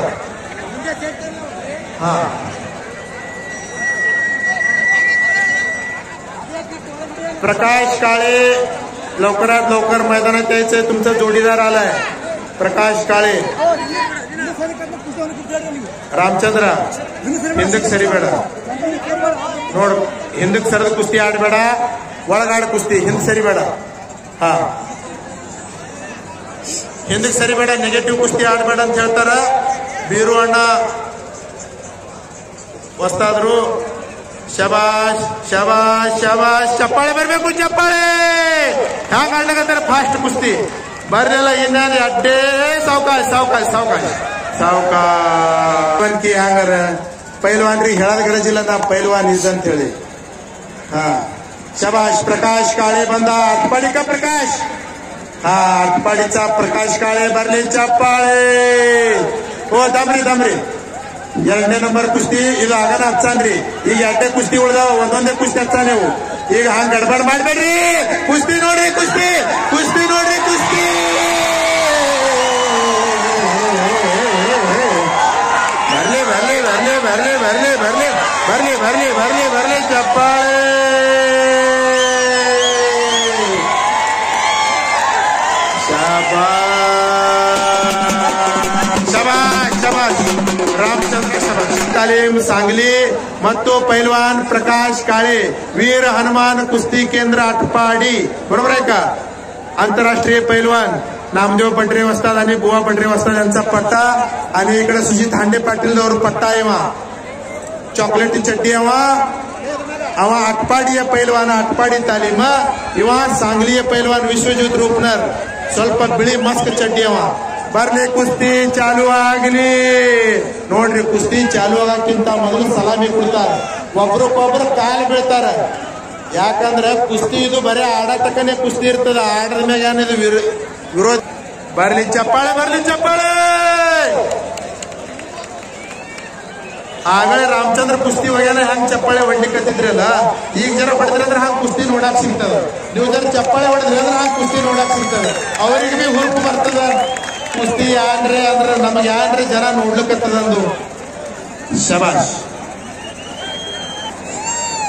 प्रकाश काळे लवकरात लवकर मैदानात यायचंय. तुमचा जोडीदार आलाय प्रकाश काळे. ರಾಮಚಂದ್ರ ಹಿಂದಕ್ಕೆ ಸರಿಬೇಡ. ನೋಡ್ ಹಿಂದಕ್ಕೆ ಸರದ ಕುಸ್ತಿ ಆಡಬೇಡ. ಒಳಗಾಡ ಕುಸ್ತಿ. ಹಿಂದ್ ಸರಿಬೇಡ. ಹಾ, ಹಿಂದಕ್ಕೆ ಸರಿಬೇಡ, ನೆಗೆಟಿವ್ ಕುಸ್ತಿ ಆಡಬೇಡ ಅಂತ ಹೇಳ್ತಾರ. ಬೀರು ಅಣ್ಣ ಹೊಸ್ತಾದ್ರು. ಶಬಾಷ್ ಶಬಾಷ್ ಶಬಾಷ್. ಚಪ್ಪಾಳೆ ಬರ್ಬೇಕು, ಚಪ್ಪಾಳೆ. ಹ್ಯಾಂಗ ಆಡ್ಲಿಕತ್ತಾರ ಫಾಸ್ಟ್ ಕುಸ್ತಿ ಬರ್ಲಿಲ್ಲ. ಇನ್ನೇನು ಅಡ್ಡೇ ಸಾವ್ಕಾಶ್ ಸಾವ್ಕಾಶ್ ಸಾವ್ಕಾಶ್ ಸಾವ್ಕಾಶ್. ಹ್ಯಾಂಗಾರ ಪೈಲ್ವಾನ್ರಿಗೆ ಹೇಳೋದ್ ಗರಜಿಲ್ಲ, ನಾ ಪೈಲ್ವಾನ್ ಇಸ್ ಅಂತ ಹೇಳಿ. ಹಾ, ಶಬಾಷ್. ಪ್ರಕಾಶ್ ಕಾಳೆ ಬಂದ. ಅಟ್ಪಾಡಿ का प्रकाश. हा, अटपाडीचा प्रकाश काळे. ಬರ್ಲಿ ಚಪ್ಪಾಳೆ. ಓ ದಮ್ರಿ ದಮ್ರಿ. 2ನೇ ನಂಬರ್ ಕುಸ್ತಿ ಇದು ಆಗನ ಹಚ್ಚಾನ್ರಿ. ಈಗ 2 ಕುಸ್ತಿ ಉಳ್ದಾವ, ಒಂದೊಂದೇ ಕುಸ್ತಿ ಹಚ್ಚ ನೀವು. ಈಗ ಹಂಗ ಗಡ್ಬಡ್ ಮಾಡ್ಬೇಡ್ರಿ. ಕುಸ್ತಿ ನೋಡ್ರಿ, ಕುಸ್ತಿ ಕುಸ್ತಿ ನೋಡ್ರಿ, ಕುಸ್ತಿ. ಬರ್ಲಿ ಬರ್ಲಿ ಬರ್ಲಿ ಬರ್ಲಿ ಬರ್ಲಿ ಬರ್ಲಿ ಬರ್ಲಿ ಬರ್ಲಿ ಬರ್ಲಿ ಬರ್ಲಿ ಚಪ್ಪಾಳೆ. ಶಬಾಷ್ ಶಬಾಷ್. ರಾಮಚಂದ್ರ ಶಬಾಷ್. ತಾಲೀಮ್ सांगली ಮತ್ತು ಪೈಲ್ವಾನ್ ಪ್ರಕಾಶ್ ಕಾळे, वीर हनुमान कुस्ती केंद्र अटपाडी. बरोबर आहे का? आंतरराष्ट्रीय पैलवान नामदेव पंढरे वस्ताद आणि बुवा पंढरे वस्ताद यांचा पट्टा, आणि इकडे सुजित हांडे पाटील ಅವರು पट्टा आहे. चॉकलेटी चड्डी अव अटपाडी पैलवान अटपाडी तालीम. इव सांगली पैलवान विश्वजित रूपनर ಸ್ವಲ್ಪ ಬಿಳಿ ಮಸ್ತ್ ಚಡ್ಡಿ ಅವ. ಬರ್ಲಿ ಕುಸ್ತಿ ಚಾಲು ಆಗಲಿ. ನೋಡ್ರಿ, ಕುಸ್ತಿ ಚಾಲು ಆಗಕ್ಕಿಂತ ಮೊದಲು ಸಲಾಮಿ ಕೊಡ್ತಾರ. ಒಬ್ರಕ್ಕೊಬ್ರು ಕಾಲು ಬೀಳ್ತಾರ. ಯಾಕಂದ್ರೆ ಕುಸ್ತಿ ಇದು ಬರೀ ಆಡತಕ್ಕನೆ ಕುಸ್ತಿ ಇರ್ತದ. ಆಡದ ಮ್ಯಾಗ ಏನಿದು ವಿರೋಧ. ಬರ್ಲಿ ಚಪ್ಪಾಳೆ, ಬರ್ಲಿ ಚಪ್ಪಾಳೆ. ಆಗಲೇ ರಾಮಚಂದ್ರ ಕುಸ್ತಿ ಹೋಗ್ಯಾನ, ಹಂಗ ಚಪ್ಪಾಳೆ ಹೊಡ್ಲಿಕ್ಕತ್ತಿದ್ರಲ್ಲ. ಈಗ ಜರ ಹೊಡೆದ್ರಿ ಅಂದ್ರೆ ಹಂಗ ಕುಸ್ತಿ ನೋಡಕ್ ಸಿಗ್ತದ. ನೀವು ಜರ ಚಪ್ಪಾಳೆ ಹೊಡೆದ್ರಿ ಅಂದ್ರೆ ಹಂಗ ಕುಸ್ತಿ ನೋಡಕ್ ಸಿಗ್ತದ. ಅವ್ರಿಗೆ ಬಿ ಹುರುಪು ಬರ್ತದ. ಕುಸ್ತಿ ಯಾನ್ರಿ ಅಂದ್ರೆ ನಮಗೆ ಯಾನ್ರಿ ಜನ ನೋಡ್ಲಿಕ್ಕತ್ತದಂದು. ಶಬಾಷ್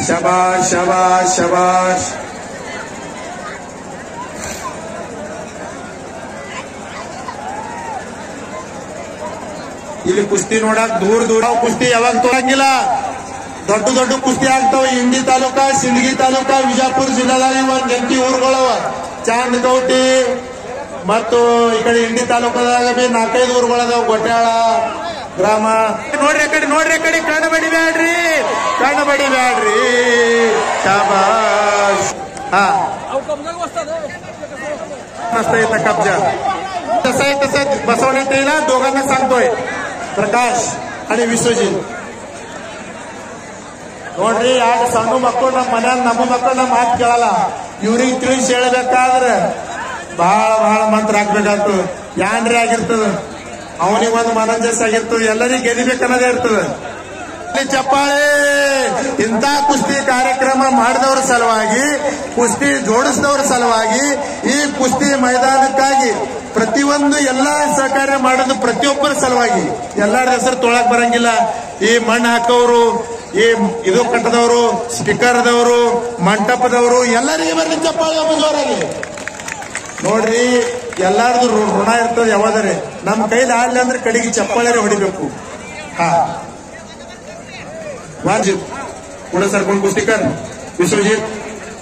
ಶಬಾಷ್ ಶಬಾಷ್ ಶಬಾಷ್. ಇಲ್ಲಿ ಕುಸ್ತಿ ನೋಡಕ್ ದೂರ ದೂರ ಕುಸ್ತಿ ಯಾವಾಗ ತೋರಂಗಿಲ್ಲ. ದೊಡ್ಡ ದೊಡ್ಡ ಕುಸ್ತಿ ಆಗ್ತಾವ. ಇಂಡಿ ತಾಲೂಕಾ, ಸಿಂದಗಿ ತಾಲೂಕಾ, ವಿಜಾಪುರ ಜಿಲ್ಲಾದಾಗ ಒಂದ್ ಎಂಟಿ ಊರುಗಳವ. ಚಾಂದಗೌಟಿ ಮತ್ತು ಈ ಕಡೆ ಇಂಡಿ ತಾಲೂಕದಾಗ ಬಿ 4-5 ಊರುಗಳದಾವ. ಗೊಟ್ಯಾಳ ಗ್ರಾಮ. ನೋಡ್ರಿ ಆ ಕಡೆ, ನೋಡ್ರಿ ಆ ಕಡೆ. ಕಣ್ಣು ಬಡಿಬ್ಯಾಡ್ರಿ, ಕಣ್ಣು ಬಡಿಬ್ಯಾಡ್ರಿ. ಶಾಬಾಷ್. हा, नसता येतं कब्जा. तसं आहे तसं बसवण्यात येईल. दोघांना सांगतोय, प्रकाश आणि विश्वजित. ನೋಡ್ರಿ, 2 ಸಣ್ಣ ಮಕ್ಕಳು ನಮ್ಮ ಮನ್ಯಾಗ, ನಮ್ಮ ಮಕ್ಕಳನ್ನ ಮಾತು ಕೇಳಲ್ಲ. ಇವ್ರಿಗೆ ತಿಳಿಸಿ ಹೇಳ್ಬೇಕಾದ್ರೆ ಬಹಳ ಬಹಳ ಮಂತ್ರ ಹಾಕ್ಬೇಕಾಗ್ತದ. ಯಾನ್ರಿ ಆಗಿರ್ತದ, ಅವನಿಗೊಂದು ಮನಂಜಸ್ ಆಗಿರ್ತದ. ಎಲ್ಲರಿಗೂ ಗೆದಿಬೇಕನ್ನೋದೇ ಇರ್ತದ. ಚಪ್ಪಾಳೆ. ಇಂಥ ಕುಸ್ತಿ ಕಾರ್ಯಕ್ರಮ ಮಾಡಿದವರ ಸಲುವಾಗಿ, ಕುಸ್ತಿ ಜೋಡಿಸಿದವರ ಸಲುವಾಗಿ, ಈ ಕುಸ್ತಿ ಮೈದಾನಕ್ಕಾಗಿ ಪ್ರತಿಯೊಂದು ಎಲ್ಲಾ ಸಹಕಾರ್ಯ ಮಾಡೋದು ಪ್ರತಿಯೊಬ್ಬರ ಸಲುವಾಗಿ. ಎಲ್ಲರ ಹೆಸರು ತೊಳಕ್ ಬರಂಗಿಲ್ಲ. ಈ ಮಣ್ಣು ಹಾಕೋರು, ಈ ಇದು ಕಟ್ಟದವರು, ಸ್ಪೀಕರ್ದವರು, ಮಂಟಪದವರು ಎಲ್ಲರಿಗೆ ಬರಲಿ ಚಪ್ಪಾಳೆ ಒಬ್ಬ ಜೋರಾಗಿ. ನೋಡ್ರಿ, ಎಲ್ಲಾರ್ದು ಋಣ ಇರ್ತದೆ. ಯಾವಾದರೆ ನಮ್ಮ ಕೈಲಿ ಆಗ್ಲಿ ಅಂದ್ರೆ ಕಡೆಗೆ ಚಪ್ಪಾಳೆ ಹೊಡಿಬೇಕು. हा, वाजित पुढे सरपंच कुस्ती कर. विश्वजित,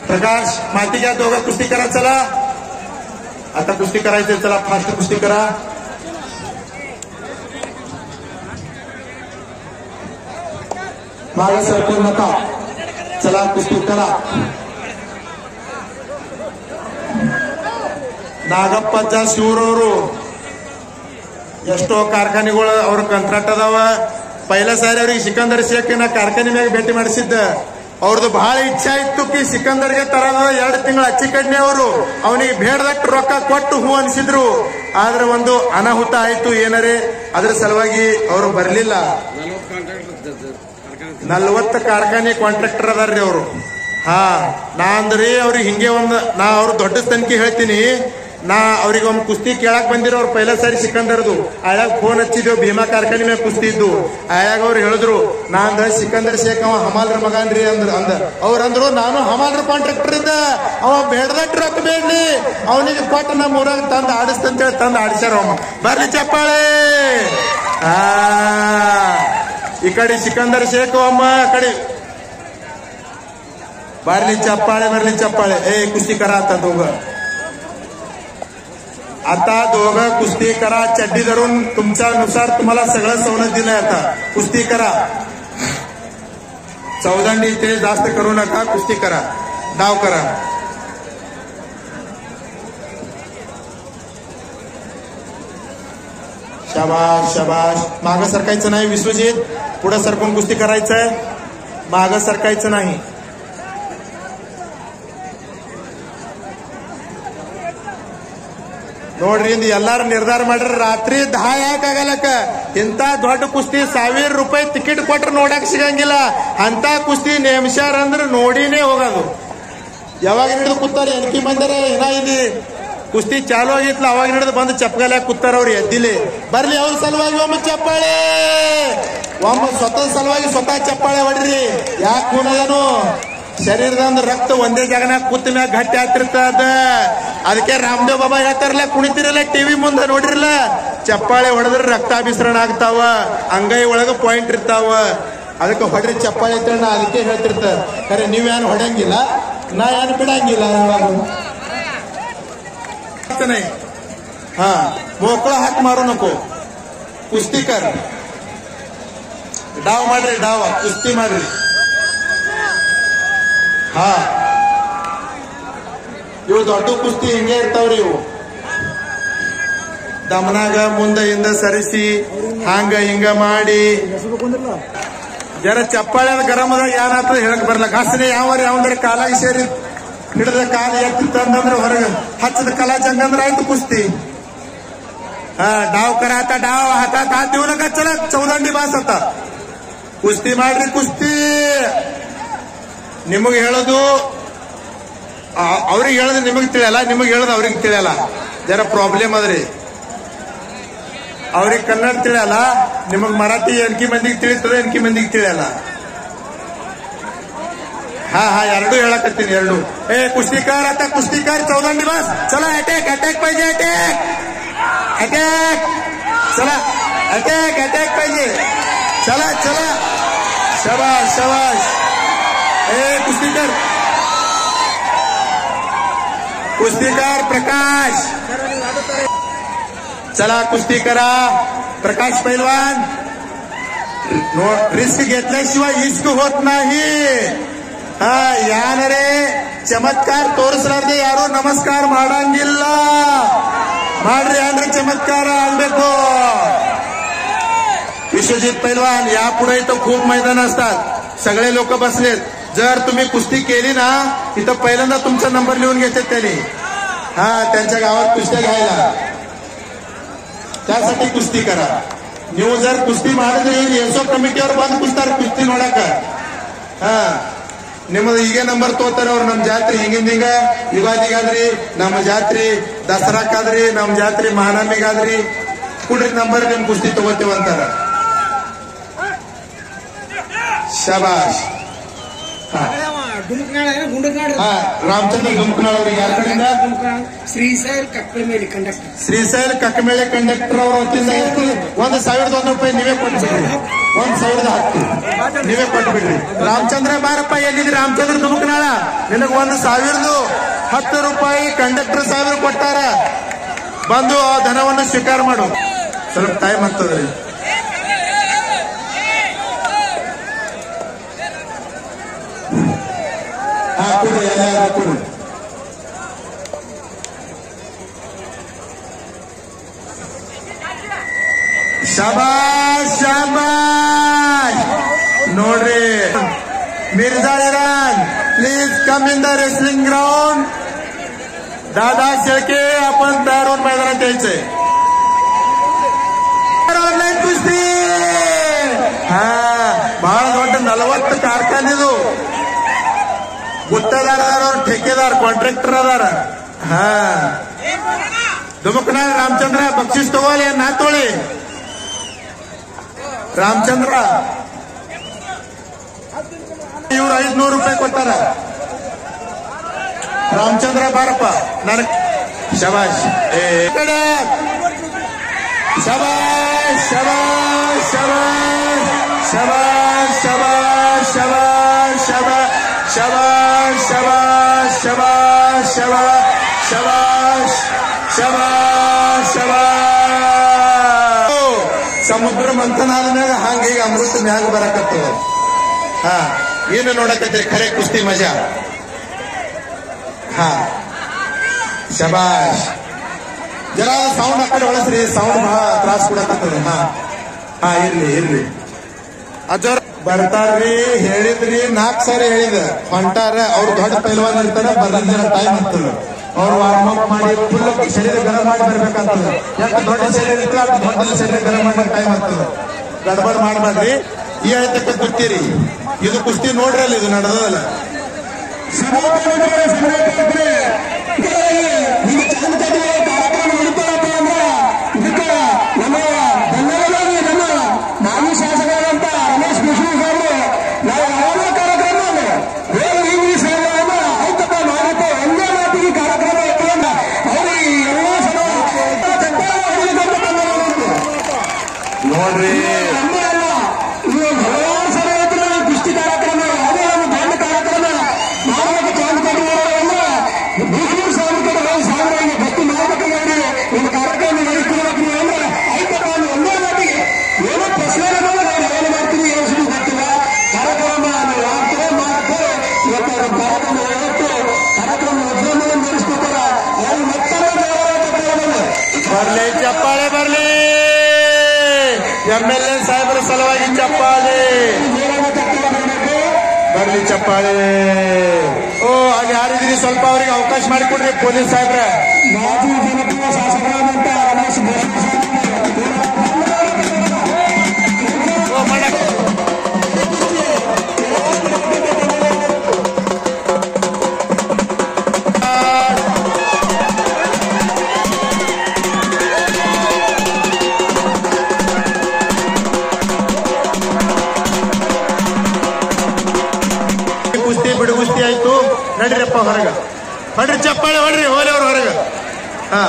प्रकाश, माती घ्या. दोघं कुस्ती करा. चला, आता कुस्ती करायचे. चला, फास्ट कुस्ती करा. मागे सरपंच नका. चला, कुस्ती करा. ನಾಗಪ್ಪಜ್ಜ ಶಿವರವರು ಎಷ್ಟೋ ಕಾರ್ಖಾನೆಗಳು ಅವ್ರ ಕಂಟ್ರಾಕ್ಟ್ ಅದಾವ. ಪೈಲ ಸಾರಿ ಅವ್ರಿಗೆ ಸಿಕಂದರ್ ಶೇಖ್ ನಾ ಕಾರ್ಖಾನೆ ಮ್ಯಾಗ ಭೇಟಿ ಮಾಡಿಸಿದ್ದ. ಅವ್ರದ್ದು ಬಹಳ ಇಚ್ಛೆ ಇತ್ತು ಕಿ ಸಿಕಂದರ್ಗೆ ತರದ 2 ತಿಂಗಳ ಅಚ್ಚಿ ಕಡ್ನೆ. ಅವರು ಅವನಿಗೆ ಬೇಡದಟ್ಟು ರೊಕ್ಕ ಕೊಟ್ಟು ಹೂ ಅನ್ಸಿದ್ರು. ಆದ್ರೆ ಒಂದು ಅನಾಹುತ ಆಯ್ತು ಏನರೇ. ಅದ್ರ ಸಲುವಾಗಿ ಅವರು ಬರ್ಲಿಲ್ಲ. 40 ಕಾರ್ಖಾನೆ ಕಾಂಟ್ರಾಕ್ಟರ್ ಅದಾರ್ರಿ ಅವರು. ಹಾ, ನಾ ಅಂದ್ರಿ ಅವ್ರಿಗೆ ಹಿಂಗೆ ನಾ ಅವ್ರ ದೊಡ್ಡ ತನಿಖೆ ಹೇಳ್ತೀನಿ. ನಾ ಅವ್ರಿಗೆ ಒಂದು ಕುಸ್ತಿ ಕೇಳಕ್ ಬಂದಿರೋ. ಅವ್ರು ಪೈಲ ಸಾರಿ ಸಿಕಂದರ್ದು ಆಯಾಗ ಫೋನ್ ಹಚ್ಚಿದೇವು. ಭೀಮಾ ಕಾರ್ಖಾನೆ ಮೇಲೆ ಕುಸ್ತಿ ಇದ್ದು. ಆಯಾಗ ಅವ್ರು ಹೇಳಿದ್ರು, ನಾ ಅಂದ ಸಿಕಂದರ್ ಶೇಖ್ ಅವ ಹಮಾಲ್ರ ಮಗನ್ರಿ ಅವ್ರಂದ್ರು. ನಾನು ಹಮಾಲ್ರ ಕಾಂಟ್ರಾಕ್ಟರ್ ಇದ್ದ. ಅವ ಬೇಡದಟ್ಟು ರೊಕ್ಕ ಬೇಡ್ಲಿ, ಅವನಿಗೆ ಕೊಟ್ಟು ನಮ್ಮ ಊರಾಗ ತಂದು ಆಡಿಸ್ತಂತೇಳಿ ತಂದು ಆಡಿಸ್ಯಾರ. ಅವ ಬರ್ಲಿ ಚಪ್ಪಾಳೆ. ಈ ಕಡೆ ಸಿಕಂದರ್ ಶೇಖ್ ಅಮ್ಮ ಕಡೆ ಬರ್ಲಿ ಚಪ್ಪಾಳೆ, ಬರ್ಲಿ ಚಪ್ಪಾಳೆ. ಕುಸ್ತಿ ಕರ आता दोघं. आता दोघं कुस्ती करा, चड्डी धरून तुमच्यानुसार तुम्हाला सगळं सवलत दिलंय. आता कुस्ती करा, चौदंडी ते जास्त करू नका, कुस्ती करा, डाव करा. शाबाश शाबाश. मागं सरकायचं नाही विश्वजित, पुढे सरकून कुस्ती करायचंय, मागं सरकायचं नाही. ನೋಡ್ರಿ ಇಂದು ಎಲ್ಲಾರು ನಿರ್ಧಾರ ಮಾಡ್ರಿ, ರಾತ್ರಿ 10 ಯಾಕೆ ಆಗಲಕ್ಕ? ಇಂತ ದೊಡ್ಡ ಕುಸ್ತಿ 1000 ರೂಪಾಯಿ ಟಿಕೆಟ್ ಕೊಟ್ರೆ ನೋಡಕ್ ಸಿಗಂಗಿಲ್ಲ. ಅಂತ ಕುಸ್ತಿ ನೇಮಸ್ಯಾರ ಅಂದ್ರೆ ನೋಡಿನೇ ಹೋಗೋದು. ಯಾವಾಗ ಹಿಡಿದು ಕೂತಾರ ಎನ್ಕಿ ಬಂದರ ಏನ ಇಲ್ಲಿ ಕುಸ್ತಿ ಚಾಲು ಆಗಿತ್ಲ, ಅವಾಗ ಹಿಡಿದು ಬಂದು ಚಪ್ಪಗಾಲ ಕೂತಾರ. ಅವ್ರು ಎದ್ದಿಲಿ ಬರ್ಲಿ, ಅವ್ರ ಸಲುವಾಗಿ ಒಮ್ಮೆ ಚಪ್ಪಾಳೆ, ಒಮ್ಮೆ ಸ್ವತಃ ಸಲುವಾಗಿ ಸ್ವತಃ ಚಪ್ಪಾಳೆ ಹೊಡ್ರಿ. ಯಾಕೆ ಕೂನದೇನು? ಶರೀರದ ರಕ್ತ ಒಂದೇ ಜಾಗನಾಗ ಕೂತ ಮ್ಯಾಗ ಗಟ್ಟಿ ಆಗ್ತಿರ್ತದ. ಅದಕ್ಕೆ ರಾಮದೇವ್ ಬಾಬಾ ಹೇಳ್ತಾರಲ್ಲ, ಕುಣಿತಿರಲ್ಲ ಟಿವಿ ಮುಂದೆ ನೋಡಿರಲ್ಲ, ಚಪ್ಪಾಳೆ ಹೊಡೆದ್ರೆ ರಕ್ತಾಭಿಸರಣ ಆಗ್ತಾವ, ಅಂಗೈ ಒಳಗ ಪಾಯಿಂಟ್ ಇರ್ತಾವ. ಅದಕ್ಕೆ ಹೊಡ್ರಿ ಚಪ್ಪಾಳೆ ಐತೆ, ನಾ ಅದಕ್ಕೆ ಹೇಳ್ತಿರ್ತ. ಖರೆ ನೀವೇನು ಹೊಡಂಗಿಲ್ಲ, ನಾ ಏನು ಬಿಡಂಗಿಲ್ಲ. ಹಾ मोकळा हात मारू नको. कुस्ती कर, डाव ಮಾಡ್ರಿ, डाव कुस्ती ಮಾಡ್ರಿ. ಹಾ ಇವು ದೊಡ್ಡ ಕುಸ್ತಿ ಹಿಂಗೆ ಇರ್ತಾವ್ರಿ. ಇವು ದಮನಾಗ ಮುಂದೆ ಹಿಂದೆ ಸರಿಸಿ ಹಂಗ ಹಿಂಗ ಮಾಡಿ ಜರ ಚಪ್ಪಾಳೆ ಗರಂ ಅದಾಗ ಏನಾಗ್ತದೆ ಹೇಳಕ್ ಬರಲ್ಲ. ಘಾಸನೆ ಯಾವಂದ್ರೆ ಕಾಲಾಗಿ ಸೇರಿ ಹಿಡಿದ ಕಾಲ ಎತ್ತಿತ್ತಂದ್ರೆ ಹೊರಗೆ ಹಚ್ಚದ ಕಲಾಜಂಗಂದ್ರೆ ಆಯ್ತು ಕುಸ್ತಿ. हा डाव करा, आता डाव हातात हात देऊ नका. चला चौदंडी बास. आता कुस्ती ಮಾಡ್ರಿ, ಕುಸ್ತಿ. ನಿಮಗೆ ಹೇಳೋದು ಅವ್ರಿಗೆ ಹೇಳೋದು ನಿಮಗೆ ತಿಳಿಯಲ್ಲ, ನಿಮಗೆ ಹೇಳೋದು ಅವ್ರಿಗೆ ತಿಳಿಯಲ್ಲ. ಜರ ಪ್ರಾಬ್ಲಮ್ ಅದ್ರಿ. ಅವ್ರಿಗೆ ಕನ್ನಡ ತಿಳಿಯಲ್ಲ, ನಿಮಗ್ ಮರಾಠಿ ಎನ್ಕಿ ಮಂದಿಗೆ ತಿಳಿತದೆ, ಎನ್ಕಿ ಮಂದಿಗೆ ತಿಳಿಯಲ್ಲ. ಹಾ ಹಾ ಎರಡು ಹೇಳಕತ್ತೀನಿ, ಎರಡು. ಏ ಕುಸ್ತಿಕಾರ, आता कुस्तीकार चौदंडी बास. चला अटॅक, अटॅक पाहिजे, अटॅक अटॅक. चला अटॅक, अटॅक पाहिजे. चला चला, शाबाश शाबाश. ए कुस्तीकर, कुस्तीकार प्रकाश, चला कुस्ती करा. प्रकाश पैलवान, रिस्क घेतल्याशिवाय इश्क होत नाही. हा ಯಾನರೆ ಚಮತ್ಕಾರ ತೋರಿಸಲಾರ್ದೆ ಯಾರು ನಮಸ್ಕಾರ ಮಾಡಂಗಿಲ್ಲ. ಮಾಡ್ರಿ ಅಂದ್ರೆ ಚमत्कार आणಬೇಕು. विश्वजित पैलवान, यापुढे इथं खूप मैदान असतात, सगळे लोक बसलेत. जर तुम्ही कुस्ती केली ना, इथं पहिल्यांदा तुमचा नंबर लिहून घेतात त्यांनी. हा त्यांच्या गावात कुस्त्या घ्यायला, त्यासाठी कुस्ती करा. ನೀವು जर ಕುಸ್ತಿ ಮಾಡಿದ್ರೆ ಎಸೋ ಕಮಿಟಿಯವ್ರು ಬಂದು ಕುಸ್ತಾರ ಕುಸ್ತಿ ನೋಡಕ. ಹಾ ನಿಮ್ಮದು ಈಗ ನಂಬರ್ ತೋತಾರ ಅವ್ರು. ನಮ್ ಜಾತ್ರೆ ಹಿಂಗಿಂದ ಹಿಂಗ ಯುಗಾದಿಗಾದ್ರಿ, ನಮ್ಮ ಜಾತ್ರೆ ದಸರಾಕಾದ್ರಿ, ನಮ್ ಜಾತ್ರೆ ಮಹಾನವಮಿಗಾದ್ರಿ ಕುಡ್ರಿ ನಂಬರ್, ನಿಮ್ ಕುಸ್ತಿ ತಗೋತೀವಂತಾರ. ಶಾಬಾಷ್. ರಾಮಚಂದ್ರ ಗುಂಪನಾಳ್ ಅವ್ರಿಗೆ ಯಾರ ಕಡೆಯಿಂದ? ಶ್ರೀಶೈಲ್ ಕಕ್ಕಮೇಳಿ ಕಂಡಕ್ಟರ್. ಶ್ರೀಶೈಲ್ ಕಕ್ಕಮೇಳಿ ಕಂಡಕ್ಟರ್ ಅವ್ರ ವತಿಯಿಂದ 1,001 ರೂಪಾಯಿ ನೀವೇ ಕೊಟ್ಬಿಡ್ರಿ. 1,010 ನೀವೇ ಕೊಟ್ಬಿಡ್ರಿ. ರಾಮಚಂದ್ರ ಬಾರಪ್ಪ, ಎಲ್ಲಿದ್ರಿ ರಾಮಚಂದ್ರ ದುಮುಕನಾಳ? ನಿನಗ 1,010 ರೂಪಾಯಿ ಕಂಡಕ್ಟರ್ ಸಾಹೇಬರು ಕೊಟ್ಟಾರ. ಬಂದು ಆ ಧನವನ್ನು ಸ್ವೀಕಾರ ಮಾಡು. ಸ್ವಲ್ಪ ಟೈಮ್ ಆಗ್ತದ್ರಿ. ಹಾ ಕೊಡ್ರಿ, ಎಲ್ಲ ಕೊಡ್ರಿ. शाबाश शाबाश. ನೋಡ್ರಿ Mirza Iran, please come in the wrestling ground. दादा शेळके, आपण तयार होऊन मैदानात यायचंय. ऑनलाईन कुस्ती. हा ಬಹಳ ದೊಡ್ಡ 40 ಕಾರ್ಖಾನೆದು ಗುತ್ತದಾರ ಅದಾರ, ठेकेदार ಕಾಂಟ್ರಾಕ್ಟರ್ ಅದಾರ. ಹಾ ದುಮುಕನಾಳ್ ರಾಮಚಂದ್ರ ಬಕ್ಷಿಸ್ ತಗೋಲಿ, ನಾತೋಳಿ ರಾಮಚಂದ್ರ. ಇವ್ರು 500 ರೂಪಾಯಿ ಕೊಟ್ಟಾರ. ರಾಮಚಂದ್ರ ಬಾರಪ್ಪ, ನನಗೆ ಶಬಾಷ್. ಕಡೆ ಶಬಾಷ್ ಶಬಾಷ್ ಶಬಾಷ್ ಶಬಾಷ್ ಶಬಾಷ್ ಶಬಾಷ್ ಶಬಾಷ್ ಶಬಾಷ್ ಶಬಾಷ್ ಶಬಾಷ್ ಶಬಾಷ್ ಶಬಾಷ್ ಶಬಾಷ್ ಸಮುದ್ರ ಮಂಥನ ಆದ್ಮ್ಯಾಗ ಹಂಗ ಈಗ ಅಮೃತ ಮ್ಯಾಗ ಬರಕತ್ತದ. ಹಾ ಏನು ನೋಡಕತ್ರಿ ಖರೆ ಕುಸ್ತಿ ಮಜಾ. ಹಾ ಶಬಾಷ್. ಜರ ಸೌಂಡ್ ಆ ಕಡೆ ಒಳಸ್ರಿ, ಸೌಂಡ್ ಬಹಳ ತ್ರಾಸ ಕೊಡಕತ್ತದ. ಹಾ ಇರ್ಲಿ ಅಜ್ಜವ್ರ ಬರ್ತಾರ್ರಿ. ಹೇಳಿದ್ರಿ 4 ಸಾರಿ ಹೇಳಿದ ಹೊಂಟಾರ. ಅವ್ರು ದೊಡ್ಡ ಪೈಲ್ವಾನ್ ಇರ್ತಾರ, ಬರ್ಲಿಕ್ಕೆ ಜನ ಟೈಮ್ ಆಗ್ತದ. ಅವ್ರು ವಾರ್ಮ್ ಅಪ್ ಮಾಡಿ ಫುಲ್ ಶರೀರ ಗರಂ ಮಾಡಿ ಬರ್ಬೇಕಂತದ. ಯಾಕೆ ದೊಡ್ಡ ಶರೀರ ಇರ್ತದೆ ಅದು ದೊಡ್ಡ ಶರೀರ ಗರಂ ಮಾಡಿ ಟೈಮ್ ಆಗ್ತದ. ಗಡ್ಬಡ್ ಮಾಡ್ಬಾರ್ರಿ. ಈ ಆಯ್ತಕ್ಕ ಗೊತ್ತೀರಿ ಇದು ಕುಸ್ತಿ ನೋಡ್ರಲ್ಲ, ಇದು ನಡೆದಲ್ಲ. ಮಾಜಿ ಶಾಸಕರಾದಂತ ರಮೇಶ್ ಬಿಷ್ಣು ಅವರು ನಾವು ಯಾವುದೇ ಕಾರ್ಯಕ್ರಮ ಐತಪ್ಪ ಮಾಡುತ್ತೆ ಒಂದೇ ಮಾತಿಗೆ ಕಾರ್ಯಕ್ರಮ ಇಟ್ಕೊಂಡ ಅವ್ರಿಗೆ ಎಲ್ಲ ನೋಡ್ರಿ ಇವು ಹಲವಾರು ಸಲ ಕುಸ್ತಿ ಕಾರ್ಯಕ್ರಮ ಯಾವುದೇ ಒಂದು ದೊಡ್ಡ ಕಾರ್ಯಕ್ರಮ ಮಾಡಬೇಕು. ಚಾಂದ್ ಕಟ್ಟಿಲ್ಲ ಬಿಷ್ಣು ಸಾವಿರ ಭಕ್ತಿ ಮಾಡಬೇಕು ನೋಡಿ ಒಂದು ಕಾರ್ಯಕ್ರಮ ನಡೆಸ್ಕೊಳ್ಬೇಕು ಅಂದ್ರೆ ಐತಪ್ಪ ಒಂದೇ ಮಾತಿಗೆ ಏನೋ ಪ್ರಶ್ನೆ ಏನು ಮಾಡ್ತೀವಿ ಏನು ಸುದ್ದಿ ಗೊತ್ತಿಲ್ಲ. ಕಾರ್ಯಕ್ರಮ ನಾವು ಆಗ್ತೇವೆ ಮಾಡ್ತೇವೆ. ಇವತ್ತು ಕಾರ್ಯಕ್ರಮ ಯಾವತ್ತು ಕಾರ್ಯಕ್ರಮ ಉದ್ಯಮವನ್ನು ನಡೆಸ್ಕೊತಾರ ಅವ್ರಿಗೆ ಮತ್ತೊಮ್ಮೆ ಬರ್ಲಿ ಚಪ್ಪಾಳೆ ಬರ್ಲಿ. MLA ಸಾಹೇಬರ ಸಲುವಾಗಿ ಚಪ್ಪಾಳೆ ಬರ್ಲಿ, ಚಪ್ಪಾಳೆ. ಓ ಅಲ್ಲಿ ಯಾರಿದ್ರಿ ಸ್ವಲ್ಪ ಅವ್ರಿಗೆ ಅವಕಾಶ ಮಾಡಿಕೊಡ್ರಿ ಪೊಲೀಸ್ ಸಾಹೇಬ್ರ. ಮಾಜಿ ಜನಪ್ರಿಯ ಶಾಸಕರಾದಂತ ರಮೇಶ್ ಬಿಷ್ಣು ಕುಸ್ತಿ ಬಿಡುಗುಸ್ತಿ ಆಯ್ತು. ನಡ್ರಿಪ್ಪ ಹೊರಗ, ಹೊಡ್ರಿ ಚಪ್ಪಾಳೆ ಹೊಡ್ರಿ, ಹೋಲಿ ಅವ್ರ ಹೊರಗ. ಹಾ